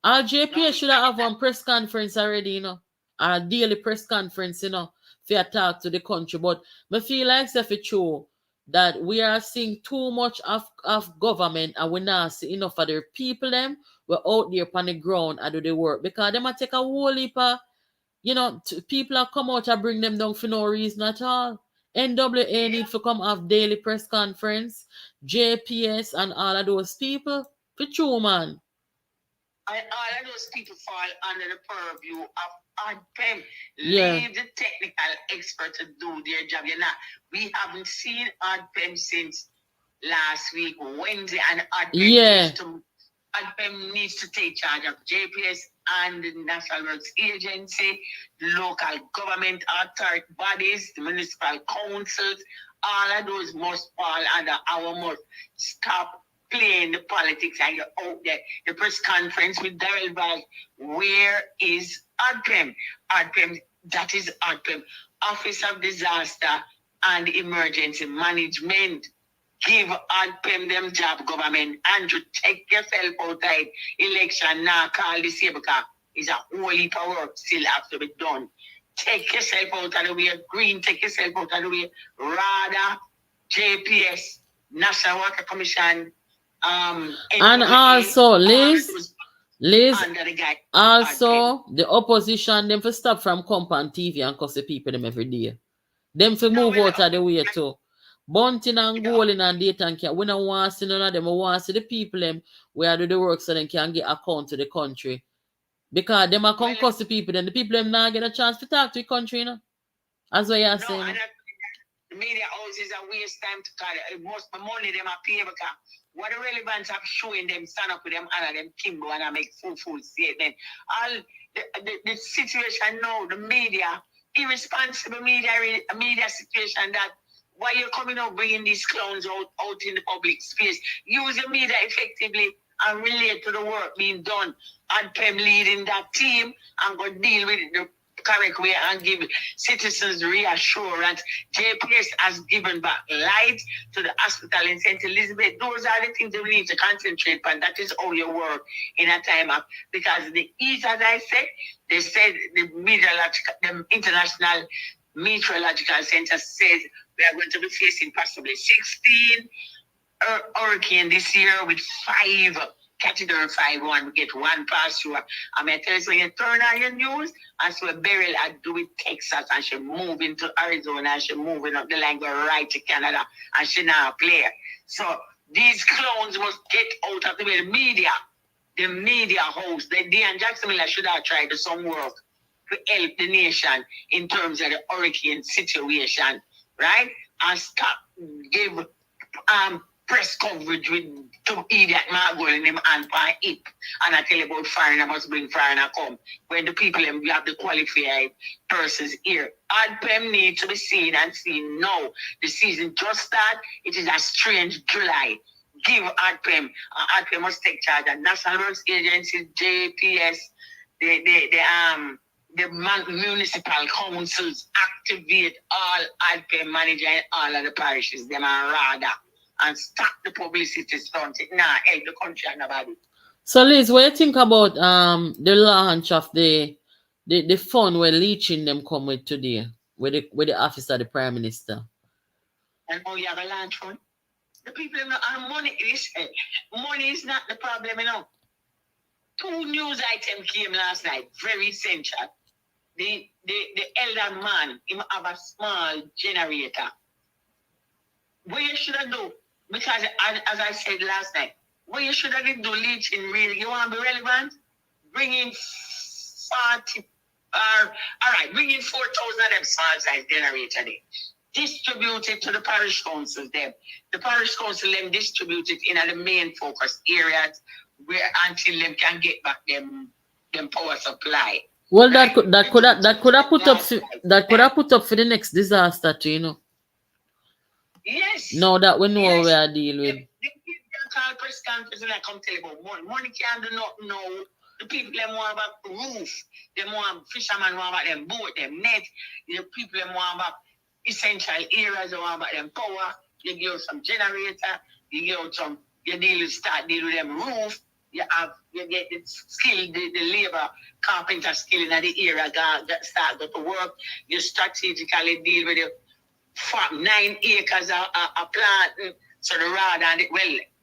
Our JPS should have one press conference already, you know, a daily press conference, you know, for talk to the country. But I feel like it's true that we are seeing too much of government, and we're not seeing enough of their people them. We're out there on the ground and do the work, because they might take a whole heap of, you know, people are come out and bring them down for no reason at all. NWA need to come have daily press conference, JPS and all of those people. For true, man. And all of those people fall under the purview of ADPEM. Yeah. Leave the technical expert to do their job. You know, we haven't seen ADPEM since last week, Wednesday, and ADPEM needs to take charge of JPS and the National Works Agency, the local government authority bodies, the municipal councils. All of those must fall under our must stop playing the politics and you're out there. The press conference with Daryl Valls, where is ADPEM? ADPEM, that is ADPEM, Office of Disaster and Emergency Management. Give ADPEM them job, government, and to take yourself outside election now, call this year, because it's a whole heap of work still have to be done. Take yourself out of the way, Green, take yourself out of the way, rather JPS, National Water Commission, and also Liz, also the opposition them for stop from come on TV and cuss the people them every day. Them for move out of the way too. Bunting and Goaling and data and care. We don't want to see none of them. We want to see the people them where do the work so they can get account to the country. Because them are come cuss the people, then the people them not get a chance to talk to the country, you know. That's what you're saying. The media houses are waste time to call it. Most of the money them are pay, because what the relevance of showing them stand up with them and them Kimbo and I make full statement. All the situation now, the media, irresponsible media situation, that why you're coming out bringing these clowns out in the public space. Use your media effectively and relate to the work being done. ADPEM leading that team and go deal with it the correct way and give citizens reassurance. JPS has given back light to the hospital in St. Elizabeth. Those are the things that we need to concentrate on. That is how you work in a time of, because the East, as I said, they said the International Meteorological Center says we are going to be facing possibly 16 hurricane this year with 5 Category 5-1. We get one pass through. I mean, I tell you, when you turn on your news, and so Beryl I do with Texas, and she moving to Arizona, and she moving up the line, go right to Canada, and she now play. So these clowns must get out of the way. The media host, and Jackson Miller should have tried some work to help the nation in terms of the hurricane situation, right? And stop give press coverage with to idiot Margot in him and by it. And I tell you about foreigner must bring foreigner come. When the people we have the qualified persons here. ADPEM need to be seen and seen now. The season just started. It is a strange July. Give ADPEM. ADPEM must take charge. The National Works Agency, JPS, the municipal councils activate all ADPEM manager in all of the parishes. Them are rather. And stop the publicity stunt. Nah, help the country and nobody. So Liz, what do you think about the launch of the fund where leeching them come with today with the office of the Prime Minister? And how you have a launch fund? The people know and money is not the problem, you know. 2 news items came last night, very essential. The elder man, he have a small generator. What you should have do? Because as I said last night, what you should have do leeching really, you want to be relevant? Bring in 40, all right, bring in 4,000 of them small size generator there. Distribute it to the parish councils them. The parish council them distribute it in the main focus areas where until them can get back them power supply. Well, right? that could have put up for the next disaster too, you know. Yes. Now that we know Yes. we are dealing with. The people can call press conference and I come tell you about money. Money can't do nothing now. The people them want about roof. They want fishermen want about them boat, them net. The people them want about essential areas, they want about them power. You give some generator, you give some, you start dealing with them roof. You get the skill, the labor, carpenter skill in the area, start go to work. You strategically deal with the 9 acres of planting. So the rod and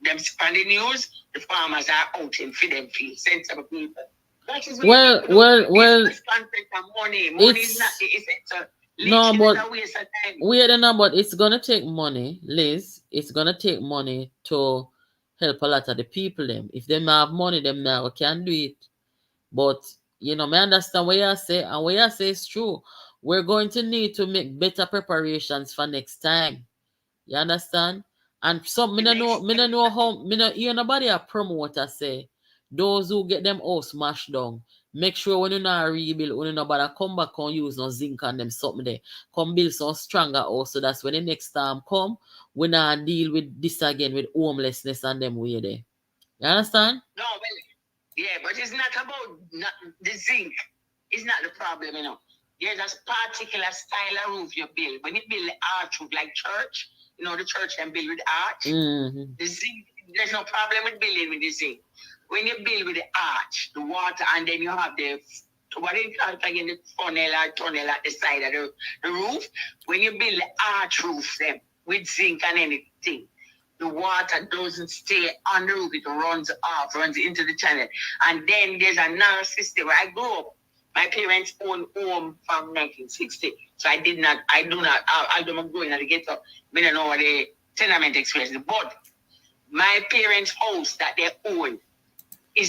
them on the news, the farmers are out in for them field, sensible people. That is well. It's money. Money is not the essential. No, but a waste of time. wait a but it's gonna take money, Liz. It's gonna take money to help a lot of the people them. If them have money, them now can do it. But me understand what you say, and what you say is true. We're going to need to make better preparations for next time. You understand? And some me no know how me no hear nobody a promoter say those who get them house smashed down. Make sure when you not rebuild, when you nobody come back and use no zinc and them something there. Come build some stronger house so that's when the next time come, we not deal with this again with homelessness and them way there. You understand? No, yeah, but it's not about the zinc. It's not the problem, There's a particular style of roof you build. When you build the arch roof like church, the church can build with arch. Mm-hmm. The zinc, there's no problem with building with the zinc. When you build with the arch, the water, and then you have what do you call it again, the funnel or tunnel at the side of the roof. When you build the arch roof them with zinc and anything, the water doesn't stay on the roof, it runs into the channel. And then there's another system where I grew up. My parents owned home from 1960. So I do not, although I'm going to the ghetto, I don't know what the tenement experience. But my parents' house that they own we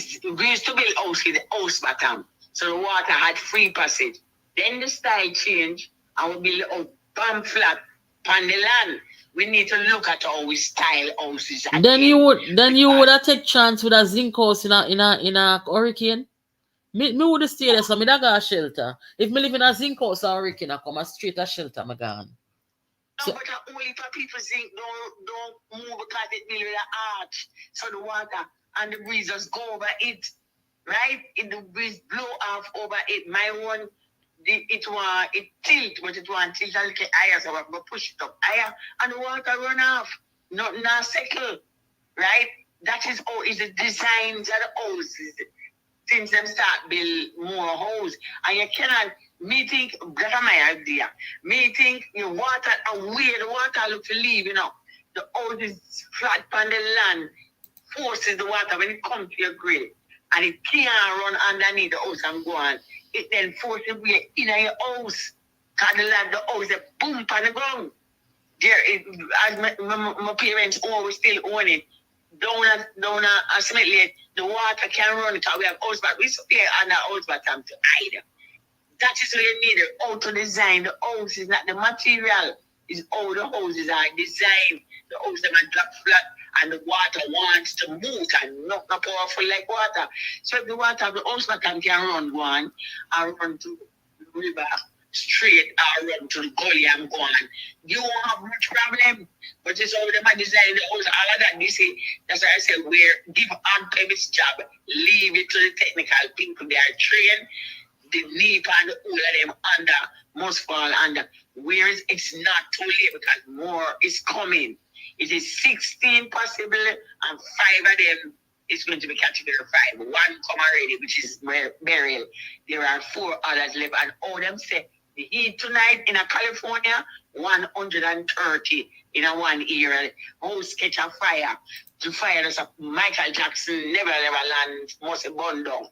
used to build house with the house bottom. So the water had free passage. Then the style changed and we build a palm flat on the land. We need to look at how we style houses. Then you would have take chance with a zinc house in a hurricane. Me would stay there, so me da got a shelter. If me live in a zinc house or hurricane, I come a straight a shelter, me gone. No, but only for people zinc don't move because it build with the arch. So the water and the breeze just go over it. Right? The breeze blow off over it. My one it tilt, but it want tilt a little higher, so we push it up higher, and the water run off. Not settle, right? That is how is the designs of the houses since them start build more house, and you cannot. Me think that's my idea. Me think the water and where the water look to leave, the house is flat on the land, forces the water when it comes to your grade, and it can't run underneath the house and go on. It then forces way in your house. Because the house is boom on the ground. As my parents always still own it. Down a cement lake, the water can run because we have house back. We stay on the house back to hide. That is what you need. How to design the house is not the material. It's how the houses are designed. The houses are drop flat and the water wants to move and not powerful like water. So if the water of the house bottom can run one and run to the river straight or run to the gully and go on, you won't have much problem. But it's how them are designing the house, all of that. That's why I say give on-premise job, leave it to the technical people. They are trained. The leap and all of them under must fall under. Whereas it's not too late because more is coming. It is 16 possible and 5 of them is going to be category 5. 1 come already, which is burial. There are 4 others left. And all them say the heat tonight in California, 130 in a 1 year. House catch a fire. The fire is Michael Jackson never land, must have burned down.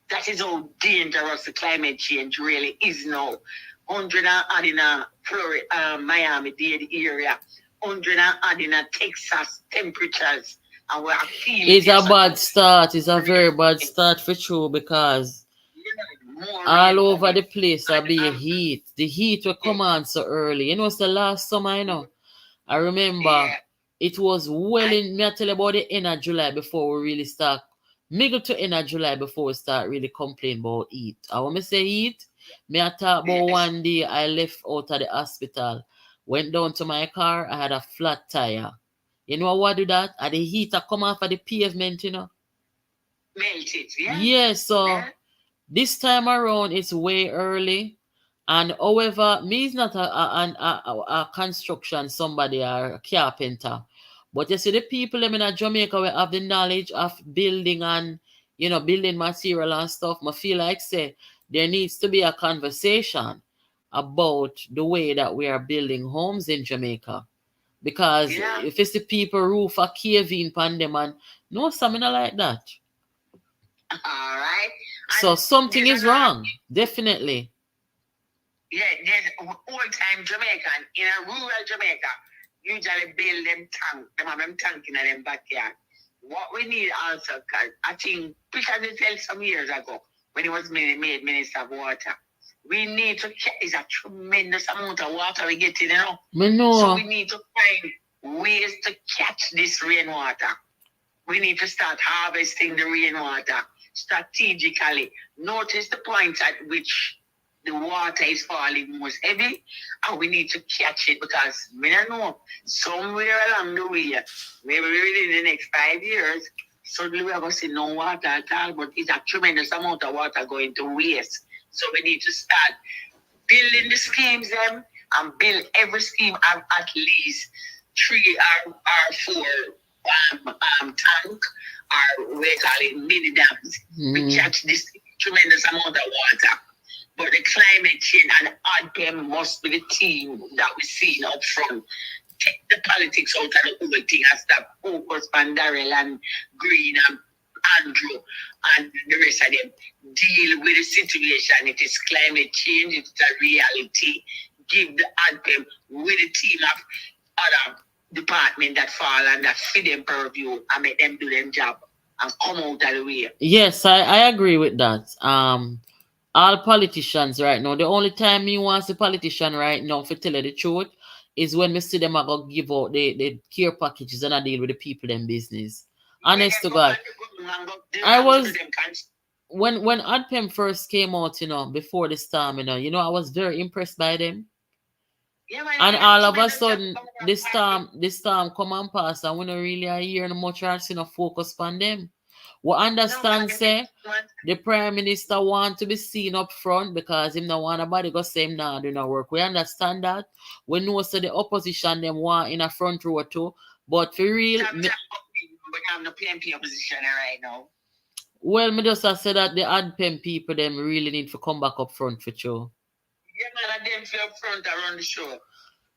That is how dangerous the climate change really is now. 100 and in a Florida, Miami-Dade area. 100 and in a Texas temperatures. And we are feeling it's a bad start. It's a very bad start for sure because all over the place are being heat. The heat will come on so early. It's the last summer, I remember it was well in, me I tell you about the end of July before we really start. Middle to end of July before we start really complaining about heat. And when I say heat, me I talk about one day I left out of the hospital Went down to my car, I had a flat tire. You know what do that? And the heater come off of the pavement, you know. Melt it, yeah? Yeah, so Yeah? this time around it's way early. And however, me is not a construction somebody or a carpenter. But you see the people them in Jamaica will have the knowledge of building and building material and stuff. I feel like say there needs to be a conversation about the way that we are building homes in Jamaica. Because Yeah. if it's the people roof a caving pan them and no something like that. All right. So And something there's is another, wrong. Definitely. yeah, there's old-time Jamaican in a rural Jamaica usually build them tank. Them have them tank in them backyard. What we need also, cause I think because they tell some years ago when he was made Minister of Water, we need to is a tremendous amount of water we get in, you know. Me So know. we need to find ways to catch this rainwater. We need to start harvesting the rainwater strategically. Notice the points at which the water is falling most heavy, and we need to catch it because we don't know somewhere along the way, maybe within the next 5 years, suddenly we are going to see no water at all, but it's a tremendous amount of water going to waste. So we need to start building the schemes them and build every scheme have at least 3 or 4 tank or we call it mini dams. We catch this tremendous amount of water. But the climate change and them must be the team that we see up front. Take the politics out of the whole thing and start focus on Darrell and Green and Andrew and the rest of them. Deal with the situation. It is climate change, it's a reality. Give the anthem with a team of other department that fall and that fit them purview and make them do their job and come out of the way. Yes, I agree with that. All politicians right now, the only time me wants a politician right now, for tell you the truth, is when me see them are gonna give out the care packages and I deal with the people in business. Honest to God. I was when AdPem first came out, before the storm, I was very impressed by them. Yeah, man, And all of a sudden, this storm come and pass, and we don't really are hearing much or see no focus on them. We understand, say, the Prime Minister want to be seen up front because him no want nobody go say him nah do no work. We understand that. We know so the opposition them want in a front row too. But for real, we have no PMP opposition right now. well, me just say that the AdPem people them really need to come back up front for sure. Yeah, man, them feel up front around the show.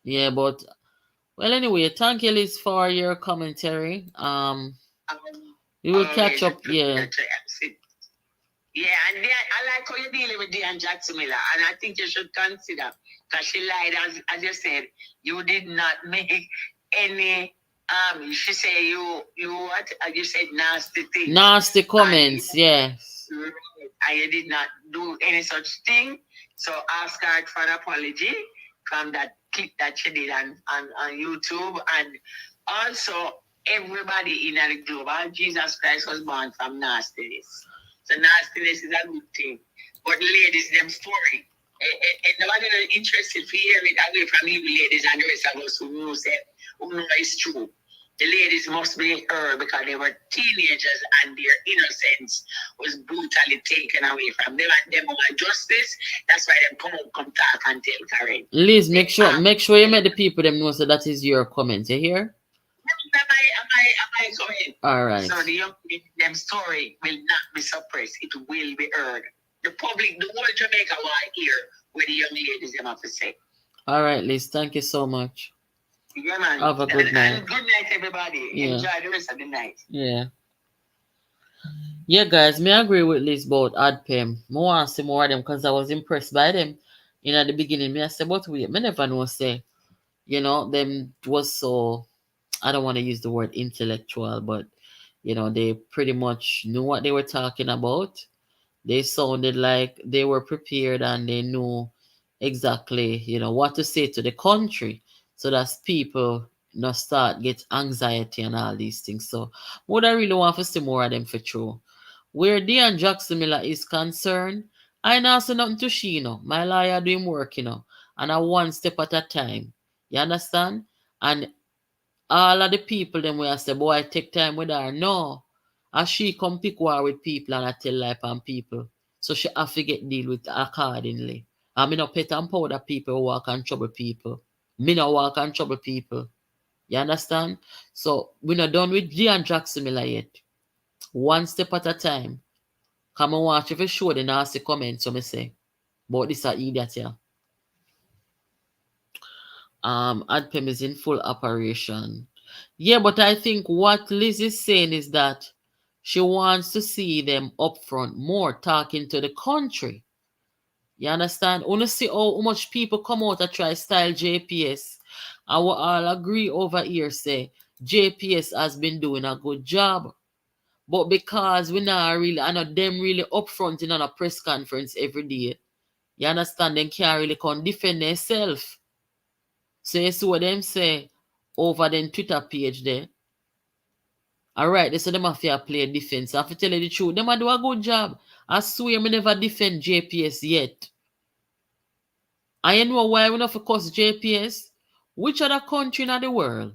Yeah, but well, anyway, thank you, Liz, for your commentary. We will catch up. Yeah. Yeah, and I like how you're dealing with Diane Jackson Miller, and I think you should consider because she lied, as you said, you did not make any. She said you what? You said nasty things. Nasty comments, yes. And you did not do any such thing. So ask her for an apology from that clip that she did on YouTube, and also everybody in the globe. Jesus Christ was born from nastiness. So nastiness is a good thing. But ladies, them story. And nobody is interested to hear it away from you ladies and the rest of us who know it's true. The ladies must be heard because they were teenagers and their innocence was brutally taken away from them, and them want justice. That's why them come talk and tell Karen. Liz, make sure you make the people them know so that is your comment. You hear? Am I going? All right. So the young them story will not be suppressed. It will be heard. The public, the whole Jamaica will hear what the young ladies them have to say. All right, Liz. Thank you so much. Yeah, man. Have a good night. And good night, everybody. Yeah. Enjoy the rest of the night. Yeah. Yeah, guys, me agree with Liz about AdPem. I want to see more of them because I was impressed by them. At the beginning, me I said, but wait, me never know say, them was so, I don't want to use the word intellectual, but they pretty much knew what they were talking about. They sounded like they were prepared and they knew exactly, what to say to the country so that people not start get anxiety and all these things. So would I really want to see more of them for true. Where Diane Jackson Miller is concerned, I not say nothing to she, My lawyer doing work, and I one step at a time. You understand? And all of the people them where I say, boy, take time with her. No. As she come pick war with people and I tell life on people. So she have to get deal with accordingly. I mean, no pet and powder people who walk and trouble people. Me no walk and trouble people. You understand? So we not done with G and Jackson Miller yet. One step at a time. Come and watch if you show the nasty comments, so me say. But this a idiot here. AdPem is in full operation. Yeah, but I think what Liz is saying is that she wants to see them upfront more talking to the country. You understand? Wanna see how much people come out and try style JPS. And we all agree over here say JPS has been doing a good job. But because we not really, I know them really upfront in a press conference every day. You understand? They can't really come defend themselves. So you see what them say over them Twitter page there. Alright, they say them have to play defense. I have to tell you the truth. Them a do a good job. I swear me never defend JPS yet. And you know why we not focus JPS? Which other country in the world?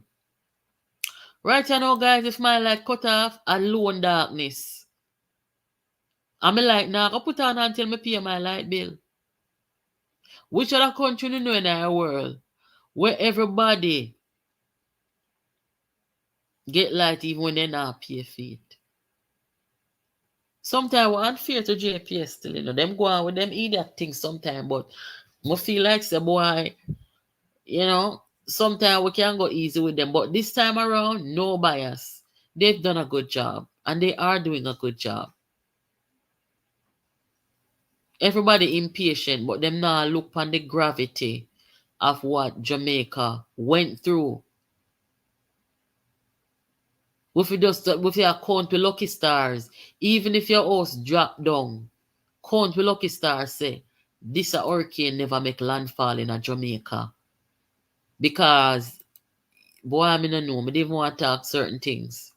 Right now, guys, if my light cut off, alone darkness. And my light now, I put on until me pay my light bill. Which other country you know in our world where everybody get light even when they not pay for it? Sometimes we're unfair to JPS still, you know. Them go on with them idiot things sometimes, but I feel like say boy, you know, sometimes we can go easy with them. But this time around, no bias. They've done a good job. And they are doing a good job. Everybody impatient, but them now look on the gravity of what Jamaica went through. If you just if you count with lucky stars, even if your house drop down, count with lucky stars say this a hurricane never make landfall in a Jamaica. Because boy, I don't know, I didn't even want to talk certain things.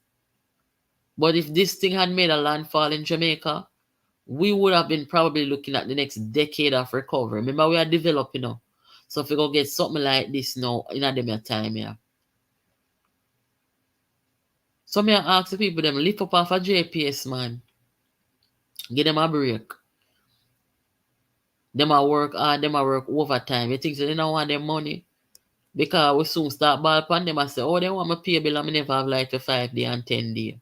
But if this thing had made a landfall in Jamaica, we would have been probably looking at the next decade of recovery. Remember, we are developing now. So if we go get something like this now in a them time here. So me ask the people them lift up off a JPS man. Give them a break. Them a work hard, them a work overtime. You think so they don't want them money? Because we soon start ball upon them and say, oh, they want me pay bill and me never have like for 5 days and 10 days.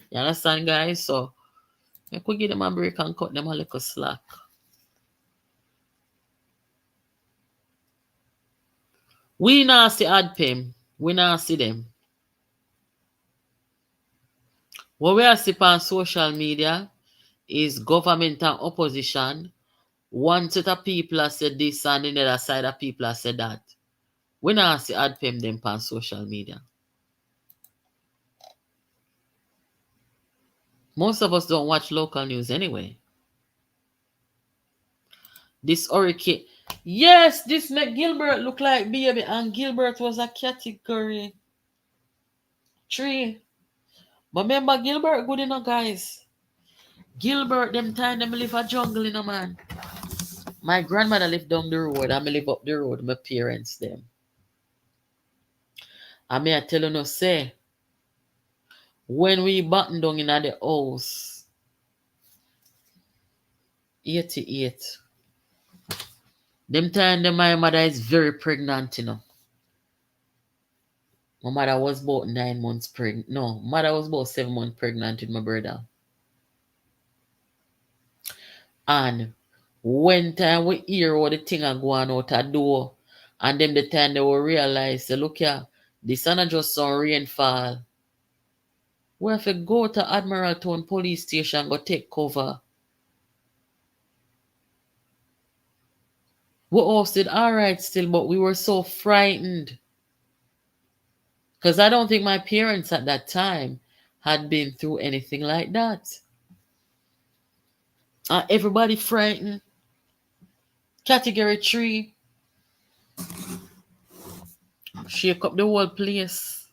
You understand, guys? So I could give them a break and cut them a little slack. We not see AdPem. We not see them. What we are seeing on social media is government and opposition. One set of people have said this and the other side of people have said that. We not see AdPem them on social media. Most of us don't watch local news anyway. This hurricane. Yes, this make Gilbert look like baby, and Gilbert was a category 3. But remember, Gilbert good enough, guys. Gilbert, them time them live a jungle, man. My grandmother lived down the road, and me live up the road, my parents, them. And me I tell you no say, when we button down in the house, 88. Them time my mother is very pregnant, My mother was about 9 months pregnant. No, mother was about 7 months pregnant with my brother. And when time we hear all the thing are going out the door, and them the time they will realize, say, look here, this is not just some rainfall. We have to go to Admiraltown police station go take cover. We all said alright still, but we were so frightened. Because I don't think my parents at that time had been through anything like that. Everybody frightened. Category 3. Shake up the whole place.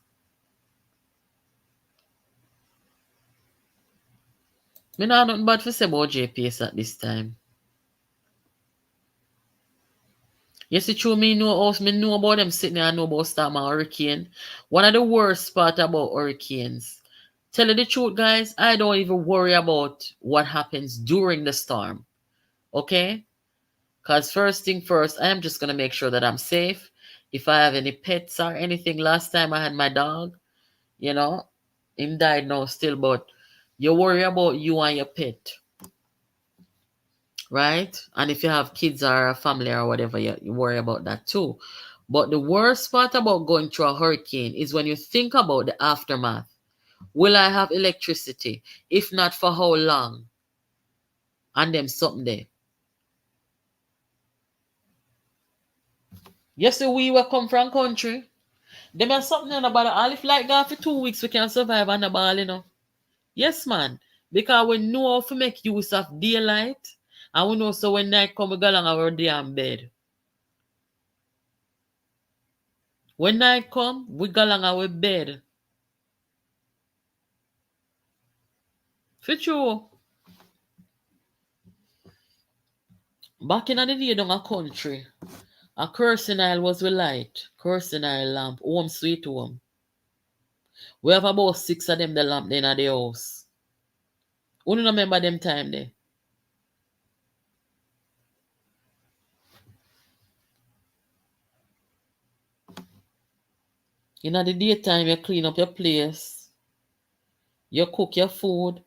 Me not nothing bad to say about JPS at this time. Yes, it's true. Me know about them sitting there. I know about storm and hurricane. One of the worst part about hurricanes. Tell you the truth, guys, I don't even worry about what happens during the storm. Okay? Because first thing first, I am just gonna make sure that I'm safe. If I have any pets or anything, last time I had my dog, you know, him died now still, but you worry about you and your pet, right? And if you have kids or a family or whatever, you worry about that too. But the worst part about going through a hurricane is when you think about the aftermath. Will I have electricity? If not, for how long? And them something there. You see, we were come from country. Them have something about it. All if like that for 2 weeks, we can survive on the ball, you know. Yes, man. Because we know how to make use of daylight. And we know so when night come, we go along our damn bed. When night come, we go along our bed. For true. Back in the day down a country, a kerosene oil was we light. Kerosene oil lamp. Home sweet home. We have about 6 of them the lamp in the house. Who don't remember them time there? In the daytime, you clean up your place. You cook your food.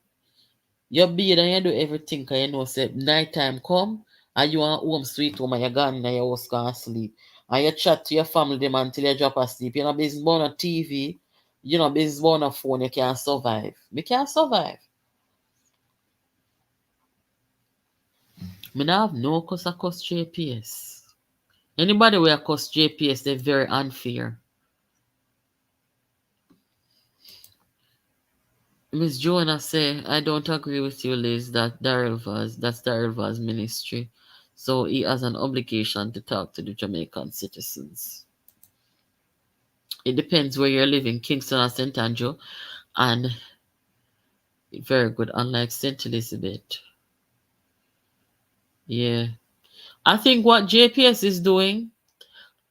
You bathe and you do everything because you know say night time come and you are home sweet home and you're gone in your house can sleep. And you chat to your family them until you drop asleep. You're not business about on TV. You're not business about on a phone. You can't survive. We can't survive. Me not have no cause of cost JPS. Anybody where cost JPS, they're very unfair. Miss Joanna say, I don't agree with you, Liz, that's Daryl Vaz ministry. So he has an obligation to talk to the Jamaican citizens. It depends where you're living, Kingston or St. Andrew, and very good, unlike St. Elizabeth. Yeah. I think what JPS is doing,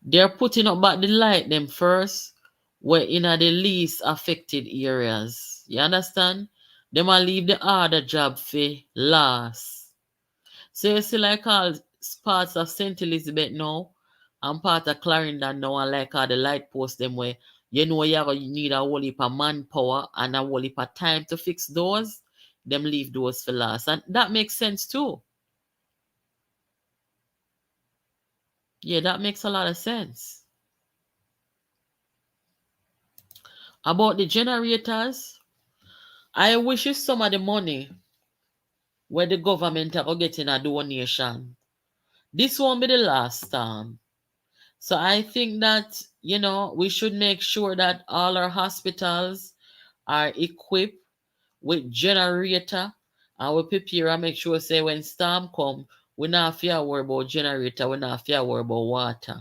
they're putting up back the light them first, where in the least affected areas. You understand? Them will leave the harder job for last. So you see like all parts of St. Elizabeth now and part of Clarendon now and like all the light posts them where you know you need a whole heap of manpower and a whole heap of time to fix those, them leave those for last. And that makes sense too. Yeah, that makes a lot of sense. About the generators, I wish you some of the money where the government are getting a donation. This won't be the last time. So I think that, we should make sure that all our hospitals are equipped with generator and we prepare and make sure say when storm come, we not fear worry about generator, we not fear worry about water.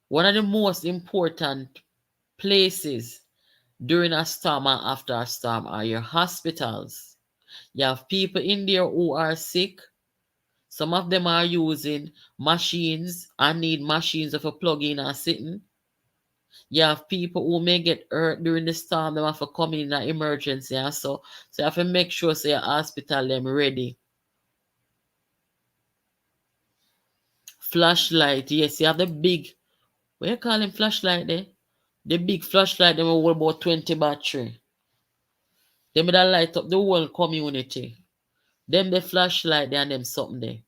One of the most important places during a storm and after a storm are your hospitals. You have people in there who are sick. Some of them are using machines and need machines of a plug in and sitting. You have people who may get hurt during the storm, they have to come in an emergency and so you have to make sure say your hospital them ready. Flashlight, yes, you have the big, what you call them flashlight there? The big flashlight them will hold about 20 battery. Them that light up the whole community. Them the flashlight there and them something there.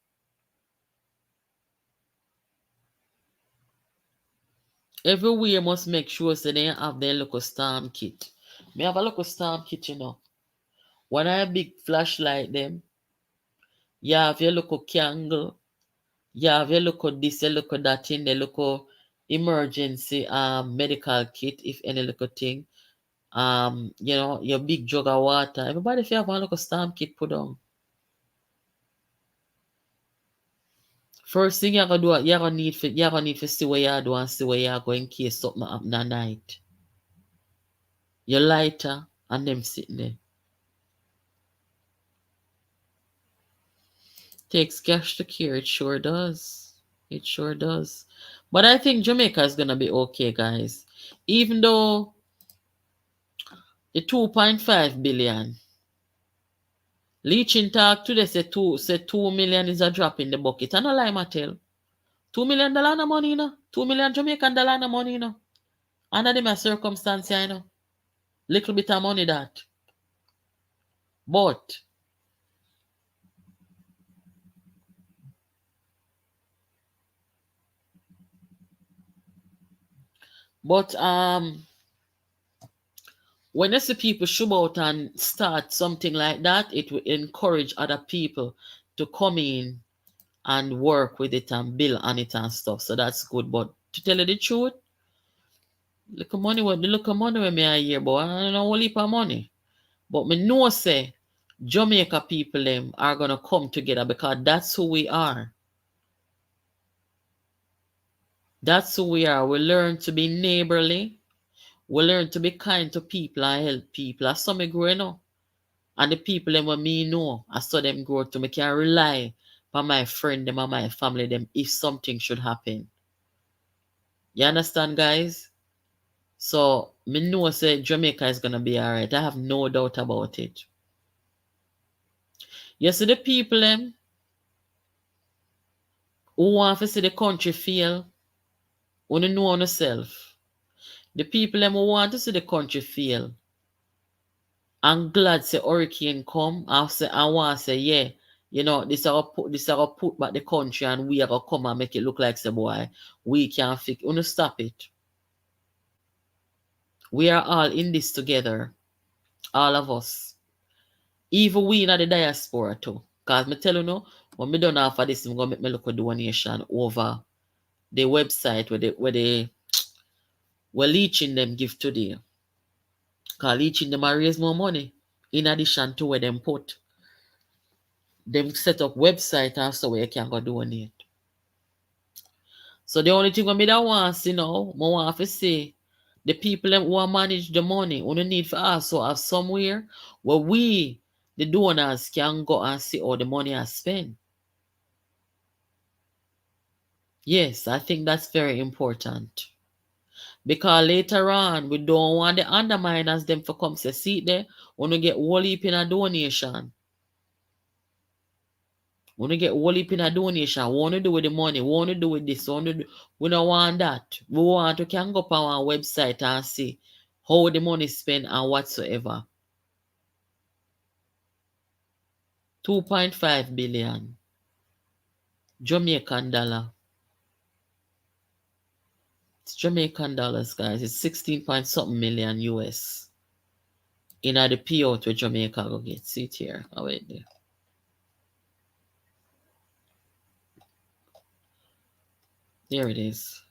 Everywhere must make sure so they have their local storm kit. Me have a local storm kit, When I have big flashlight them, you have your local candle, you have your local this, your local that in the local emergency medical kit, if any local thing. Your big jug of water. Everybody if you have a local storm kit put on. First thing you're gonna do, you're gonna need to see where you do and see where you're going in case something happen at night. Your lighter and them sitting there. Takes cash to care, it sure does. It sure does. But I think Jamaica is gonna be okay, guys. Even though the 2.5 billion. Leaching talk today say 2 million is a drop in the bucket. I no lie, Mattel. $2 million na money, you know. $2 million Jamaican na money, you know. Under them a circumstance, you know. Little bit of money that. But but when you see people show out and start something like that, it will encourage other people to come in and work with it and build on it and stuff. So that's good. But to tell you the truth, look of money when me a year, but I don't know what heap of money. But me know say Jamaica people them are gonna come together because that's who we are. That's who we are. We learn to be neighborly. We learn to be kind to people and help people. As some me growing up. And the people them when me know, I saw them grow to me can rely on my friend them and my family them if something should happen. You understand, guys? So me know say Jamaica is gonna be alright. I have no doubt about it. You see the people them who want to see the country fail, who don't know on yourself. The people them who want to see the country fail. I'm glad say hurricane come. I want to say, yeah, you know, this are put back the country and we are gonna come and make it look like say boy, we can fix. Wanna stop it. We are all in this together. All of us. Even we in the diaspora too. Cause me tell you no, when me done after this, I'm gonna make me look a donation over the website where we're leeching them give today. Cause leeching them a raise more money. In addition to where them put. Them set up website and so where you can go donate. So the only thing me that want to see now, I want to say the people them who manage the money, who need for also have somewhere where we, the donors, can go and see how the money is spent. Yes, I think that's very important. Because later on, we don't want the underminers them to come say, see there, when we get whole heap in a donation. When we get whole heap in a donation, we want to do with the money, we want to do with this, we don't want that. We want to can go up on our website and see how the money is spent and whatsoever. 2.5 billion Jamaican dollar. It's Jamaican dollars, guys. It's 16 point something million US. In the payout where Jamaica go get. See it here. Oh, wait there. There it is.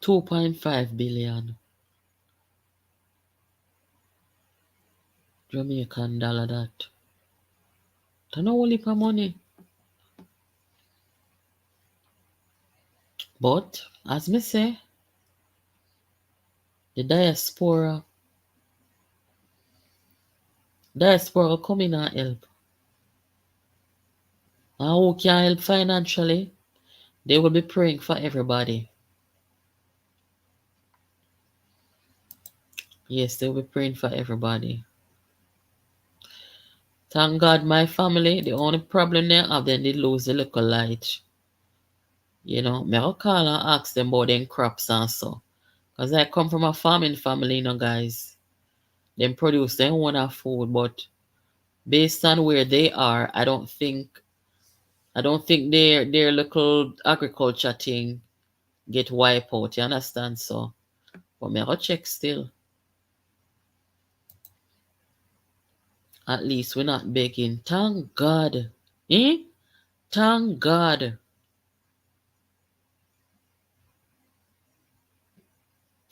2.5 billion Jamaican dollar that. That's no only for money. But, as me say, the diaspora will come in and help. And who can help financially, they will be praying for everybody. Yes, they will be praying for everybody. Thank God my family, the only problem they have, then they lose the little light. You know, me will call and ask them about them crops and so. Because I come from a farming family, you know, guys. Them produce their own food, but based on where they are, I don't think their local agriculture thing get wiped out, you understand? So but me go check still. At least we're not begging. Thank God. Eh? Thank God.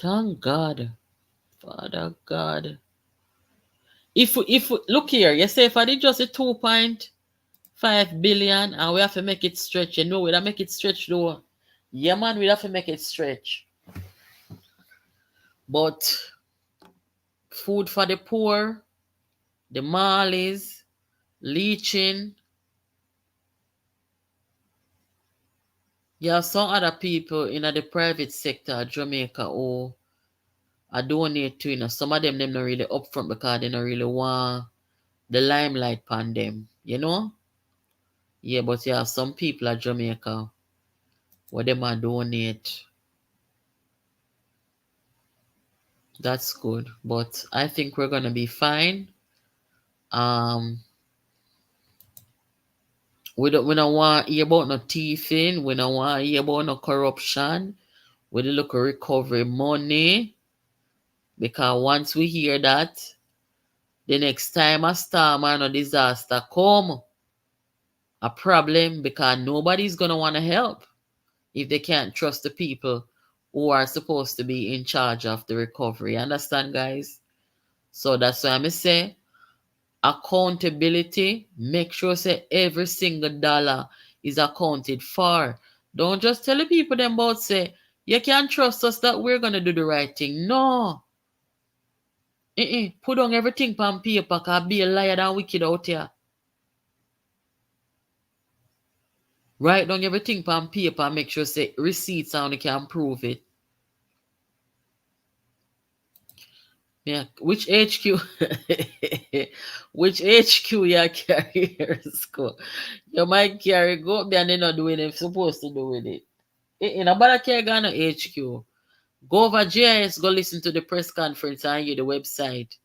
Thank God. Father God. If look here, you say if I did just a 2.5 billion and we have to make it stretch, you know we'd make it stretch though. Yeah man, we'd have to make it stretch. But food for the poor, the Marleys, leeching, You have some other people in the private sector, Jamaica, who I donate to, some of them not really upfront because they don't really want the limelight on them, Yeah, but you have some people at Jamaica where they might donate. That's good. But I think we're gonna be fine. Um we don't want to hear about no thieving, we don't want to hear about no corruption, we don't look at recovery money. Because once we hear that, the next time a storm or a disaster come, a problem, because nobody's gonna want to help if they can't trust the people who are supposed to be in charge of the recovery. Understand, guys? So that's why I say accountability. Make sure say every single dollar is accounted for. Don't just tell the people them about say you can't trust us that we're gonna do the right thing. No. Put on everything on paper, cause be a liar than wicked out here. Write down everything on paper and make sure say receipts and you can prove it. Yeah, which HQ? Which HQ you carry here school? You might carry go up there and they're not doing it you're supposed to do with it. Nobody care Ghana HQ. Go over JIS, go listen to the press conference and you the website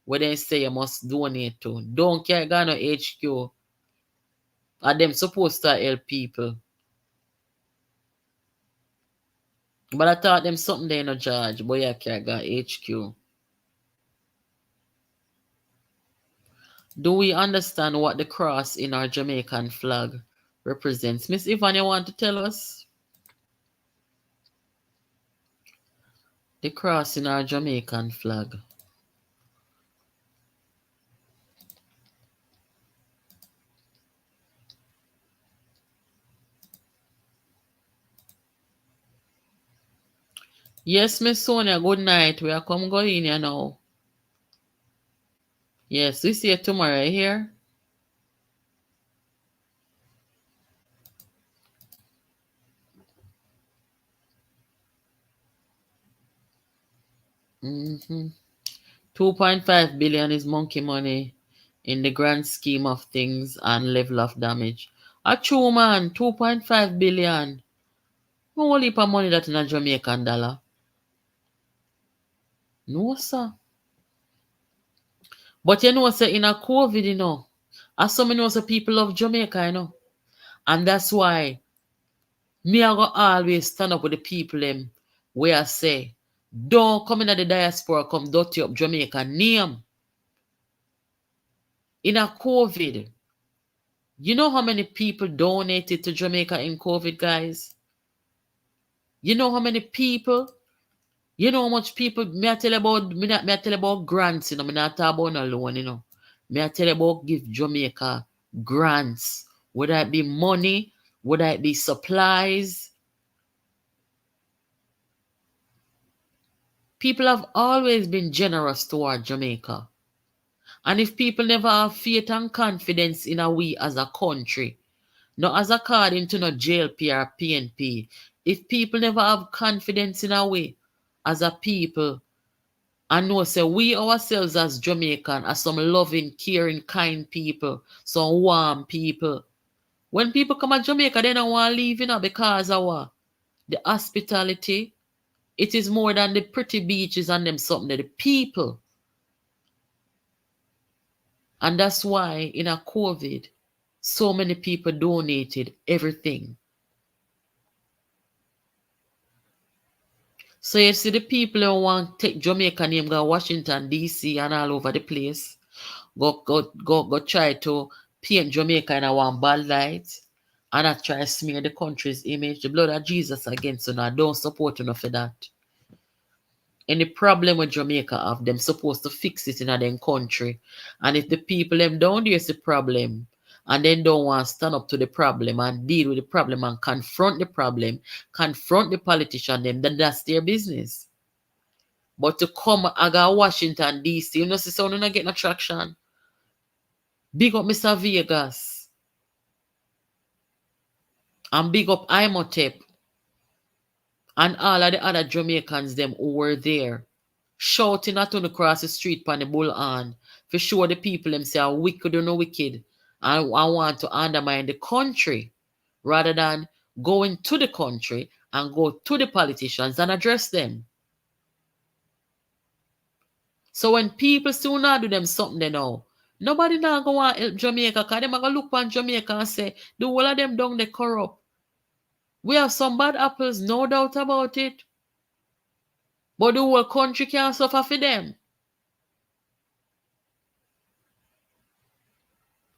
where they say you must donate to. Don't care Ghana HQ. Are them supposed to help people? But I thought them something they no charge, but you can't got HQ. Do we understand what the cross in our Jamaican flag represents? Miss Yvonne, you want to tell us? The cross in our Jamaican flag. Yes, Miss Sonia, good night. We are come going here now. Yes, we see you tomorrow here. Mm-hmm. 2.5 billion is monkey money in the grand scheme of things and level of damage. A true man, 2.5 billion. No whole heap of money that in a Jamaican dollar. No, sir. But say in a COVID, as some say people of Jamaica, And that's why me I go always stand up with the people them where I say, don't come in the diaspora, come dirty up Jamaica name. In a COVID, you know how many people donated to Jamaica in COVID, guys? You know how many people? You know how much people? Me I tell you about me I tell you about grants, me not talk about no loan, Me I tell you about give Jamaica grants, whether it be money, whether it be supplies. People have always been generous toward Jamaica. And if people never have faith and confidence in a we as a country, not as according to no JLP or PNP, if people never have confidence in a we as a people, and know say we ourselves as Jamaican are some loving, caring, kind people, some warm people. When people come to Jamaica, they don't want to leave, because of what? The hospitality. It is more than the pretty beaches and them something, the people. And that's why in a COVID, so many people donated everything. So you see the people who want to take Jamaica name, go Washington, D.C. and all over the place, go try to paint Jamaica in a one bad light, and I try to smear the country's image. The blood of Jesus against you, I don't support enough for that. Any problem with Jamaica have, them supposed to fix it in a them country. And if the people them don't do the problem and then don't want to stand up to the problem and deal with the problem and confront the problem, confront the politician them, then that's their business. But to come aga Washington DC, see someone not getting attraction. Big up Mr. Vegas. And big up Imhotep and all of the other Jamaicans them who were there, shouting at on across the street pan the bullhorn for sure the people them say are wicked or no wicked and I want to undermine the country rather than going to the country and go to the politicians and address them. So when people still not do them something they know, nobody now go want help Jamaica because them going to look on Jamaica and say the whole of them down they corrupt. We have some bad apples, no doubt about it. But the whole country can't suffer for them.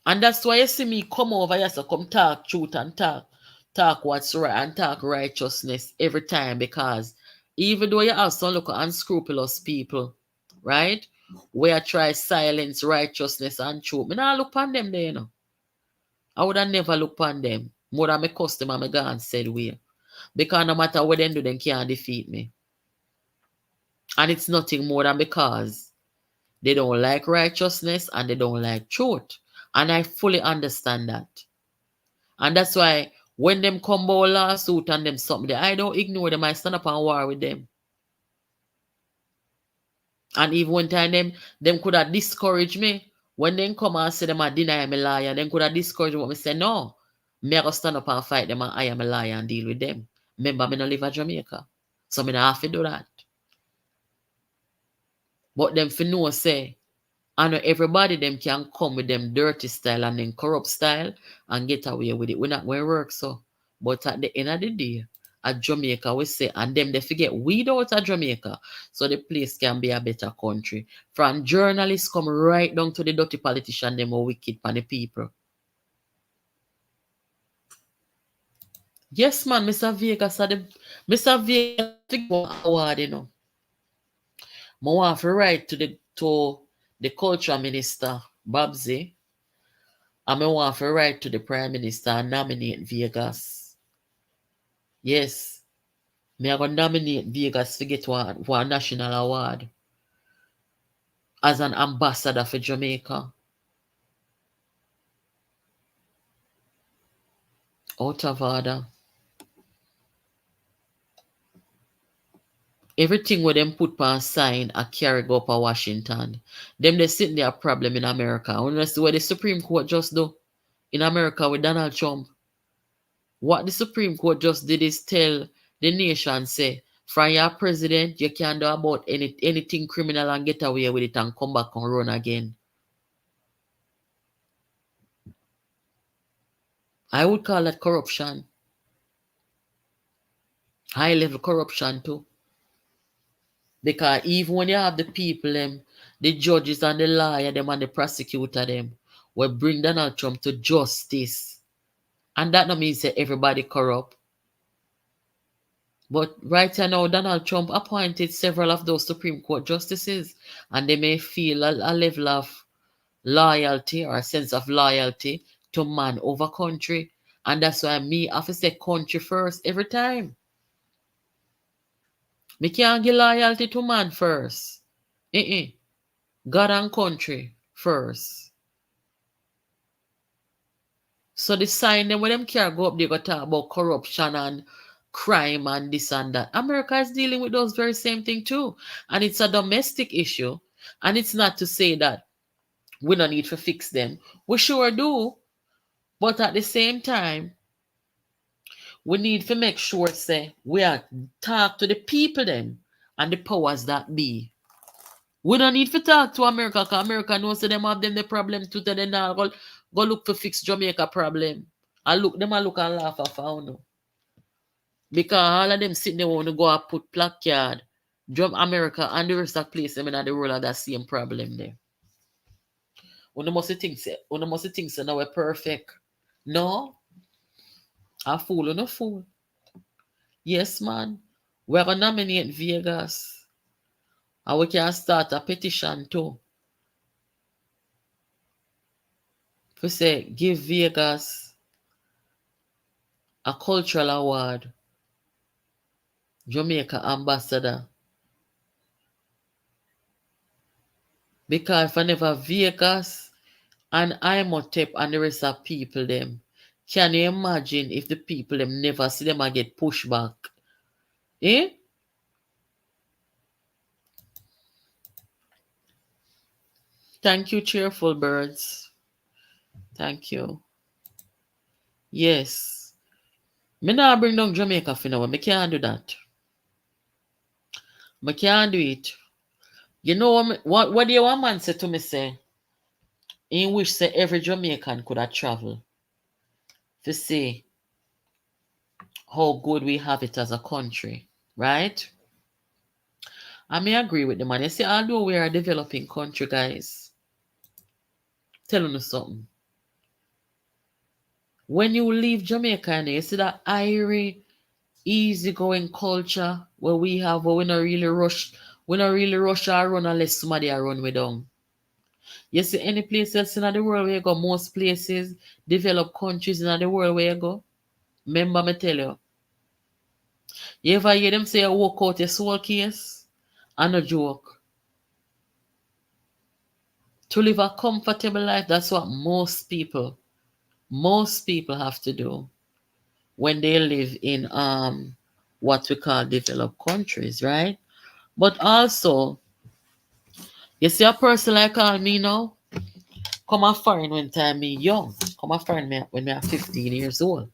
And that's why you see me come over here, so come talk truth and talk what's right and talk righteousness every time because even though you have some look unscrupulous people, right? Where try silence righteousness and truth. Me not look on them there, you know. I would have never look on them. More than my customer, my God said we. Because no matter what they do, they can't defeat me. And it's nothing more than because they don't like righteousness and they don't like truth. And I fully understand that. And that's why when them come about lawsuit and them something, I don't ignore them. I stand up and war with them. And even one time them could have discouraged me. When them come and say them a deny me liar, them could have discouraged me. Me say no. Me I go stand up and fight them and I am a liar and deal with them. Remember, me no live in Jamaica. So me not have to do that. But them for know say, I know everybody them can come with them dirty style and then corrupt style and get away with it. We're not going to work so. But at the end of the day, at Jamaica, we say, and them they forget weed out of Jamaica. So the place can be a better country. From journalists come right down to the dirty politician, them are wicked for the people. Yes, man, Mr. Vegas, Mr. Vegas, award, you know. I want to write to the culture minister, Babsy. And I want to write to the Prime Minister and nominate Vegas. Yes. Me I going to nominate Vegas to get one national award as an ambassador for Jamaica. Out of order. Everything where them put on sign a carry go up to Washington. Them they sitting there a problem in America. When you see what the Supreme Court just do in America with Donald Trump. What the Supreme Court just did is tell the nation, say, from your president, you can do about anything criminal and get away with it and come back and run again. I would call that corruption. High level corruption too. Because even when you have the people, them, the judges and the lawyer, them and the prosecutor, them, will bring Donald Trump to justice. And that don't mean say everybody corrupt. But right now, Donald Trump appointed several of those Supreme Court justices, and they may feel a level of loyalty or a sense of loyalty to man over country. And that's why me have to say country first every time. Me can't give loyalty to man first. God and country first. So the sign them when them care go up, they go talk about corruption and crime and this and that. America is dealing with those very same thing too. And it's a domestic issue. And it's not to say that we don't need to fix them. We sure do. But at the same time, we need to make sure say we are talk to the people them and the powers that be. We don't need to talk to America because America knows them have them the problem too. Then now go look to fix Jamaica problem. I look them and look and laugh at you. Because all of them sitting there want to go and put placard, drum America and the rest of the place them in the world have that same problem there. One must think say now we're perfect. No, a fool or no fool. Yes, man. We're gonna nominate Vegas. And we can start a petition too. To say give Vegas a cultural award. Jamaica ambassador. Because if I never Vegas and Imhotep and the rest of people them Can you imagine if the people them never see them and get pushed back? Eh? Thank you, cheerful birds. Thank you. Yes. Me not bring down Jamaica for now. Me can't do that. Me can't do it. You know what do you want man say to me say? In which say every Jamaican could have travel to see how good we have it as a country. Right? I may agree with the man. You see, although we are a developing country, guys, telling you something. When you leave Jamaica and you see that airy, easygoing culture where we have where we not really rush or run unless somebody are run we down. You see any place else in the world where you go, most places, developed countries in the world where you go. Remember me tell you. You ever hear them say you walk out your soul case? And a joke. To live a comfortable life, that's what most people have to do when they live in what we call developed countries, right? But also, you see a person like me now, come a foreign when time me young, come a foreign me when me are 15 years old.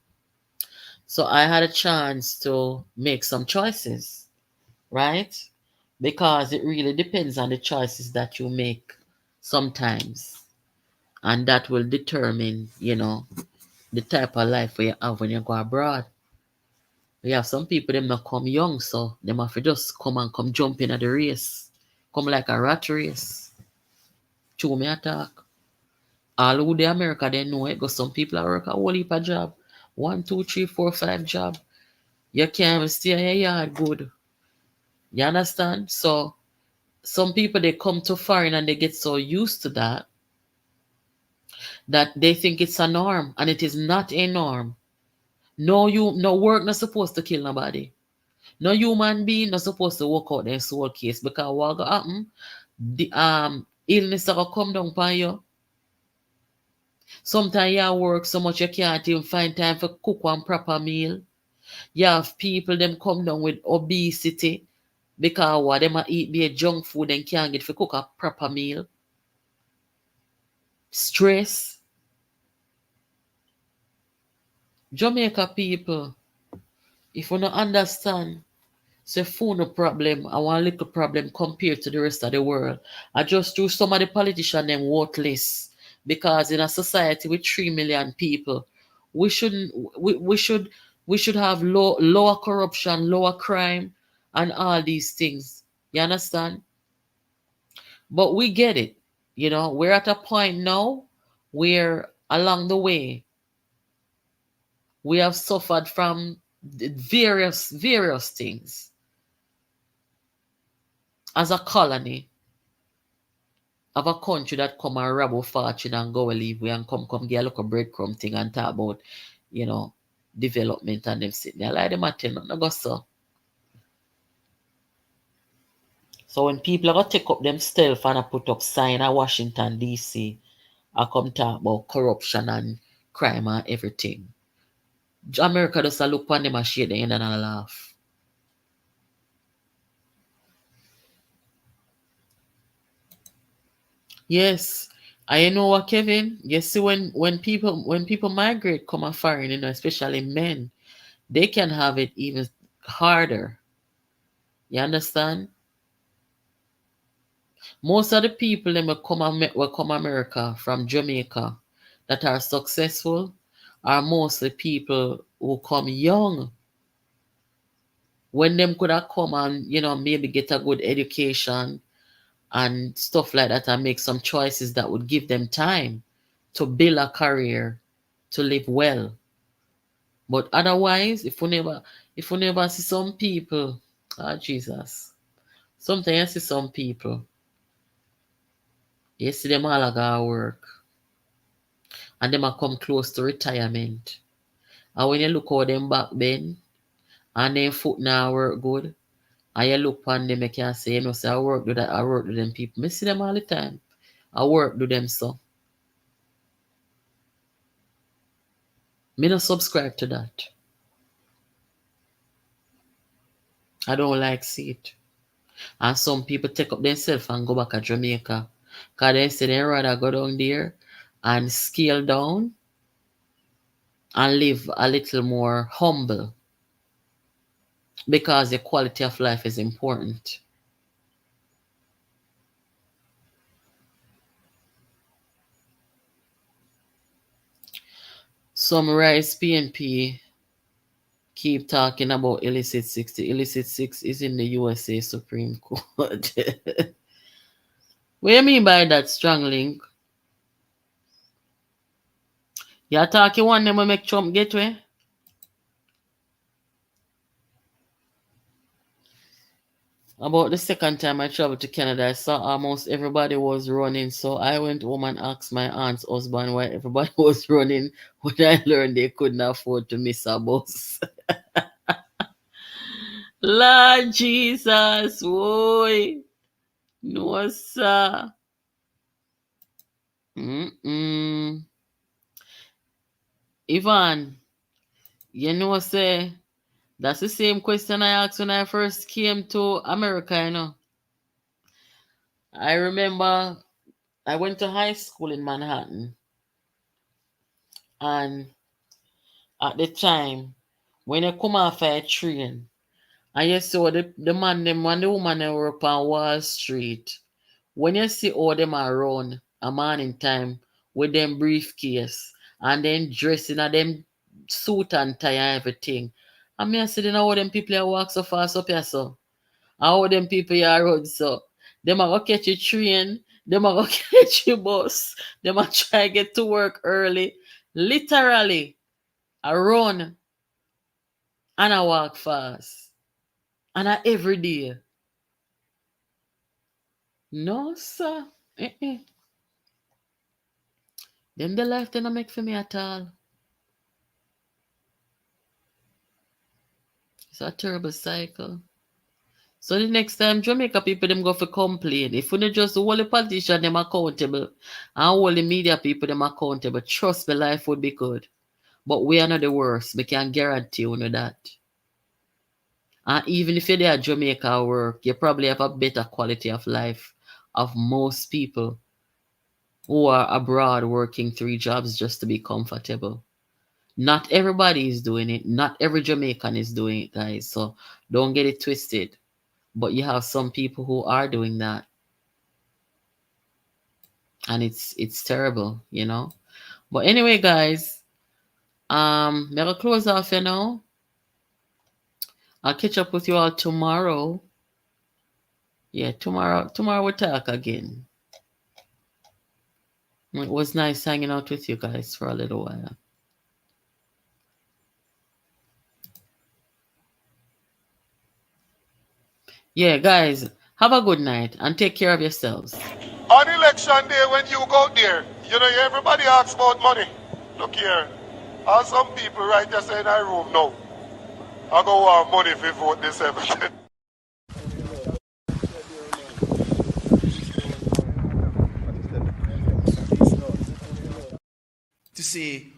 So I had a chance to make some choices, right? Because it really depends on the choices that you make sometimes. And that will determine, the type of life you have when you go abroad. We have some people them not come young, so them have to just come jump in at the race. Come like a rat race. Chew me attack. All over the America they know it, because some people are work a whole heap of job. 1, 2, 3, 4, 5 job. You can't even stay in your yard good. You understand? So some people they come to foreign and they get so used to that they think it's a norm, and it is not a norm. No work not supposed to kill nobody. No human being not supposed to walk out their soul case, because what go happen? The illness will come down upon you. Sometimes you work so much you can't even find time for cook one proper meal. You have people them come down with obesity because what them a eat be a junk food and can't get for cook a proper meal. Stress. Jamaica people, if you don't understand, say food no problem, I want little problem compared to the rest of the world. I just do some of the politicians them worthless, because in a society with 3 million people, we shouldn't we should have lower corruption, lower crime, and all these things. You understand? But we get it. We're at a point now where along the way we have suffered from various things as a colony of a country that come and rob our fortune and go and leave we and come get a look a breadcrumb thing and talk about, you know, development, and them sitting there like them a tell nothing go so. So when people are gonna take up themselves and a put up sign at Washington DC, I come talk about corruption and crime and everything, America just a look upon them and shake their hand and a laugh. Yes. I know what, Kevin. You see, when people migrate come a foreign, especially men, they can have it even harder. You understand? Most of the people them will come America from Jamaica that are successful are mostly people who come young. When them could have come and maybe get a good education and stuff like that, and make some choices that would give them time to build a career, to live well. But otherwise, if we never see some people, Jesus. Sometimes you see some people, you see them all a go work, and them a come close to retirement. And when you look how them back then, and them foot now work good, and you look on them, you can say, say I work do that, I work do them people. Me see them all the time. I work do them so. Me not subscribe to that. I don't like see it. And some people take up themselves and go back to Jamaica. Because they say they rather go down there and scale down and live a little more humble because the quality of life is important. Summarize PNP keep talking about illicit 6. The illicit 6 is in the USA Supreme Court. What do you mean by that, strong link? You're talking one them will make Trump get way? About the second time I traveled to Canada, I saw almost everybody was running. So I went home and asked my aunt's husband why everybody was running when I learned they couldn't afford to miss a bus. Lord Jesus, boy. No, sir. Ivan, you know, say, that's the same question I asked when I first came to America, you know. I remember I went to high school in Manhattan, and at the time, when you come off a train, and you saw the man them and the woman them work on Wall Street, when you see all them around a morning time with them briefcase and then dressing in them suit and tie and everything, I mean I see then how them people that walk so fast up here so. How them people here road so. Them a go catch a train, them a go catch a bus, them a try get to work early. Literally, I run and I walk fast. And I every day. No, sir. Eh. Them the life they not make for me at all. It's a terrible cycle. So the next time Jamaica people them go for complain. If we just hold the politician them accountable and hold the media people them accountable, trust me, life would be good. But we are not the worst. We can guarantee you know that. And even if you're there at Jamaica work, you probably have a better quality of life of most people who are abroad working 3 jobs just to be comfortable. Not everybody is doing it. Not every Jamaican is doing it, guys. So don't get it twisted. But you have some people who are doing that. And it's terrible, you know. But anyway, guys, never close off, you know. I'll catch up with you all tomorrow. Yeah, tomorrow we'll talk again. It was nice hanging out with you guys for a little while. Yeah, guys, have a good night and take care of yourselves. On election day when you go there, you know, everybody asks about money. Look here, as some people right there say in our room now, I go want money if you vote this everything. To say,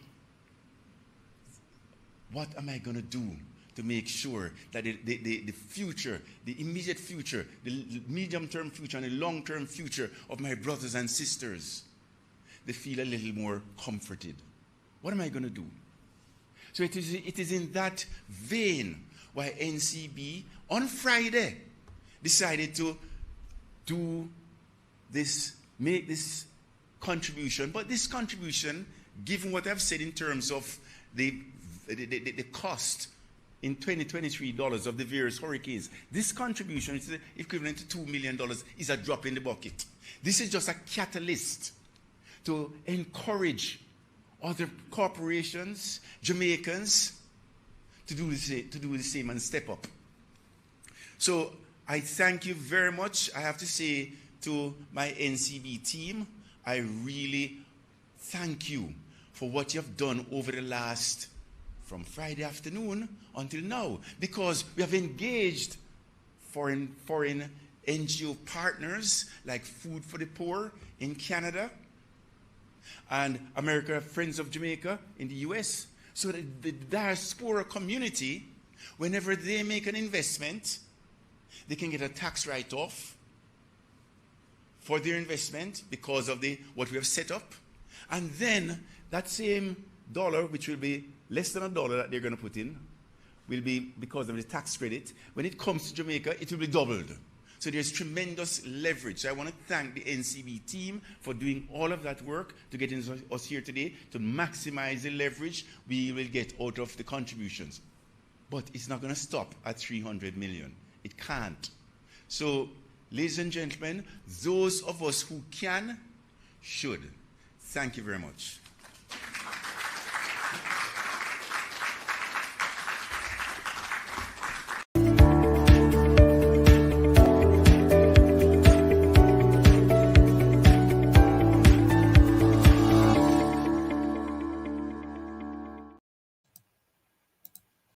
what am I going to do to make sure that the future, the immediate future, the medium-term future and the long-term future of my brothers and sisters, they feel a little more comforted? What am I going to do? So it is in that vein why NCB on Friday decided to do this, make this contribution. But this contribution, given what I've said in terms of the cost in 2023 dollars of the various hurricanes, this contribution is equivalent to $2 million, is a drop in the bucket. This is just a catalyst to encourage other corporations, Jamaicans, to do the same and step up. So I thank you very much. I have to say to my NCB team, I really thank you for what you have done over the last, from Friday afternoon until now, because we have engaged foreign NGO partners like Food for the Poor in Canada and America Friends of Jamaica in the US. So that the diaspora community, whenever they make an investment, they can get a tax write-off for their investment because of what we have set up. And then that same dollar, which will be less than $1 that they're going to put in, will be, because of the tax credit, when it comes to Jamaica, it will be doubled. So there's tremendous leverage. So I want to thank the NCB team for doing all of that work to get us here today to maximize the leverage we will get out of the contributions. But it's not going to stop at 300 million. It can't. So, ladies and gentlemen, those of us who can, should. Thank you very much.